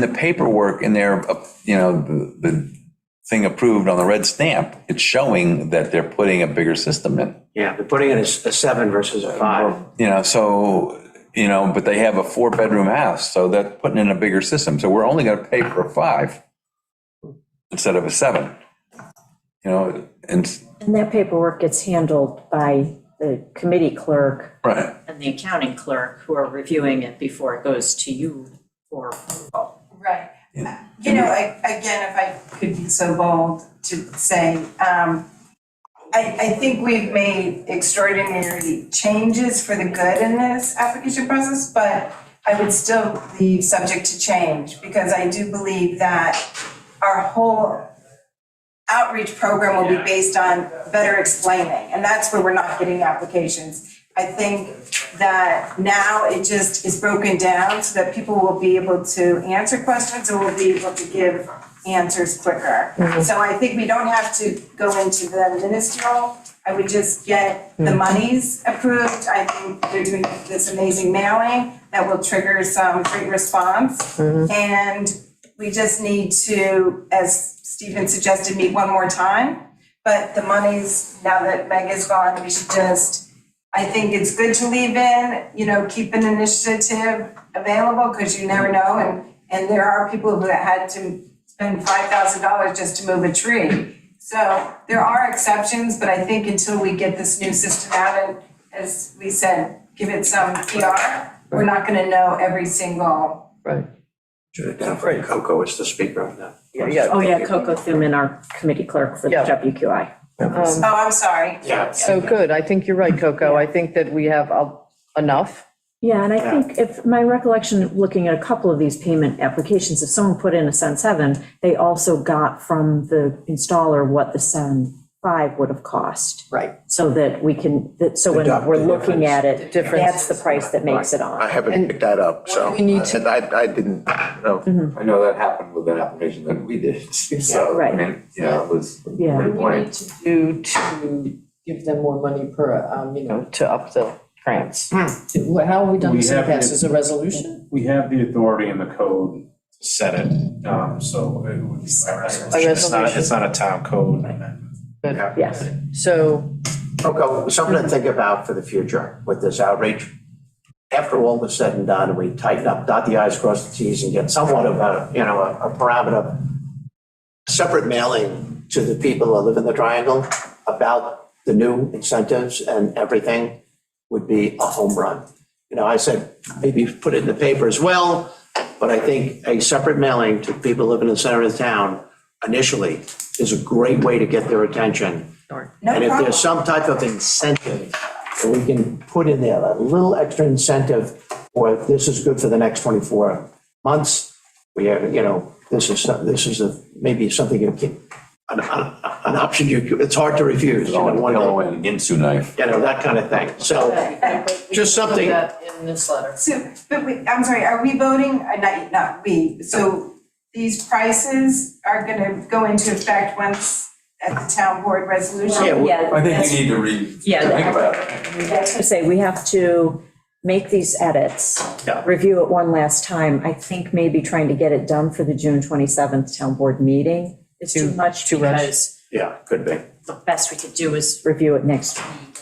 Speaker 3: the paperwork in there, the thing approved on the red stamp, it's showing that they're putting a bigger system in.
Speaker 5: Yeah, they're putting in a 7 versus a 5.
Speaker 3: But they have a 4-bedroom house, so they're putting in a bigger system. So we're only going to pay for a 5 instead of a 7. And
Speaker 1: that paperwork gets handled by the committee clerk
Speaker 3: right.
Speaker 1: and the accounting clerk, who are reviewing it before it goes to you for approval.
Speaker 12: Right. Again, if I could be so bold to say, I think we've made extraordinary changes for the good in this application process, but I would still be subject to change, because I do believe that our whole outreach program will be based on better explaining, and that's where we're not getting applications. I think that now it just is broken down so that people will be able to answer questions, and will be able to give answers quicker. So I think we don't have to go into the ministerial. I would just get the monies approved. I think they're doing this amazing mailing that will trigger some great response. And we just need to, as Stephen suggested, meet one more time. But the monies, now that Meg is gone, we should just, I think it's good to leave in, keep an initiative available, because you never know. And there are people who had to spend $5,000 just to move a tree. So there are exceptions, but I think until we get this new system out, and as we said, give it some PR, we're not gonna know every single.
Speaker 4: Right.
Speaker 5: Should identify Coco as the speaker of that.
Speaker 1: Coco Thuman, our committee clerk for the WQI.
Speaker 12: Oh, I'm sorry.
Speaker 5: Yeah.
Speaker 4: So good. I think you're right, Coco. I think that we have enough.
Speaker 1: Yeah, and I think if my recollection, looking at a couple of these payment applications, if someone put in a Sen 7, they also got from the installer what the Sen 5 would have cost.
Speaker 4: Right.
Speaker 1: So that we can, so when
Speaker 5: Deduct
Speaker 1: we're
Speaker 5: the
Speaker 1: looking
Speaker 5: difference.
Speaker 1: at it, that's the price that makes it
Speaker 2: I
Speaker 1: on.
Speaker 2: haven't picked that up, so.
Speaker 4: We need to-
Speaker 2: And I didn't know.
Speaker 3: I know that happened with an application that we did. So,
Speaker 1: Right.
Speaker 3: I mean, it was.
Speaker 1: Yeah.
Speaker 3: Great
Speaker 4: We
Speaker 3: point.
Speaker 4: need to do to give them more money per, to up the grants. How have we done
Speaker 11: We
Speaker 4: this in the
Speaker 11: have
Speaker 4: past?
Speaker 11: it-
Speaker 4: As a resolution?
Speaker 11: We have the authority in the code to set it, so it would be by resolution. It's not a town code amendment.
Speaker 1: Yes.
Speaker 4: So,
Speaker 5: Coco, something to think about for the future with this outreach. After all is said and done, we tighten up, dot the i's, cross the t's, and get somewhat of a parameter, separate mailing to the people who live in the triangle about the new incentives and everything would be a home run. I said, maybe put it in the paper as well, but I think a separate mailing to people living in the center of the town initially is a great way to get their attention. And if there's some type of incentive that we can put in there, a little extra incentive, or this is good for the next 24 months, we have, this is maybe something you can, an option it's hard to refuse. You know, one of
Speaker 3: Pillow
Speaker 5: the-
Speaker 3: and Ginsu knife.
Speaker 5: you know, that kind of thing. So just something.
Speaker 6: That in this letter.
Speaker 12: So, but I'm sorry, are we voting, not we, so these prices are gonna go into effect once at the town board resolution?
Speaker 1: Yeah,
Speaker 3: I think you need to read,
Speaker 1: Yeah,
Speaker 3: think about it.
Speaker 1: I was gonna say, we have to make these edits,
Speaker 5: Yeah.
Speaker 1: review it one last time. I think maybe trying to get it done for the June 27th town board meeting is too much,
Speaker 4: too much.
Speaker 1: because
Speaker 5: Yeah, could be.
Speaker 1: the best we could do is review it next week.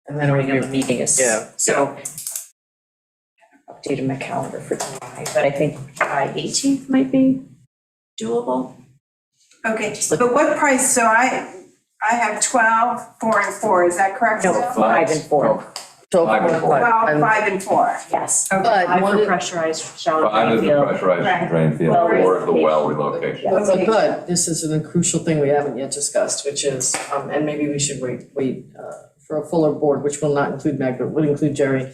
Speaker 4: And then it would
Speaker 1: Bring
Speaker 4: be
Speaker 1: up the meeting is,
Speaker 4: Yeah.
Speaker 1: so updated my calendar for July, but I think July 18th might be doable.
Speaker 12: Okay, but what price, so I have 12, 4, and 4, is that correct?
Speaker 1: No,
Speaker 12: still?
Speaker 1: 5 and 4,
Speaker 4: So,
Speaker 3: 5 and 4.
Speaker 12: 12, 5, and 4.
Speaker 1: yes.
Speaker 12: Okay.
Speaker 4: But
Speaker 1: 5
Speaker 4: one
Speaker 1: for
Speaker 4: of-
Speaker 1: pressurized shower
Speaker 3: Five is the
Speaker 1: field.
Speaker 3: pressurized drain field,
Speaker 1: Well,
Speaker 3: or the well relocation.
Speaker 6: But this is a crucial thing we haven't yet discussed, which is, and maybe we should wait for a fuller board, which will not include Magda, would include Jerry.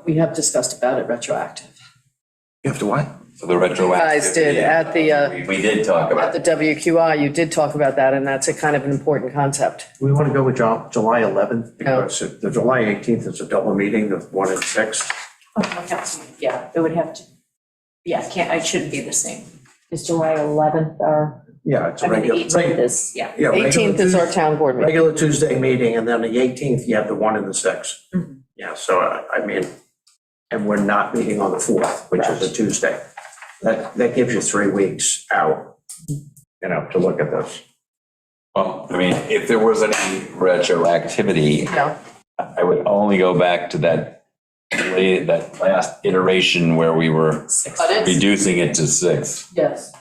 Speaker 6: We have discussed about it retroactive.
Speaker 2: You have to what?
Speaker 3: So the retroactive.
Speaker 4: guys did at the,
Speaker 3: We did talk
Speaker 4: at
Speaker 3: about
Speaker 4: the
Speaker 3: it.
Speaker 4: WQI, you did talk about that, and that's a kind of an important concept.
Speaker 5: We want to go with July 11th because the July 18th is a double meeting, the 1 and 6.
Speaker 1: Yeah, it would have to, yeah, it shouldn't be the same. Is July 11th our,
Speaker 5: Yeah, it's
Speaker 1: I
Speaker 5: a
Speaker 1: mean, the
Speaker 5: regular.
Speaker 1: 18th is, yeah.
Speaker 5: Yeah, regular
Speaker 4: 18th is our
Speaker 5: Tuesday-
Speaker 4: town board meeting.
Speaker 5: Regular Tuesday meeting, and then the 18th, you have the 1 and the 6. Yeah, so I mean, and we're not meeting on the 4th, which is a Tuesday. That gives you 3 weeks out, you know, to look at this.
Speaker 3: Well, I mean, if there was any retroactivity,
Speaker 4: No.
Speaker 3: I would only go back to that last iteration where we were
Speaker 6: But it's,
Speaker 3: reducing it to 6.
Speaker 6: yes,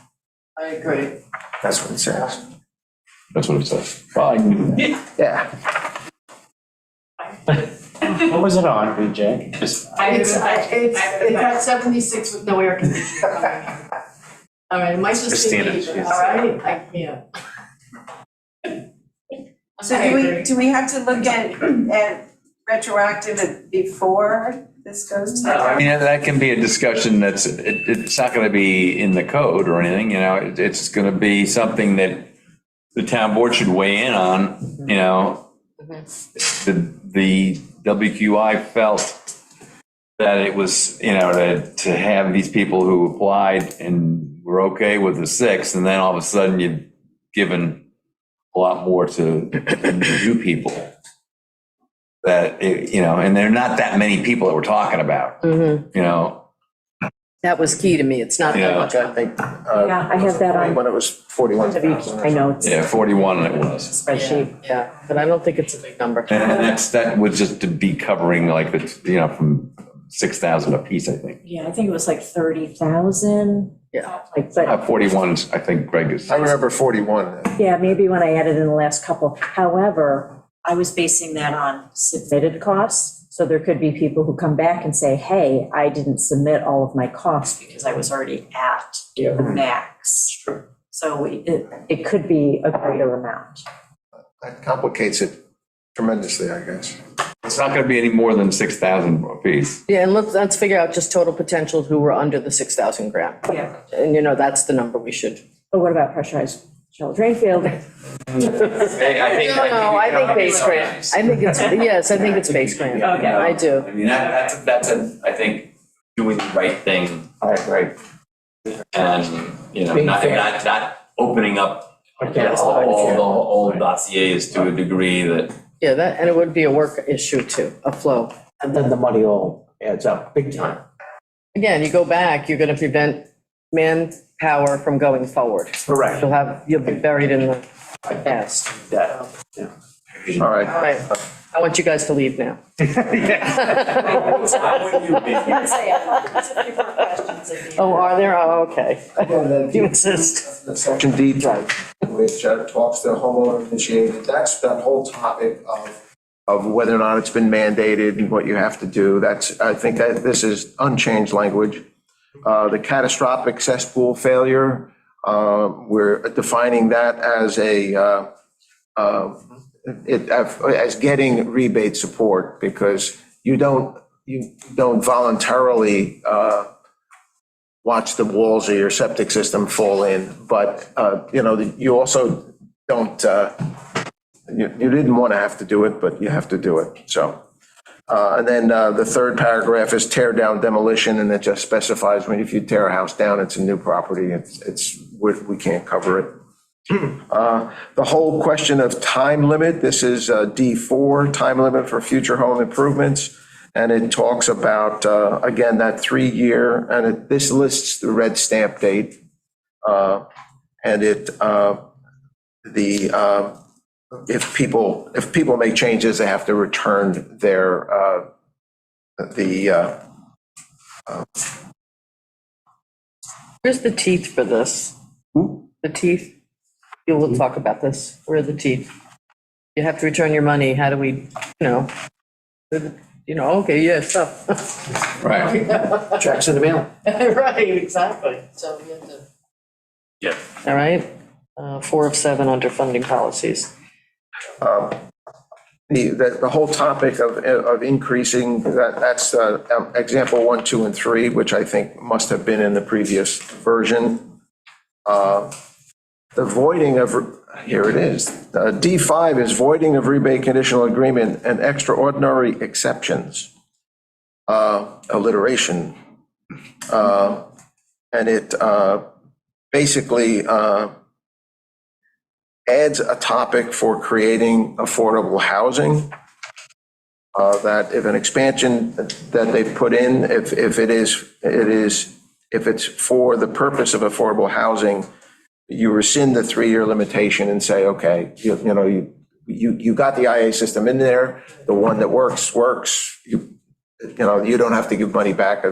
Speaker 6: I agree.
Speaker 2: That's what it says.
Speaker 3: That's what it says. Fine.
Speaker 2: Yeah.
Speaker 11: What was it on, BJ? Just,
Speaker 6: It's at 76 with no air conditioning. All right, it might just be
Speaker 11: Christina,
Speaker 6: me, but
Speaker 11: she's-
Speaker 6: all right, I can't.
Speaker 12: So do we have to look at retroactive before this goes to?
Speaker 3: I mean, that can be a discussion it's not going to be in the code or anything, you know, it's going to be something that the town board should weigh in on, you know. The WQI felt that it was, you know, to have these people who applied and were okay with the 6, and then all of a sudden you've given a lot more to new people. That, you know, and there are not that many people that we're talking about, you know.
Speaker 4: That was key to me. It's not that
Speaker 3: Yeah.
Speaker 4: much, I think.
Speaker 1: Yeah, I have that on
Speaker 2: When it was 41.
Speaker 1: I know it's
Speaker 3: Yeah, 41 it was.
Speaker 1: spreadsheet.
Speaker 4: Yeah, but I don't think it's a big number.
Speaker 3: And that was just to be covering like the, you know, from 6,000 apiece, I think.
Speaker 1: Yeah, I think it was like 30,000.
Speaker 4: Yeah.
Speaker 1: Like, but,
Speaker 3: 41, I think Greg is.
Speaker 2: I remember 41.
Speaker 1: yeah, maybe when I added in the last couple. However, I was basing that on submitted costs. So there could be people who come back and say, hey, I didn't submit all of my costs because I was already at the max. So it could be a greater amount.
Speaker 2: That complicates it tremendously, I guess.
Speaker 3: It's not going to be any more than 6,000 apiece.
Speaker 4: Yeah, and let's figure out just total potentials who were under the 6,000 grant.
Speaker 1: Yeah.
Speaker 4: And you know, that's the number we should.
Speaker 1: But what about pressurized shallow drain field?
Speaker 4: No, I think base grant. I think it's, yes, I think it's base grant.
Speaker 1: Okay.
Speaker 4: I do.
Speaker 3: I mean, that's I think, doing the right thing.
Speaker 5: I agree.
Speaker 3: And, you know,
Speaker 5: Being
Speaker 3: not
Speaker 5: fair.
Speaker 3: opening up
Speaker 5: Against
Speaker 3: all the
Speaker 5: the
Speaker 3: old dossiers to a degree that,
Speaker 4: Yeah, that, and it would be a work issue too, a flow.
Speaker 5: And then the money all adds up big time.
Speaker 4: Again, you go back, you're gonna prevent manpower from going forward.
Speaker 5: Correct.
Speaker 4: You'll be buried in the past.
Speaker 5: Yeah.
Speaker 2: All right.
Speaker 4: All right, I want you guys to leave now. Oh, are there? Oh, okay. You insist.
Speaker 2: Section D, which talks to homeowner initiated, that's that whole topic of whether or not it's been mandated and what you have to do. That's, I think that this is unchanged language. The catastrophic cesspool failure, we're defining that as as getting rebate support, because you don't voluntarily watch the walls of your septic system fall in. But, you know, you also don't, you didn't want to have to do it, but you have to do it, so. And then the third paragraph is tear down demolition, and it just specifies when if you tear a house down, it's a new property, we can't cover it. The whole question of time limit, this is D4, time limit for future home improvements. And it talks about, again, that 3-year, and this lists the red stamp date. And if people make changes, they have to return their,
Speaker 4: Where's the teeth for this? The teeth? You will talk about this. Where are the teeth? You have to return your money. How do we, okay, yeah, stuff.
Speaker 3: Right.
Speaker 5: Checks in the mail.
Speaker 4: Right, exactly. So we have to.
Speaker 11: Yeah.
Speaker 4: All right, 4 of 7 under funding policies.
Speaker 2: The whole topic of increasing, that's example 1, 2, and 3, which I think must have been in the previous version. The voiding of, here it is, D5 is voiding of rebate conditional agreement and extraordinary exceptions. Alliteration. And it basically adds a topic for creating affordable housing. That if an expansion that they put in, if it's for the purpose of affordable housing, you rescind the 3-year limitation and say, okay, you got the IA system in there, the one that works. You don't have to give money back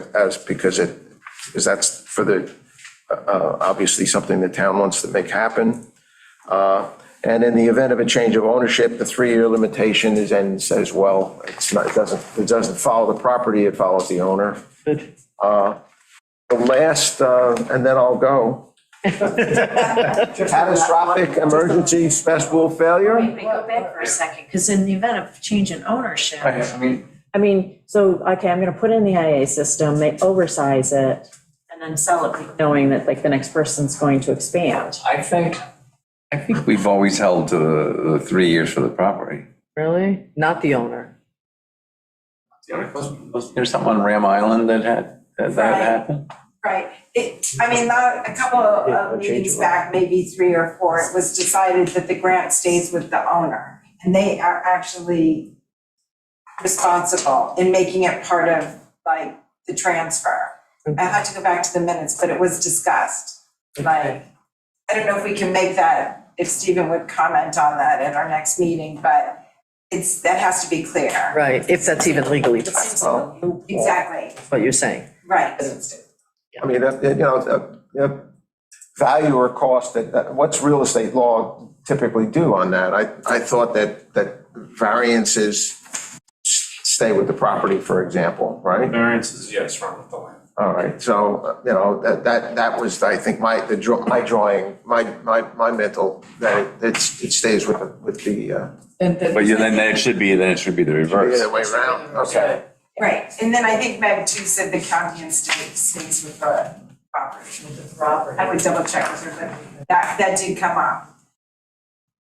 Speaker 2: because that's for the, obviously something the town wants to make happen. And in the event of a change of ownership, the 3-year limitation ends as well. It doesn't follow the property, it follows the owner.
Speaker 4: Good.
Speaker 2: The last, and then I'll go. Catastrophic emergency special failure.
Speaker 1: Wait, go back for a second, because in the event of change in ownership.
Speaker 3: I
Speaker 1: I'm
Speaker 3: mean,
Speaker 1: gonna put in the IA system, they oversize it, and then sell it, knowing that like the next person's going to expand.
Speaker 3: I think we've always held to the 3 years for the property.
Speaker 4: Really? Not the owner.
Speaker 3: Wasn't there something on Ram Island that happened?
Speaker 12: Right. A couple of meetings back, maybe 3 or 4, it was decided that the grant stays with the owner. And they are actually responsible in making it part of like the transfer. I had to go back to the minutes, but it was discussed. Like, I don't know if we can make that, if Stephen would comment on that at our next meeting, but that has to be clear.
Speaker 4: Right, if that's even legally possible,
Speaker 12: Exactly,
Speaker 4: what you're saying.
Speaker 12: right.
Speaker 2: I mean, value or cost, what's real estate law typically do on that? I thought that variances stay with the property, for example, right?
Speaker 8: Variances, yes, run with the land.
Speaker 2: All right, so, that was, I think, my drawing, my mental, that it stays with the,
Speaker 3: But then it should be the reverse.
Speaker 2: the other way around, okay.
Speaker 12: Right, and then I think Meg too said the county and state stays with the property. I would double check with her, but that did come up.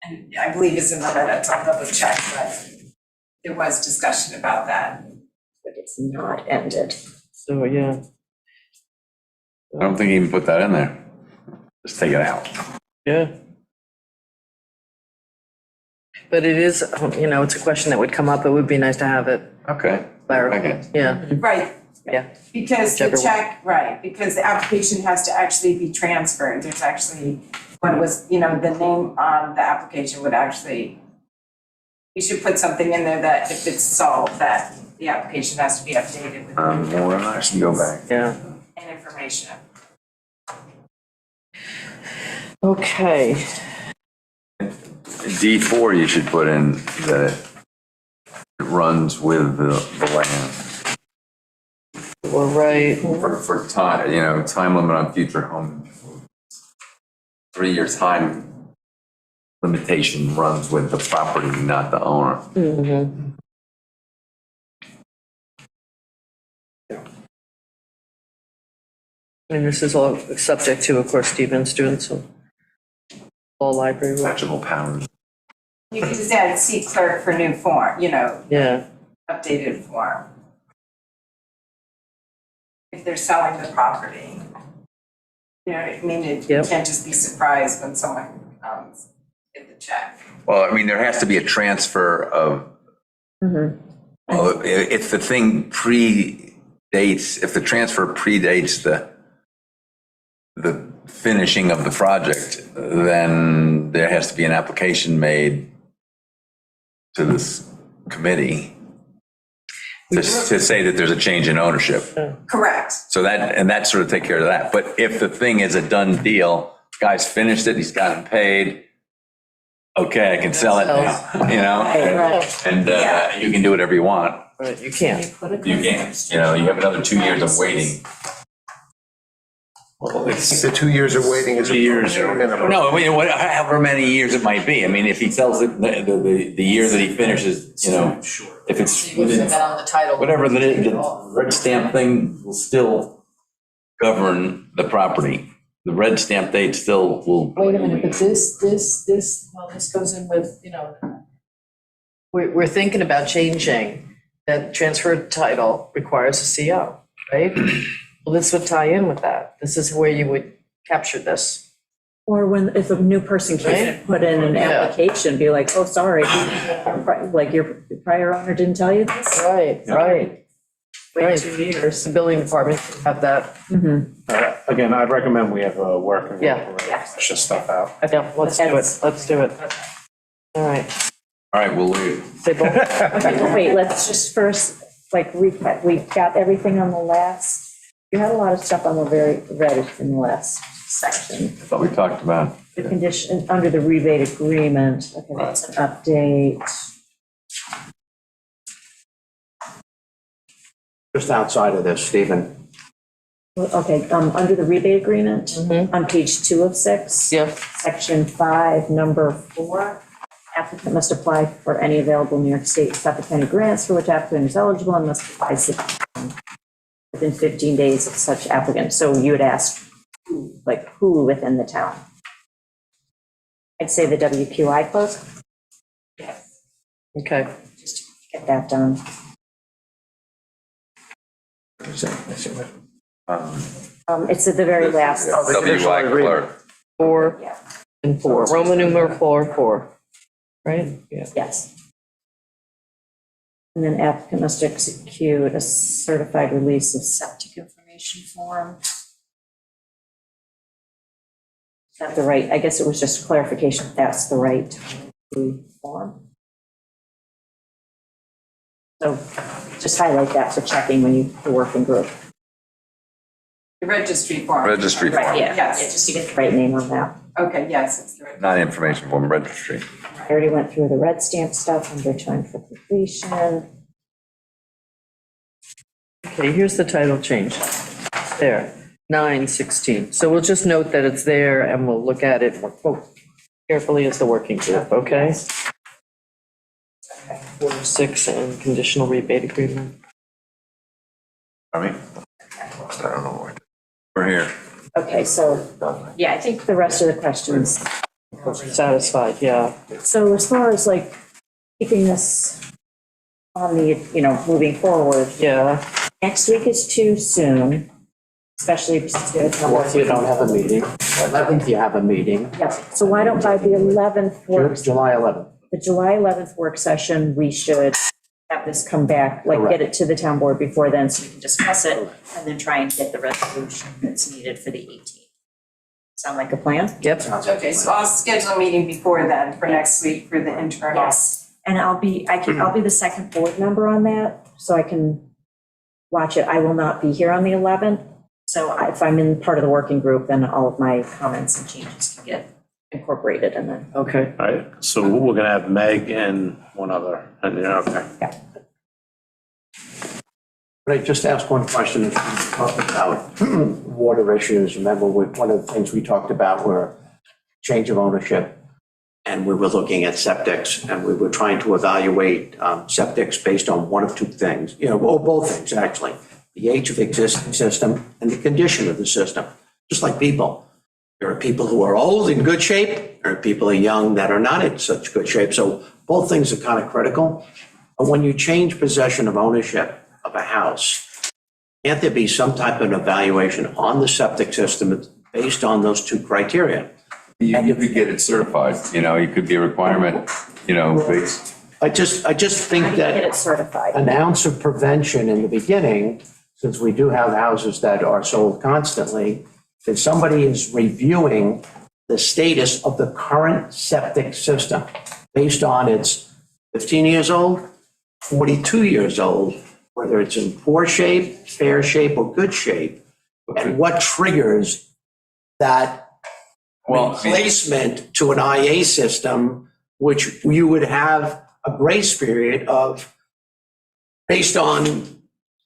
Speaker 12: And I believe it's in the minutes, I'll double check, but there was discussion about that.
Speaker 1: But it's not ended.
Speaker 4: So, yeah.
Speaker 3: I don't think you even put that in there. Just take it out.
Speaker 4: Yeah. But it is, it's a question that would come up. It would be nice to have it
Speaker 3: Okay.
Speaker 4: clarified.
Speaker 3: Okay.
Speaker 4: Yeah,
Speaker 12: Right,
Speaker 4: yeah.
Speaker 12: because the
Speaker 4: Whichever one.
Speaker 12: check, right, because the application has to actually be transferred. There's actually, what was, the name on the application would actually, we should put something in there that if it's solved, that the application has to be updated with
Speaker 3: More I should go back.
Speaker 4: Yeah.
Speaker 12: and information.
Speaker 4: Okay.
Speaker 3: D4, you should put in that it runs with the land.
Speaker 4: Well, right.
Speaker 3: For time, time limit on future home. 3-year time limitation runs with the property, not the owner.
Speaker 4: Mm-hmm. And this is all subject to, of course, Stephen students of all library. rules.
Speaker 10: Magical powers.
Speaker 12: You could just add C clerk for new form,
Speaker 4: Yeah,
Speaker 12: updated form. If they're selling the property. I mean, you
Speaker 4: Yep.
Speaker 12: can't just be surprised when someone comes, get the check.
Speaker 10: Well, I mean, there has to be a transfer of, if the thing if the transfer predates the finishing of the project, then there has to be an application made to this committee to say that there's a change in ownership.
Speaker 12: Correct.
Speaker 10: So that sort of take care of that. But if the thing is a done deal, guy's finished it, he's gotten paid, okay, I can sell it now,
Speaker 1: Right.
Speaker 10: and you can do whatever you want.
Speaker 4: right, you can't.
Speaker 10: You can't, you have another 2 years of waiting. Well,
Speaker 2: The 2 years of waiting is.
Speaker 8: 2 years or-
Speaker 2: minimum.
Speaker 10: No, I mean, however many years it might be. I mean, if he sells it the year that he finishes, if it's within,
Speaker 6: on the title.
Speaker 10: whatever the red stamp thing will still govern the property. The red stamp date still will.
Speaker 4: Wait a minute, but this goes in with, we're thinking about changing that transfer title requires a CO, right? Well, this would tie in with that. This is where you would capture this.
Speaker 1: Or if a new person came in and put in an
Speaker 4: Yeah.
Speaker 1: application, be like, oh, sorry, like your prior owner didn't tell you this?
Speaker 4: Right, right.
Speaker 1: Wait 2 years.
Speaker 4: The building department can have that.
Speaker 11: Again, I'd recommend we have a working group
Speaker 4: Yeah.
Speaker 11: where we flesh this stuff out.
Speaker 4: Yeah, let's do it, let's do it. All right.
Speaker 10: All right, we'll leave.
Speaker 4: They both,
Speaker 1: Okay, well, wait, let's just first, recap. We've got everything on the last, you had a lot of stuff on the red in the last section.
Speaker 10: I thought we talked about.
Speaker 1: The condition, under the rebate agreement, okay, that's an update.
Speaker 5: Just outside of this, Stephen,
Speaker 1: Okay, under the rebate agreement, on page 2 of 6.
Speaker 4: yeah,
Speaker 1: Section 5, number 4, applicant must apply for any available New York State Suffolk County grants for which applicant is eligible and must apply within 15 days of such applicant. So you would ask, who within the town? I'd say the WQI clerk,
Speaker 4: okay.
Speaker 1: just to get that done. It's at the very last.
Speaker 10: WI clerk.
Speaker 4: 4
Speaker 1: Yeah.
Speaker 4: and 4, Roman numeral 4, right? Yeah.
Speaker 1: Yes. And then applicant must execute a certified release of septic information form. Is that the right, I guess it was just clarification, if that's the right form. So just highlight that for checking when you, the working group.
Speaker 12: The registry form.
Speaker 10: Registry
Speaker 1: Right,
Speaker 10: form,
Speaker 1: yeah,
Speaker 12: Yes.
Speaker 1: just to get the right name on that.
Speaker 12: Okay, yes, it's the registry.
Speaker 10: not information form, registry.
Speaker 1: I already went through the red stamp stuff under time for completion.
Speaker 4: Okay, here's the title change. There, 9:16. So we'll just note that it's there and we'll look at it carefully as the working group, okay? 4-6 and conditional rebate agreement.
Speaker 10: I mean,
Speaker 2: I don't know where.
Speaker 10: we're here.
Speaker 1: Okay, so, yeah, I think the rest of the questions.
Speaker 4: Satisfied, yeah.
Speaker 1: So as far as keeping this on the, moving forward,
Speaker 4: Yeah,
Speaker 1: next week is too soon, especially.
Speaker 5: fourth, you don't have a meeting. 11th, you have a meeting.
Speaker 1: Yes, so why don't by the 11th,
Speaker 5: July 11th.
Speaker 1: the July 11th work session, we should have this come back, get it to the town board before then, so we can discuss it, and then try and get the resolution that's needed for the 18th. Sound like a plan?
Speaker 4: yep.
Speaker 12: Okay, so I'll schedule a meeting before then for next week for the internal.
Speaker 1: Yes, and I'll be the second board member on that, so I can watch it. I will not be here on the 11th, so if I'm in part of the working group, then all of my comments and changes can get incorporated and then.
Speaker 4: Okay.
Speaker 11: All right, so we're gonna have Meg and one other, and okay.
Speaker 5: Could I just ask one question? As we talked about water issues, remember, one of the things we talked about were change of ownership, and we were looking at septics, and we were trying to evaluate septics based on one of two things, or both things, actually. the age of existing system and the condition of the system, just like people. There are people who are old in good shape, there are people who are young that are not in such good shape. So both things are kind of critical. But when you change possession of ownership of a house, can't there be some type of evaluation on the septic system based on those two criteria?
Speaker 10: You could get it certified, it could be a requirement, based.
Speaker 5: I just think
Speaker 1: How do you
Speaker 5: that
Speaker 1: get it certified?
Speaker 5: an ounce of prevention in the beginning, since we do have houses that are sold constantly, if somebody is reviewing the status of the current septic system based on it's 15 years old, 42 years old, whether it's in poor shape, fair shape, or good shape, and what triggers that replacement to an IA system, which you would have a grace period of based on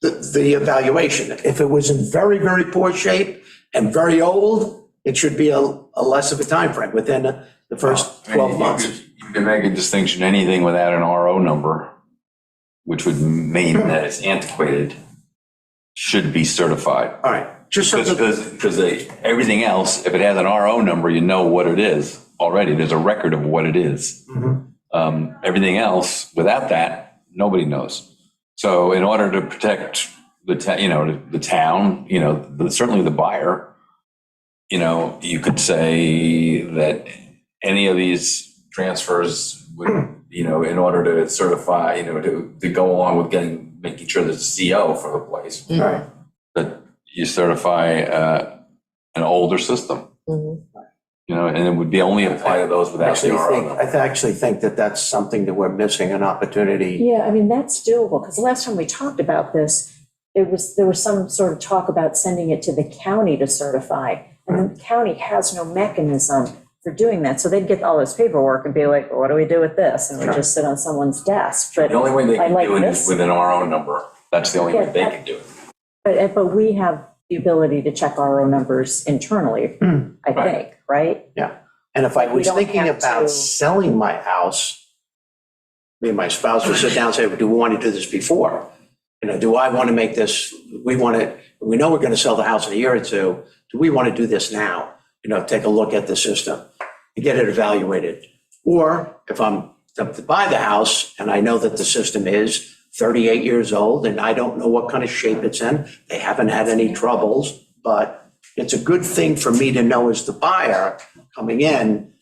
Speaker 5: the evaluation. If it was in very, very poor shape and very old, it should be a less of a time frame within the first 12 months.
Speaker 10: You can make a distinction, anything without an RO number, which would mean that it's antiquated, should be certified.
Speaker 5: All right, just so that,
Speaker 10: Because everything else, if it has an RO number, you know what it is already. There's a record of what it is. Everything else, without that, nobody knows. So in order to protect the town, certainly the buyer, you could say that any of these transfers would, in order to certify, to go along with making sure there's a CO for the place.
Speaker 5: right.
Speaker 10: That you certify an older system. And it would be only apply to those without the RO number.
Speaker 5: I actually think that that's something that we're missing an opportunity.
Speaker 1: Yeah, I mean, that's doable, because the last time we talked about this, there was some sort of talk about sending it to the county to certify, and the county has no mechanism for doing that, so they'd get all this paperwork and be like, well, what do we do with this? And it would just sit on someone's desk, but
Speaker 10: The only way they
Speaker 1: I
Speaker 10: can
Speaker 1: like
Speaker 10: do it
Speaker 1: this.
Speaker 10: is with an RO number. That's the only way they can do it.
Speaker 1: But we have the ability to check our own numbers internally, I think, right?
Speaker 5: Yeah, and if I
Speaker 1: We
Speaker 5: was
Speaker 1: don't
Speaker 5: thinking
Speaker 1: have
Speaker 5: about
Speaker 1: to-
Speaker 5: selling my house, me and my spouse would sit down and say, do we want to do this before? Do I want to make this, we know we're going to sell the house in a year or two. Do we want to do this now? Take a look at the system and get it evaluated. Or if I'm to buy the house and I know that the system is 38 years old and I don't know what kind of shape it's in, they haven't had any troubles, but it's a good thing for me to know as the buyer coming in,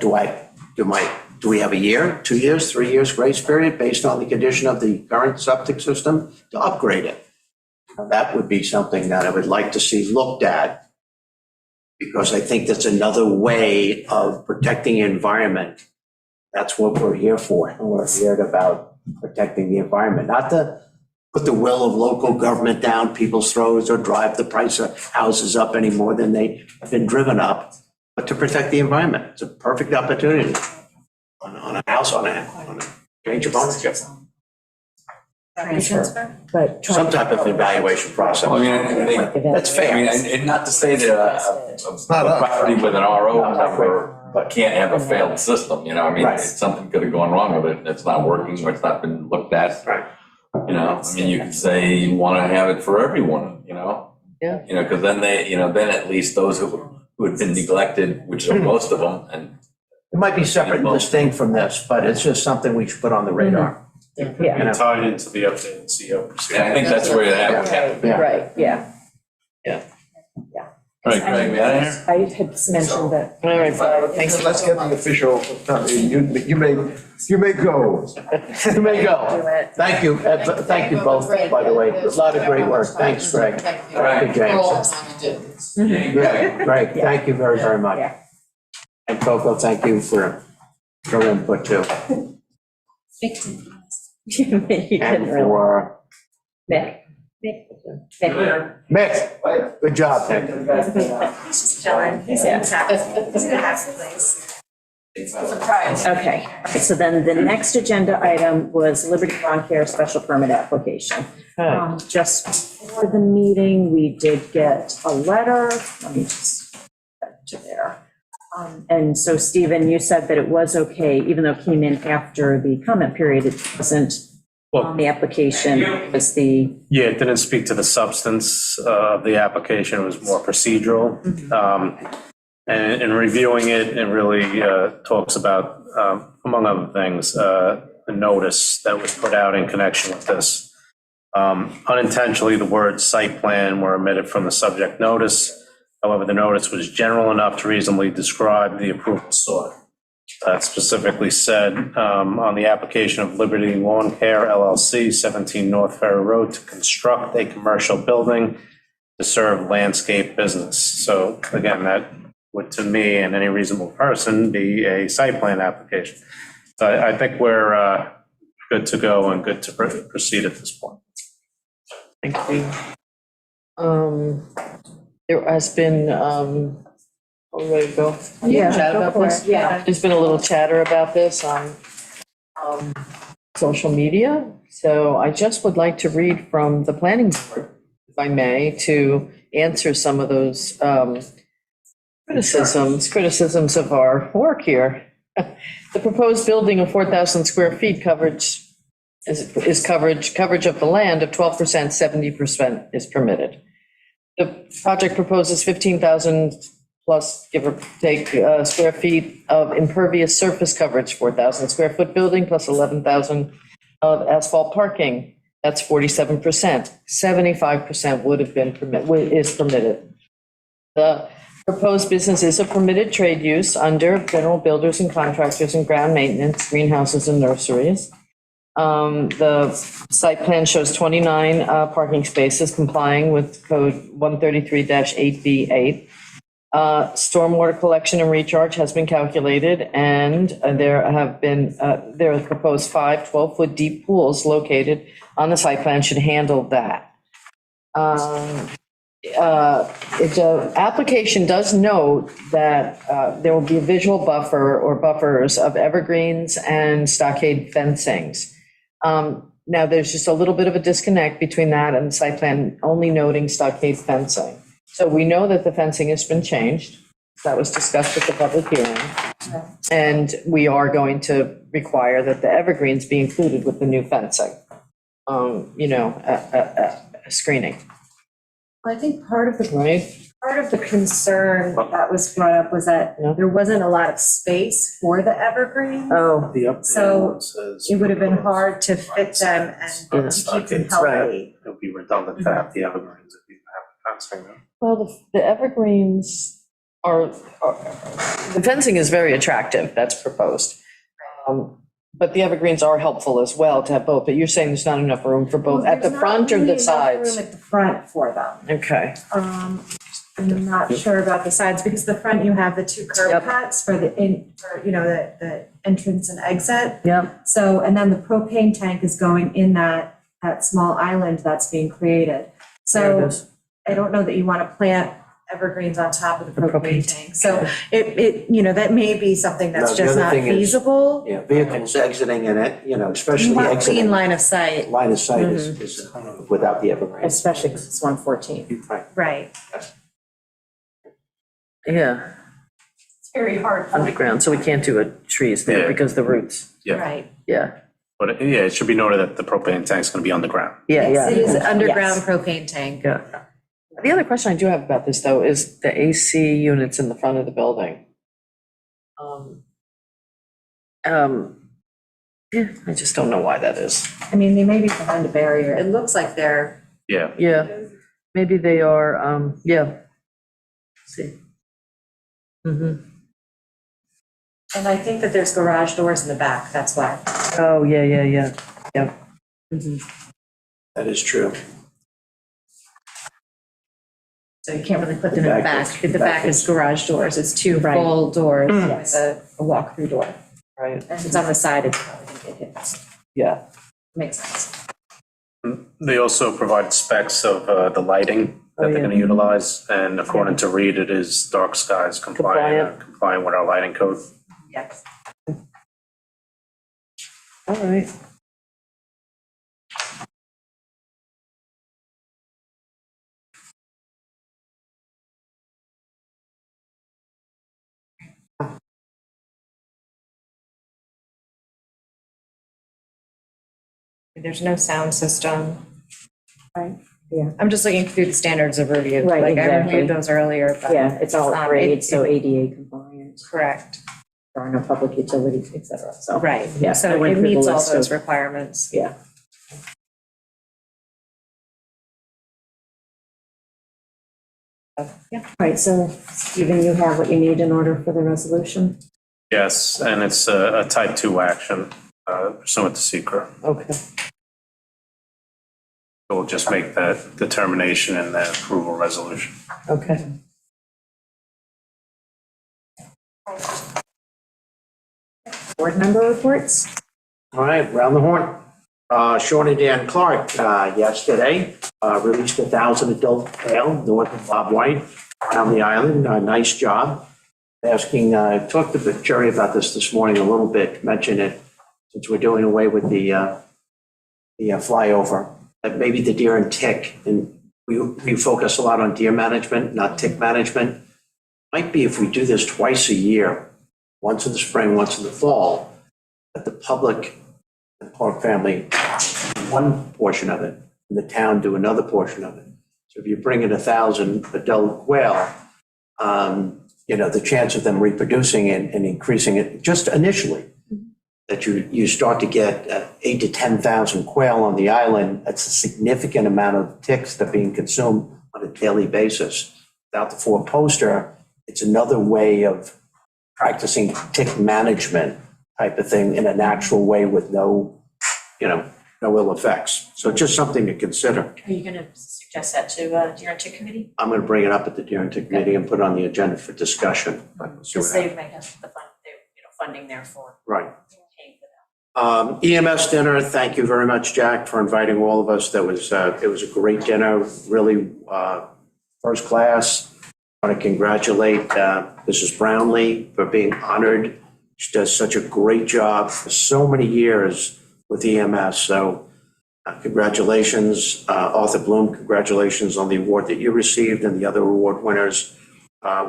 Speaker 5: do we have a year, 2 years, 3 years grace period based on the condition of the current septic system to upgrade it? Now, that would be something that I would like to see looked at, because I think that's another way of protecting the environment. That's what we're here for. And we're here about protecting the environment, not to put the will of local government down people's throats or drive the price of houses up any more than they have been driven up, but to protect the environment. It's a perfect opportunity on a house, on a change of ownership.
Speaker 1: Transfer, but.
Speaker 5: Some type of evaluation process.
Speaker 10: Well, I think,
Speaker 5: That's fair.
Speaker 10: and not to say that a property with an RO number can't have a failed system,
Speaker 5: Right.
Speaker 10: something could have gone wrong with it, and it's not working, or it's not been looked at.
Speaker 5: Right.
Speaker 10: You could say you want to have it for everyone,
Speaker 4: Yeah.
Speaker 10: because then then at least those who had been neglected, which are most of them, and
Speaker 5: It might be separate and distinct from this, but it's just something we should put on the radar.
Speaker 1: Yeah,
Speaker 11: And tie it into the updated CO procedure.
Speaker 10: I think that's where that would happen.
Speaker 5: Yeah.
Speaker 1: right, yeah.
Speaker 10: All right, Greg, we out of here?
Speaker 1: I had mentioned that.
Speaker 4: All right, Bob, thank you.
Speaker 2: Let's get the official, you may go.
Speaker 5: You may go. Thank you, thank you both, by the way. A lot of great work. Thanks, Greg. Thank you, James. Greg, thank you very, very much.
Speaker 1: Yeah.
Speaker 5: And Coco, thank you for your input too.
Speaker 1: You didn't
Speaker 5: And
Speaker 1: really.
Speaker 5: for
Speaker 1: Mick.
Speaker 5: Mick, good job, Mick.
Speaker 12: He's chilling, he's in a happy place. Surprise.
Speaker 1: Okay, so then the next agenda item was Liberty Lawn Care special permit application. Just before the meeting, we did get a letter, let me just get to there. And so Stephen, you said that it was okay, even though it came in after the comment period, it wasn't on the application was the,
Speaker 11: Yeah, it didn't speak to the substance of the application, it was more procedural. And in reviewing it, it really talks about, among other things, the notice that was put out in connection with this. Unintentionally, the words site plan were omitted from the subject notice. However, the notice was general enough to reasonably describe the approval sought. That specifically said, on the application of Liberty Lawn Care LLC, 17 North Ferry Road, to construct a commercial building to serve landscape business. So again, that would, to me and any reasonable person, be a site plan application. So I think we're good to go and good to proceed at this point.
Speaker 4: Thank you. There has been, ready to go?
Speaker 1: Yeah,
Speaker 4: Chat
Speaker 1: go
Speaker 4: about
Speaker 1: for
Speaker 4: this?
Speaker 1: it, yeah.
Speaker 4: There's been a little chatter about this on social media. So I just would like to read from the planning board, if I may, to answer some of those criticisms of our work here. The proposed building of 4,000 square feet coverage is coverage of the land of 12%, 70% is permitted. The project proposes 15,000 plus, give or take, square feet of impervious surface coverage, 4,000 square foot building plus 11,000 of asphalt parking. That's 47%. 75% would have been is permitted. The proposed business is a permitted trade use under general builders and contractors and ground maintenance, greenhouses and nurseries. The site plan shows 29 parking spaces complying with code 133-8B8. Stormwater collection and recharge has been calculated, and there are proposed 5 12-foot deep pools located on the site plan should handle that. The application does note that there will be a visual buffer or buffers of evergreens and stockade fencings. Now, there's just a little bit of a disconnect between that and the site plan only noting stockade fencing. So we know that the fencing has been changed. That was discussed at the public hearing. And we are going to require that the evergreens be included with the new fencing, screening,
Speaker 7: I think part of the
Speaker 4: right?
Speaker 7: concern that was brought up was that
Speaker 4: Yeah.
Speaker 7: there wasn't a lot of space for the evergreen.
Speaker 4: Oh,
Speaker 11: The updated
Speaker 7: So
Speaker 11: one says
Speaker 7: it would have been hard to fit them and to keep them healthy.
Speaker 11: it would be redundant to have the evergreens if you have the fencing there.
Speaker 4: well, the evergreens are, the fencing is very attractive, that's proposed. But the evergreens are helpful as well to have both, but you're saying there's not enough room for both, at the front or the sides?
Speaker 7: There's not really enough room at the front for them.
Speaker 4: Okay,
Speaker 7: I'm not sure about the sides, because the front you have the 2 curb
Speaker 4: Yep.
Speaker 7: cuts for the the entrance and exit.
Speaker 4: yep,
Speaker 7: So, and then the propane tank is going in that small island that's being created.
Speaker 4: there it
Speaker 7: So
Speaker 4: is.
Speaker 7: I don't know that you want to plant evergreens on top of the
Speaker 4: The propane
Speaker 7: propane tank. So that may be something that's
Speaker 5: No, the
Speaker 7: just
Speaker 5: other
Speaker 7: not
Speaker 5: thing is-
Speaker 7: feasible.
Speaker 5: Yeah, vehicles exiting in it, especially
Speaker 7: You want
Speaker 5: exiting.
Speaker 7: clean line of sight,
Speaker 5: Line of sight is without the evergreens.
Speaker 1: especially because it's 114.
Speaker 5: Right.
Speaker 7: right.
Speaker 4: Yeah,
Speaker 7: It's very hard.
Speaker 4: underground, so we can't do trees there
Speaker 11: Yeah.
Speaker 4: because the roots,
Speaker 11: Yeah.
Speaker 7: Right.
Speaker 4: yeah,
Speaker 11: But it should be noted that the propane tank's going to be on the ground.
Speaker 4: yeah, yeah.
Speaker 7: It is an underground
Speaker 1: Yes.
Speaker 7: propane tank.
Speaker 4: Yeah. The other question I do have about this, though, is the AC units in the front of the building. Yeah, I just don't know why that is.
Speaker 7: I mean, they may be behind a barrier. It looks like they're,
Speaker 11: Yeah.
Speaker 4: Yeah, maybe they are, yeah. Let's see. Mm-hmm.
Speaker 7: and I think that there's garage doors in the back, that's why.
Speaker 4: Oh, yeah, yeah. Mm-hmm.
Speaker 5: That is true.
Speaker 7: So you can't really put them in the back.
Speaker 5: The
Speaker 7: The back is garage doors. It's 2
Speaker 1: Right.
Speaker 7: full doors
Speaker 1: Yes.
Speaker 7: with a walk-through door.
Speaker 4: Right,
Speaker 7: And it's on the side, it's probably gonna get hit.
Speaker 4: yeah.
Speaker 7: Makes sense.
Speaker 11: They also provide specs of the lighting that they're
Speaker 4: yeah.
Speaker 11: going to utilize, and according to Reed, it is dark skies compliant with our lighting code.
Speaker 7: Yes.
Speaker 4: All right.
Speaker 7: There's no sound system.
Speaker 1: Right, yeah.
Speaker 7: I'm just looking through the standards of review.
Speaker 1: Right,
Speaker 7: Like I
Speaker 1: exactly.
Speaker 7: reviewed those earlier, but.
Speaker 1: Yeah, it's all
Speaker 7: it-
Speaker 1: grade, so ADA compliant,
Speaker 7: Correct.
Speaker 1: there are no public utilities, et cetera, so.
Speaker 7: Right.
Speaker 1: Yeah, I
Speaker 7: So
Speaker 1: went
Speaker 7: it
Speaker 1: through the
Speaker 7: meets all
Speaker 1: list
Speaker 7: those
Speaker 1: of-
Speaker 7: requirements.
Speaker 1: Yeah.
Speaker 7: Yeah.
Speaker 1: Right, so Stephen, you have what you need in order for the resolution?
Speaker 11: Yes, and it's a type 2 action pursuant to secret.
Speaker 4: Okay.
Speaker 11: We'll just make that determination in the approval resolution.
Speaker 4: Okay.
Speaker 1: Board member reports?
Speaker 5: All right, round the horn. Sean and Dan Clark, yesterday, released 1,000 adult bail north of Bob White around the island. Nice job. Asking, talked to Jerry about this morning a little bit, mentioned it, since we're doing away with the flyover, that maybe the deer and tick, and we focus a lot on deer management, not tick management. Might be if we do this twice a year, once in the spring, once in the fall, that the public and park family do one portion of it, and the town do another portion of it. So if you bring in 1,000 adult quail, the chance of them reproducing and increasing it just initially, that you start to get 8,000 to 10,000 quail on the island. That's a significant amount of ticks that are being consumed on a daily basis. Without the 4-poster, it's another way of practicing tick management type of thing in a natural way with no ill effects. So just something to consider.
Speaker 1: Are you gonna suggest that to Deer and Tick Committee?
Speaker 5: I'm going to bring it up at the Deer and Tick Committee and put it on the agenda for discussion.
Speaker 1: Just they might have the funding there for.
Speaker 5: Right. EMS dinner, thank you very much, Jack, for inviting all of us. It was a great dinner, really first class. I want to congratulate Mrs. Brownlee for being honored. She does such a great job for so many years with EMS. So congratulations, Arthur Bloom, congratulations on the award that you received and the other award winners.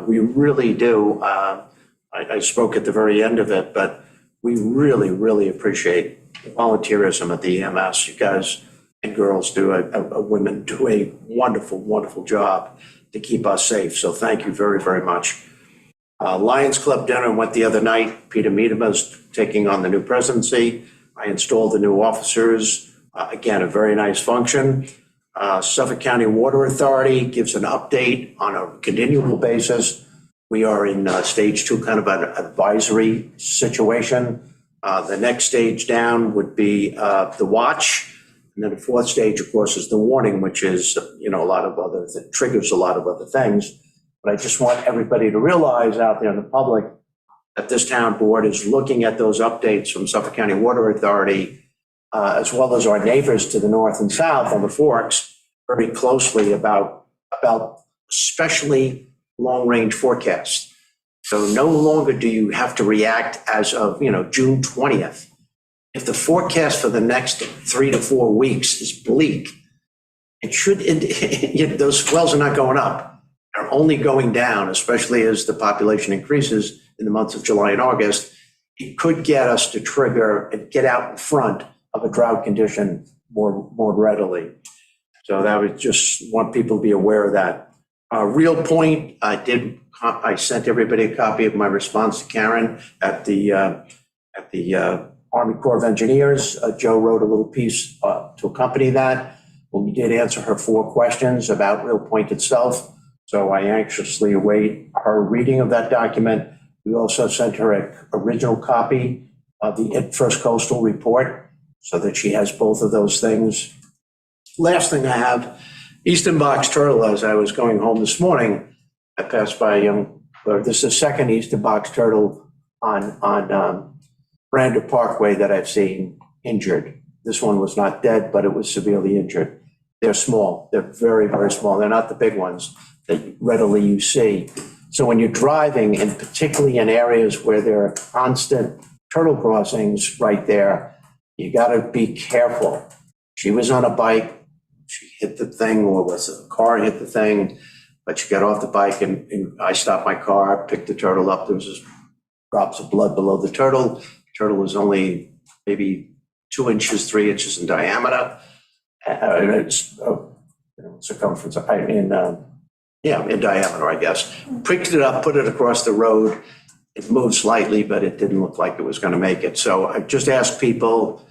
Speaker 5: We really do. I spoke at the very end of it, but we really, really appreciate the volunteerism at the EMS. You guys and girls women do a wonderful, wonderful job to keep us safe. So thank you very, very much. Lions Club dinner went the other night. Peter Miedema's taking on the new presidency. I installed the new officers. Again, a very nice function. Suffolk County Water Authority gives an update on a continual basis. We are in stage 2, kind of an advisory situation. The next stage down would be the watch. And then the 4th stage, of course, is the warning, which is, a lot of other, that triggers a lot of other things. But I just want everybody to realize out there in the public that this town board is looking at those updates from Suffolk County Water Authority, as well as our neighbors to the north and south on the Forks, very closely about especially long-range forecasts. So no longer do you have to react as of, June 20th. If the forecast for the next 3 to 4 weeks is bleak, it should, those swells are not going up. They're only going down, especially as the population increases in the months of July and August. It could get us to trigger and get out in front of a drought condition more readily. So that would just want people to be aware of that. Real Point, I sent everybody a copy of my response to Karen at the Army Corps of Engineers. Joe wrote a little piece to accompany that. Well, we did answer her 4 questions about Real Point itself. So I anxiously await her reading of that document. We also sent her an original copy of the First Coastal report so that she has both of those things. Last thing I have, Eastern Box Turtle. As I was going home this morning, I passed by this is the second Eastern Box Turtle on Brander Parkway that I've seen injured. This one was not dead, but it was severely injured. They're small. They're very, very small. They're not the big ones that readily you see. So when you're driving, and particularly in areas where there are constant turtle crossings right there, you got to be careful. She was on a bike. She hit the thing, or was a car hit the thing, but she got off the bike and I stopped my car, picked the turtle up. There was just drops of blood below the turtle. The turtle was only maybe 2 inches, 3 inches in diameter. It's, circumference, in diameter, I guess. Pricked it up, put it across the road. It moved slightly, but it didn't look like it was going to make it. So I just asked people,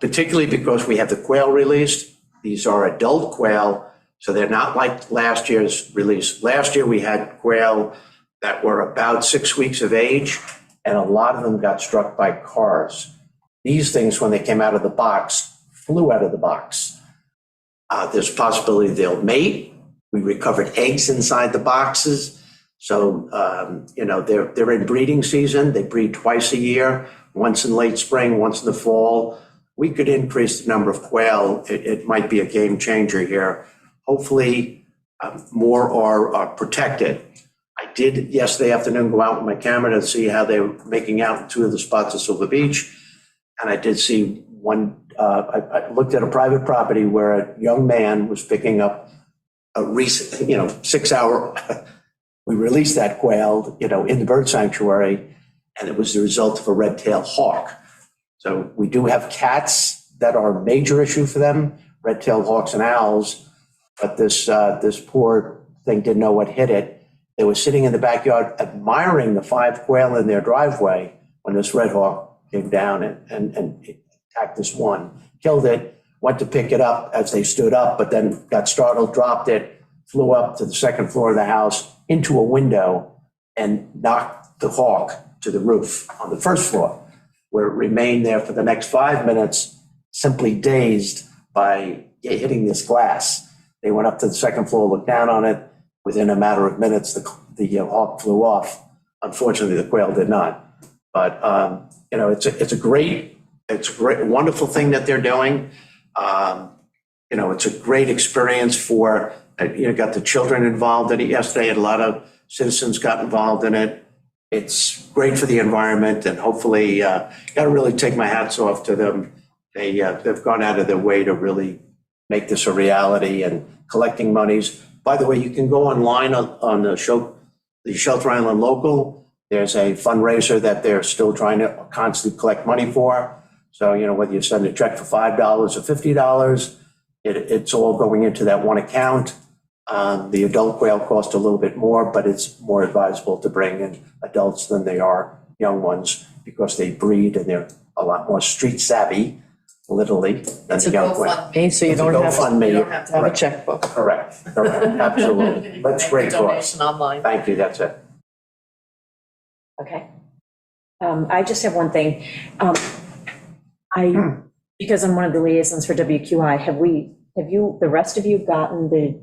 Speaker 5: particularly because we have the quail released. These are adult quail, so they're not like last year's release. Last year, we had quail that were about 6 weeks of age, and a lot of them got struck by cars. These things, when they came out of the box, flew out of the box. There's a possibility they'll mate. We recovered eggs inside the boxes. So, they're in breeding season. They breed twice a year, once in late spring, once in the fall. We could increase the number of quail. It might be a game changer here. Hopefully, more are protected. I did yesterday afternoon go out with my camera to see how they were making out in 2 of the spots of Silver Beach. And I did see one, I looked at a private property where a young man was picking up a recent, 6-hour, we released that quail, in the bird sanctuary, and it was the result of a red-tailed hawk. So we do have cats that are a major issue for them, red-tailed hawks and owls, but this poor thing didn't know what hit it. They were sitting in the backyard admiring the 5 quail in their driveway when this red hawk came down and attacked this one, killed it, went to pick it up as they stood up, but then got startled, dropped it, flew up to the 2nd floor of the house into a window and knocked the hawk to the roof on the 1st floor, where it remained there for the next 5 minutes, simply dazed by hitting this glass. They went up to the 2nd floor, looked down on it. Within a matter of minutes, the hawk flew off. Unfortunately, the quail did not. But it's a great, wonderful thing that they're doing. It's a great experience for. Got the children involved in it yesterday, and a lot of citizens got involved in it. It's great for the environment, and hopefully, got to really take my hats off to them. They've gone out of their way to really make this a reality and collecting monies. By the way, you can go online on the Shelter Island Local. There's a fundraiser that they're still trying to constantly collect money for. So, whether you send a check for $5 or $50, it's all going into that one account. The adult quail cost a little bit more, but it's more advisable to bring in adults than they are young ones because they breed and they're a lot more street savvy, literally, than the young quail.
Speaker 4: GoFundMe, so you don't have to have a checkbook.
Speaker 5: Correct, absolutely. That's great for us.
Speaker 4: Donation online.
Speaker 5: Thank you, that's it.
Speaker 1: Okay. I just have one thing. Because I'm one of the liaisons for WQI, have you, the rest of you, gotten the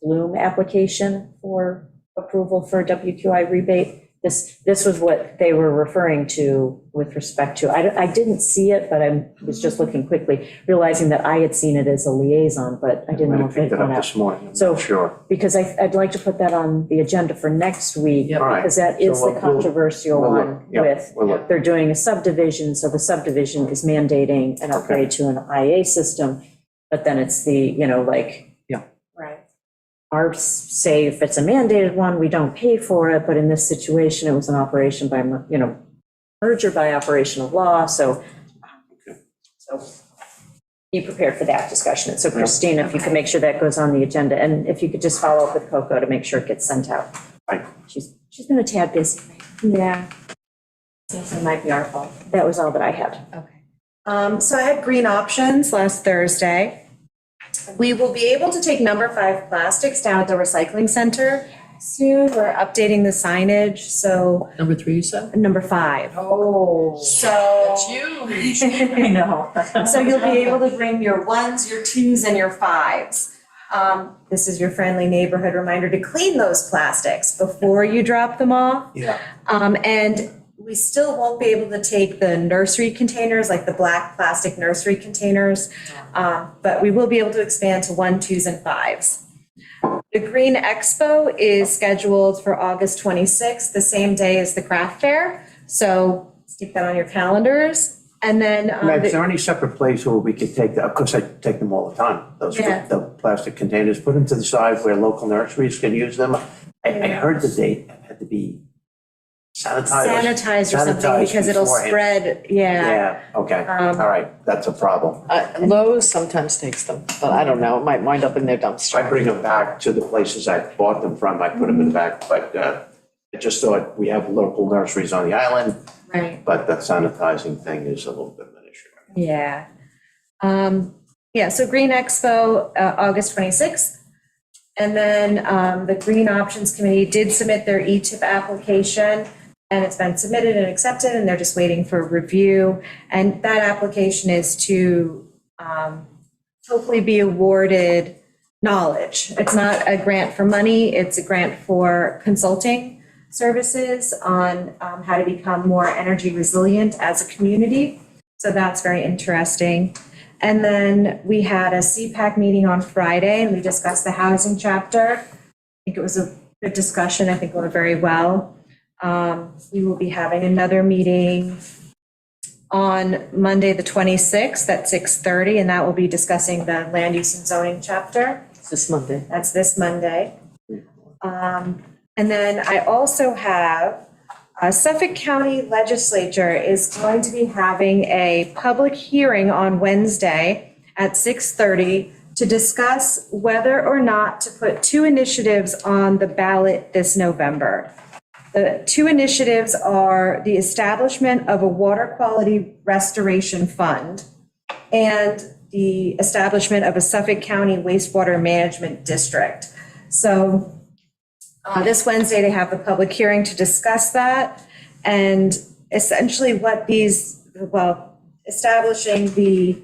Speaker 1: Bloom application for approval for WQI rebate? This was what they were referring to with respect to, I didn't see it, but I was just looking quickly, realizing that I had seen it as a liaison, but I didn't know if it
Speaker 5: picked it
Speaker 1: went
Speaker 5: up
Speaker 1: out.
Speaker 5: this morning, I'm
Speaker 1: So,
Speaker 5: not sure.
Speaker 1: because I'd like to put that on the agenda for next week,
Speaker 5: All right.
Speaker 1: because that is
Speaker 5: So
Speaker 1: the
Speaker 5: we'll-
Speaker 1: controversial
Speaker 5: we'll look.
Speaker 1: one
Speaker 5: Yeah,
Speaker 1: with,
Speaker 5: we'll look.
Speaker 1: they're doing a subdivision, so the subdivision is mandating an upgrade to an IA system, but then it's the,
Speaker 7: Right.
Speaker 1: ours say if it's a mandated one, we don't pay for it, but in this situation, it was an operation by, merger by operation of law, so be prepared for that discussion. And so Christina, if you could make sure that goes on the agenda, and if you could just follow up with Coco to make sure it gets sent out.
Speaker 5: Right.
Speaker 1: She's been a tad busy.
Speaker 7: Yeah. So it might be our fault.
Speaker 1: That was all that I had.
Speaker 7: Okay. So I had green options last Thursday. We will be able to take number 5 plastics down at the recycling center soon. We're updating the signage, so
Speaker 4: Number 3, you said?
Speaker 7: number 5.
Speaker 4: Oh.
Speaker 7: So.
Speaker 4: That's huge.
Speaker 7: I know. So you'll be able to bring your 1s, your 2s, and your 5s. This is your friendly neighborhood reminder to clean those plastics before you drop them off.
Speaker 5: Yeah.
Speaker 7: And we still won't be able to take the nursery containers, like the black plastic nursery containers, but we will be able to expand to 1, 2s, and 5s. The Green Expo is scheduled for August 26th, the same day as the craft fair. So stick that on your calendars. And then
Speaker 5: Meg, is there any separate place where we could take, of course, I take them all the time, those,
Speaker 7: Yeah.
Speaker 5: the plastic containers, put them to the side where local nurseries can use them? I heard that they had to be
Speaker 1: sanitize or something because it'll
Speaker 5: beforehand.
Speaker 1: spread, yeah.
Speaker 5: Yeah, okay, all right, that's a problem.
Speaker 4: Lowe's sometimes takes them, but I don't know, it might wind up in their
Speaker 5: I
Speaker 4: dumpster.
Speaker 5: bring them back to the places I bought them from, I put them in the back, but I just thought we have local nurseries on the island,
Speaker 7: Right.
Speaker 5: but that sanitizing thing is a little bit of an issue.
Speaker 7: Yeah. Yeah, so Green Expo, August 26th. And then the Green Options Committee did submit their ETIP application, and it's been submitted and accepted, and they're just waiting for review. And that application is to hopefully be awarded knowledge. It's not a grant for money, it's a grant for consulting services on how to become more energy resilient as a community. So that's very interesting. And then we had a CPAC meeting on Friday, and we discussed the housing chapter. I think it was a good discussion. I think it went very well. We will be having another meeting on Monday, the 26th at 6:30, and that will be discussing the land use and zoning chapter.
Speaker 4: It's this Monday.
Speaker 7: That's this Monday. And then I also have Suffolk County Legislature is going to be having a public hearing on Wednesday at 6:30 to discuss whether or not to put two initiatives on the ballot this November. The two initiatives are the establishment of a water quality restoration fund and the establishment of a Suffolk County wastewater management district. So this Wednesday, they have the public hearing to discuss that. And essentially what establishing the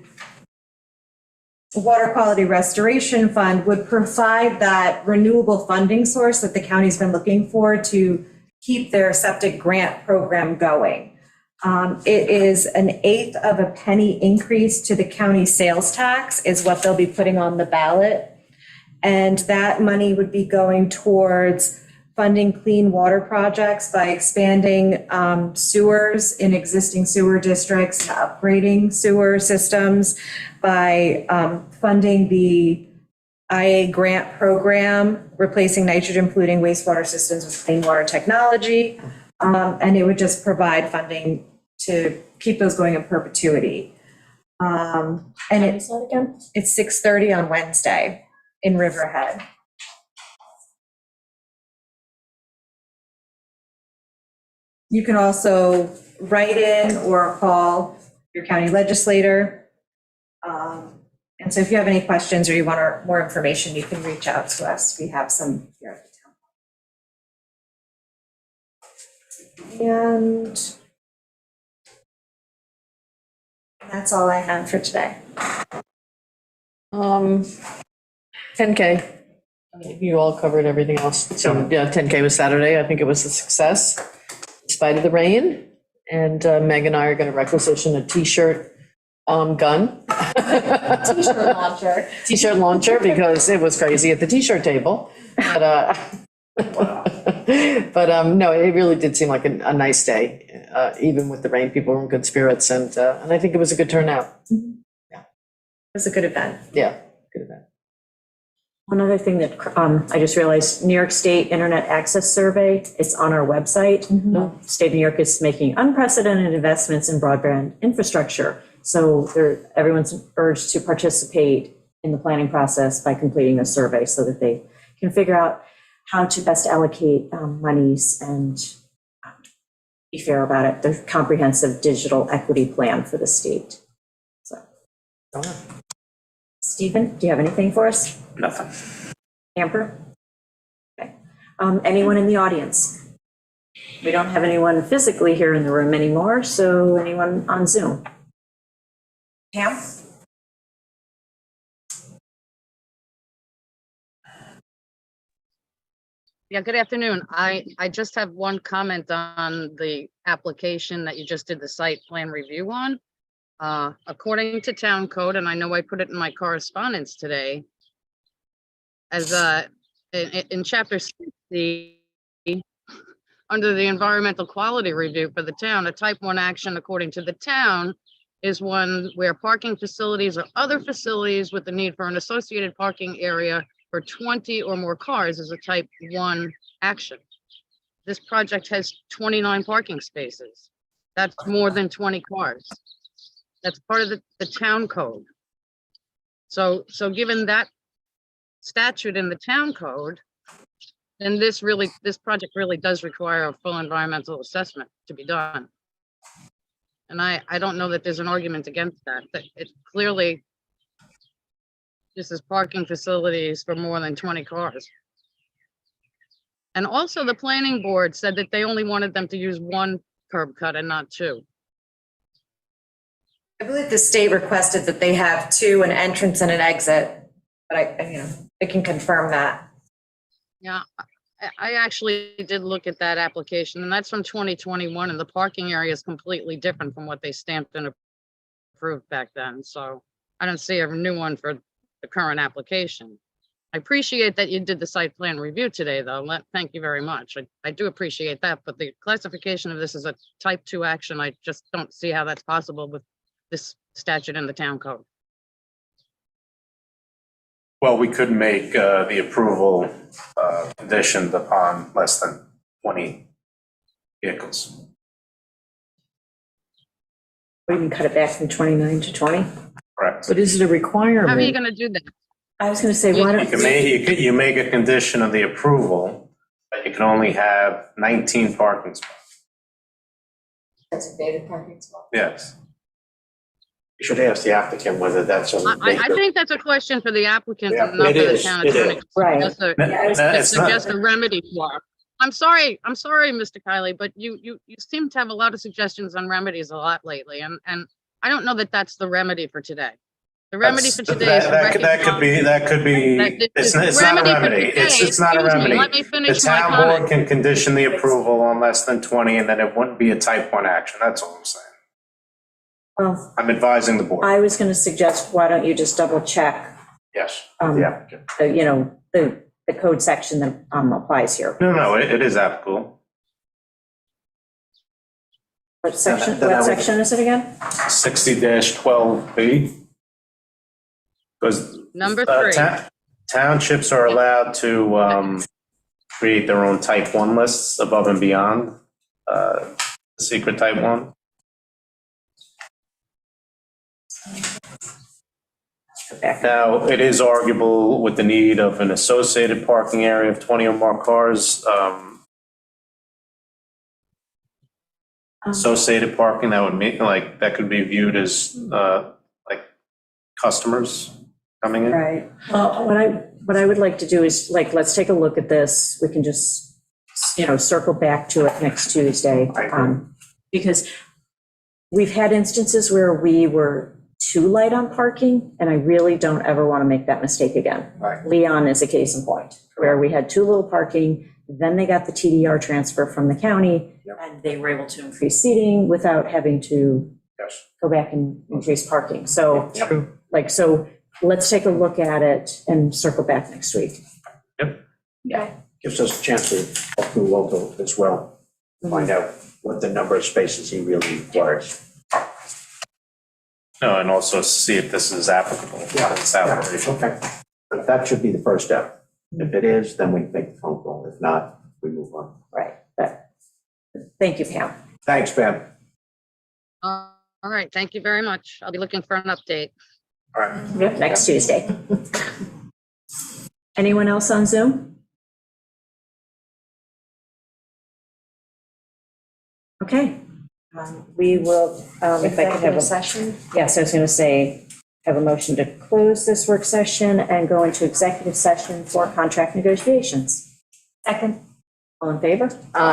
Speaker 7: Water Quality Restoration Fund would provide that renewable funding source that the county's been looking for to keep their septic grant program going. It is 1/8 of a penny increase to the county sales tax is what they'll be putting on the ballot. And that money would be going towards funding clean water projects by expanding sewers in existing sewer districts, and upgrading sewer systems, by funding the IA grant program, replacing nitrogen-polluting wastewater systems with clean water technology. And it would just provide funding to keep those going in perpetuity. And it's 6:30 on Wednesday in Riverhead. You can also write in or call your county legislator. And so if you have any questions or you want more information, you can reach out to us. We have some here at the town. And that's all I have for today.
Speaker 4: 10K. You all covered everything else. So, yeah, 10K was Saturday. I think it was a success in spite of the rain. And Meg and I are going to requisition a T-shirt gun.
Speaker 7: T-shirt launcher.
Speaker 4: T-shirt launcher, because it was crazy at the T-shirt table. But, no, it really did seem like a nice day. Even with the rain, people were in good spirits, and I think it was a good turnout.
Speaker 7: It was a good event.
Speaker 4: Yeah, good event.
Speaker 1: One other thing that I just realized, New York State Internet Access Survey, it's on our website. State of New York is making unprecedented investments in broadband infrastructure. So everyone's urged to participate in the planning process by completing the survey so that they can figure out how to best allocate monies and be fair about it. The comprehensive digital equity plan for the state. So, Stephen, do you have anything for us?
Speaker 3: Nothing.
Speaker 1: Amber? Okay. Anyone in the audience? We don't have anyone physically here in the room anymore, so anyone on Zoom?
Speaker 12: Pam?
Speaker 13: Yeah, good afternoon. I just have one comment on the application that you just did the site plan review on. According to town code, and I know I put it in my correspondence today, as in chapter 60, under the environmental quality review for the town, a type 1 action according to the town is one where parking facilities or other facilities with the need for an associated parking area for 20 or more cars is a type 1 action. this project has 29 parking spaces. That's more than 20 cars. That's part of the town code. So given that statute in the town code, then this project really does require a full environmental assessment to be done. And I don't know that there's an argument against that it clearly, this is parking facilities for more than 20 cars. And also the planning board said that they only wanted them to use one curb cut and not two.
Speaker 7: I believe the state requested that they have two, an entrance and an exit, but I can confirm that.
Speaker 13: Yeah, I actually did look at that application, and that's from 2021, and the parking area is completely different from what they stamped and approved back then. So I don't see a new one for the current application. I appreciate that you did the site plan review today, though. Thank you very much. I do appreciate that, but the classification of this as a type 2 action, I just don't see how that's possible with this statute in the town code.
Speaker 11: Well, we could make the approval conditioned upon less than 20 vehicles.
Speaker 1: We can cut it back from 29 to 20.
Speaker 11: Correct.
Speaker 4: But is it a
Speaker 13: How are you
Speaker 4: requirement?
Speaker 13: gonna do that?
Speaker 1: I was going to say, why
Speaker 11: You
Speaker 1: don't,
Speaker 11: you make a condition of the approval that you can only have 19 parking spots.
Speaker 7: Designated parking spot.
Speaker 11: Yes.
Speaker 5: You should ask the applicant whether that's a.
Speaker 13: I think that's a question for the applicant
Speaker 5: Yeah,
Speaker 13: and not
Speaker 5: it
Speaker 13: for the
Speaker 5: is,
Speaker 13: town
Speaker 5: it
Speaker 13: attorney.
Speaker 5: is.
Speaker 1: Right.
Speaker 13: Just to-
Speaker 11: No,
Speaker 13: to
Speaker 11: it's not.
Speaker 13: suggest a remedy for. I'm sorry, Mr. Kiley, but you seem to have a lot of suggestions on remedies a lot lately, and I don't know that that's the remedy for today. The remedy for today is to
Speaker 11: That could be, it's not a remedy. It's not a remedy.
Speaker 13: Let me
Speaker 11: The
Speaker 13: finish my
Speaker 11: town board
Speaker 13: comment.
Speaker 11: can condition the approval on less than 20, and then it wouldn't be a type 1 action. That's all I'm saying.
Speaker 1: well,
Speaker 11: I'm advising the board.
Speaker 1: I was going to suggest, why don't you just double check,
Speaker 11: Yes.
Speaker 1: Um,
Speaker 11: The applicant.
Speaker 1: the code section that applies here.
Speaker 11: No, it is applicable.
Speaker 1: What section,
Speaker 5: then I
Speaker 1: what
Speaker 5: would-
Speaker 1: section is it again?
Speaker 11: 60-12B. Because
Speaker 13: Number 3.
Speaker 11: townships are allowed to create their own type 1 lists above and beyond the secret type 1. Now, it is arguable with the need of an associated parking area of 20 or more cars. Associated parking, that would mean, like, that could be viewed as like customers coming in.
Speaker 1: Right. Well, what I would like to do is, like, let's take a look at this. We can just, circle back to it next Tuesday. Because we've had instances where we were too light on parking, and I really don't ever want to make that mistake again.
Speaker 5: Right.
Speaker 1: Leon is a case in point, where we had too little parking, then they got the TDR transfer from the county, and they were able to increase seating without having to
Speaker 5: Yes.
Speaker 1: go back and increase parking. So,
Speaker 5: Yep.
Speaker 1: so let's take a look at it and circle back next week.
Speaker 5: Gives us a chance to talk through Waldo as well, find out what the number of spaces he really requires.
Speaker 11: No, and also see if this is applicable. It's application.
Speaker 5: Okay. But that should be the first step. If it is, then we make the phone call. If not, we move on.
Speaker 1: Right, but, thank you, Pam.
Speaker 5: Thanks, Pam.
Speaker 13: All right, thank you very much. I'll be looking for an update.
Speaker 5: All right.
Speaker 1: Yep, next Tuesday. Anyone else on Zoom? Okay, we will, if I could have a
Speaker 7: session.
Speaker 1: yes, I was going to say, have a motion to close this work session and go into executive session for contract negotiations. Second. All in favor?